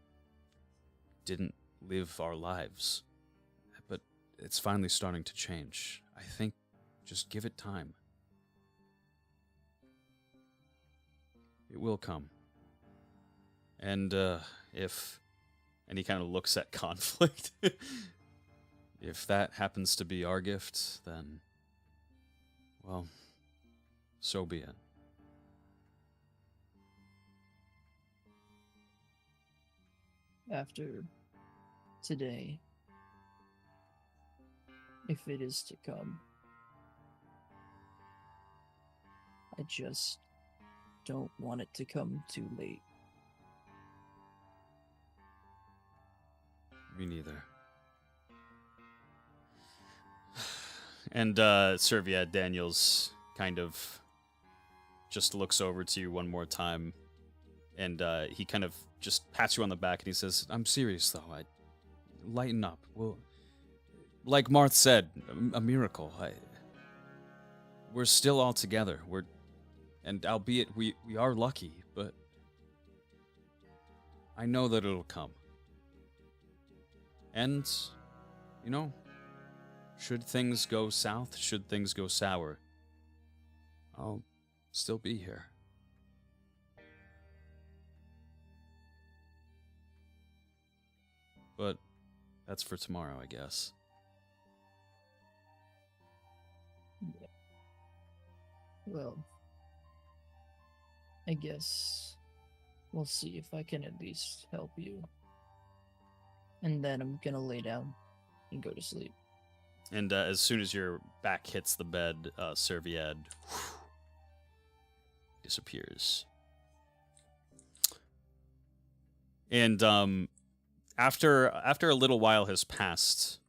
didn't live our lives. But it's finally starting to change. I think just give it time. It will come. and he kind of looks at conflict. If that happens to be our gift, then, well, so be it. After today, if it is to come, I just don't want it to come too late. Me neither. And Servia Daniels kind of just looks over to you one more time, and he kind of just pats you on the back, and he says, I'm serious, though. Lighten up. Well, like Marth said, a miracle. We're still all together. And albeit we are lucky, but I know that it'll come. And, you know, should things go south, should things go sour, I'll still be here. But that's for tomorrow, I guess. Well, I guess we'll see if I can at least help you. And then I'm gonna lay down and go to sleep. and as soon as your back hits the bed, Serviad disappears. And after a little while has passed,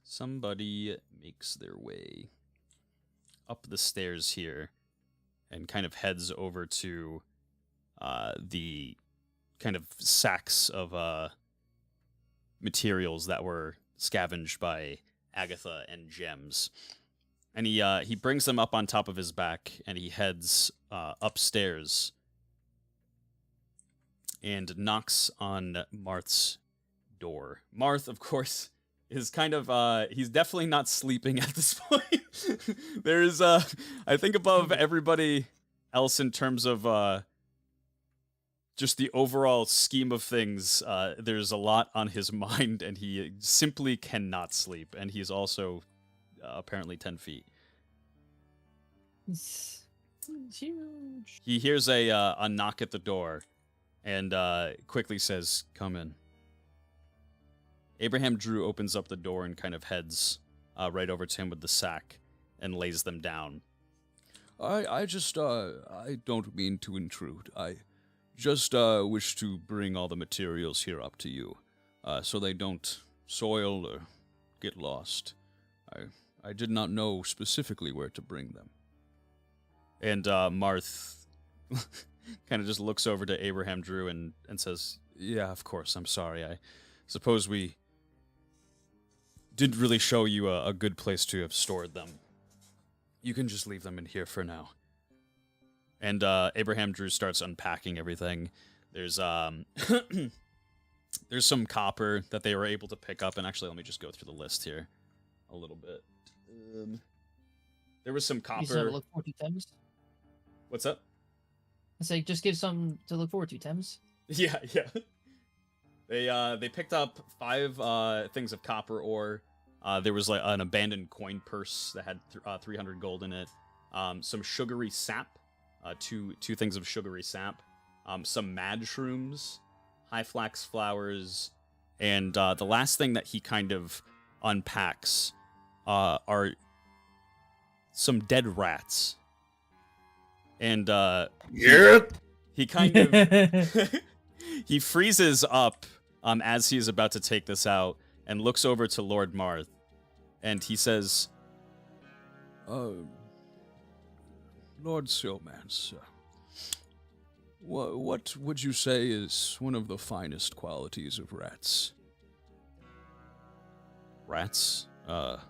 somebody makes their way up the stairs here and kind of heads over to the kind of sacks of materials that were scavenged by Agatha and Gems. And he brings them up on top of his back, and he heads upstairs and knocks on Marth's door. Marth, of course, is kind of, he's definitely not sleeping at this point. There's, I think above everybody else in terms of just the overall scheme of things, there's a lot on his mind, and he simply cannot sleep. And he's also apparently 10 feet. It's huge. He hears a knock at the door and quickly says, "Come in." Abraham Drew opens up the door and kind of heads right over to him with the sack and lays them down. I just, I don't mean to intrude. I just wish to bring all the materials here up to you, so they don't soil or get lost. I did not know specifically where to bring them. And Marth kind of just looks over to Abraham Drew and says, "Yeah, of course, I'm sorry. I suppose we didn't really show you a good place to have stored them. You can just leave them in here for now." And Abraham Drew starts unpacking everything. There's there's some copper that they were able to pick up, and actually, let me just go through the list here a little bit. There was some You said copper. look forward to, Thames? What's up? I say, just give something to look forward to, Thames. Yeah. They picked up 5 things of copper ore. There was like an abandoned coin purse that had 300 gold in it. Some sugary sap, two things of sugary sap. Some mad shrooms, high flax flowers, and the last thing that he kind of unpacks are some dead rats. And he kind of he freezes up as he is about to take this out and looks over to Lord Marth, and he says, Lord Silmance, what would you say is one of the finest qualities of rats? "Rats? Well,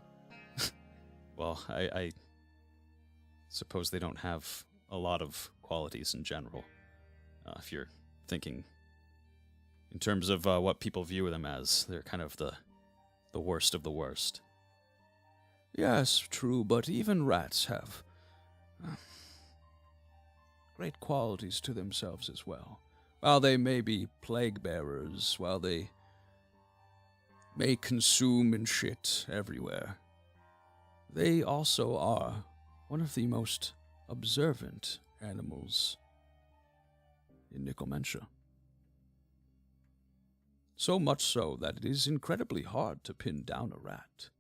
I suppose they don't have a lot of qualities in general. If you're thinking in terms of what people view them as, they're kind of the worst of the worst." Yes, true, but even rats have great qualities to themselves as well. While they may be plague bearers, while they may consume and shit everywhere, they also are one of the most observant animals in Nickelmentia. So much so that it is incredibly hard to pin down a rat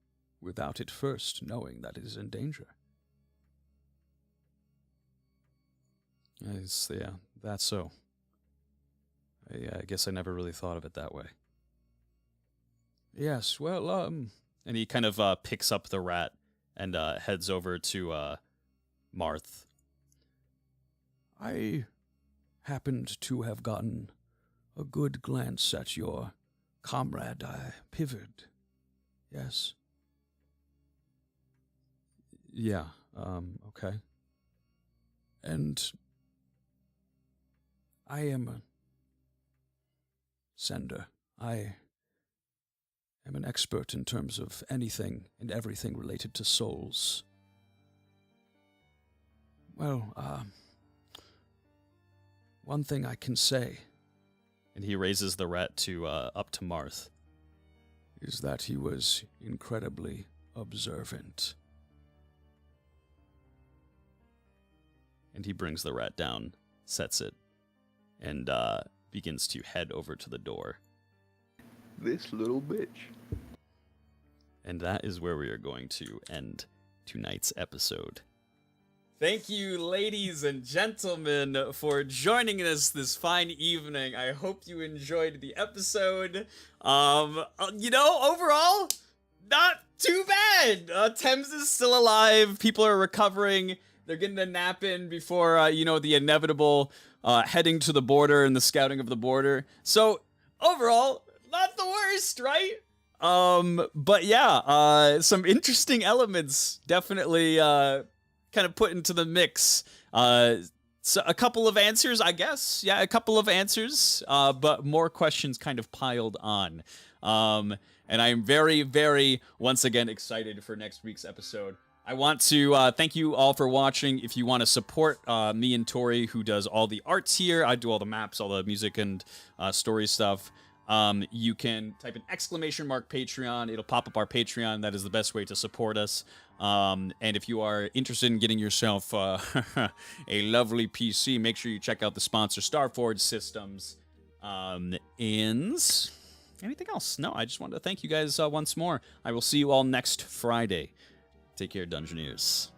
without it first knowing that it is in danger. Yeah, that's so. I guess I never really thought of it that way. Yes, well, And he kind of picks up the rat and heads over to Marth. I happened to have gotten a good glance at your comrade. I pivoted. Yes. Yeah, okay. And I am a sender. I am an expert in terms of anything and everything related to souls. Well, one thing I can say, and he raises the rat to up to Marth, is that he was incredibly observant. And he brings the rat down, sets it, and begins to head over to the door. This little bitch. And that is where we are going to end tonight's episode. Thank you, ladies and gentlemen, for joining us this fine evening. I hope you enjoyed the episode. Overall, not too bad. Thames is still alive. People are recovering. They're getting a nap in before, the inevitable heading to the border and the scouting of the border. So, overall, not the worst, right? But yeah, some interesting elements definitely kind of put into the mix. So a couple of answers, I guess. Yeah, a couple of answers, but more questions kind of piled on. And I am very, very, once again, excited for next week's episode. I want to thank you all for watching. If you want to support me and Tori, who does all the arts here, I do all the maps, all the music and story stuff. You can type an exclamation mark Patreon. It'll pop up our Patreon. That is the best way to support us. And if you are interested in getting yourself a lovely PC, make sure you check out the sponsor, Starforge Systems. And anything else? No, I just wanted to thank you guys once more. I will see you all next Friday. Take care, Dungeoneers.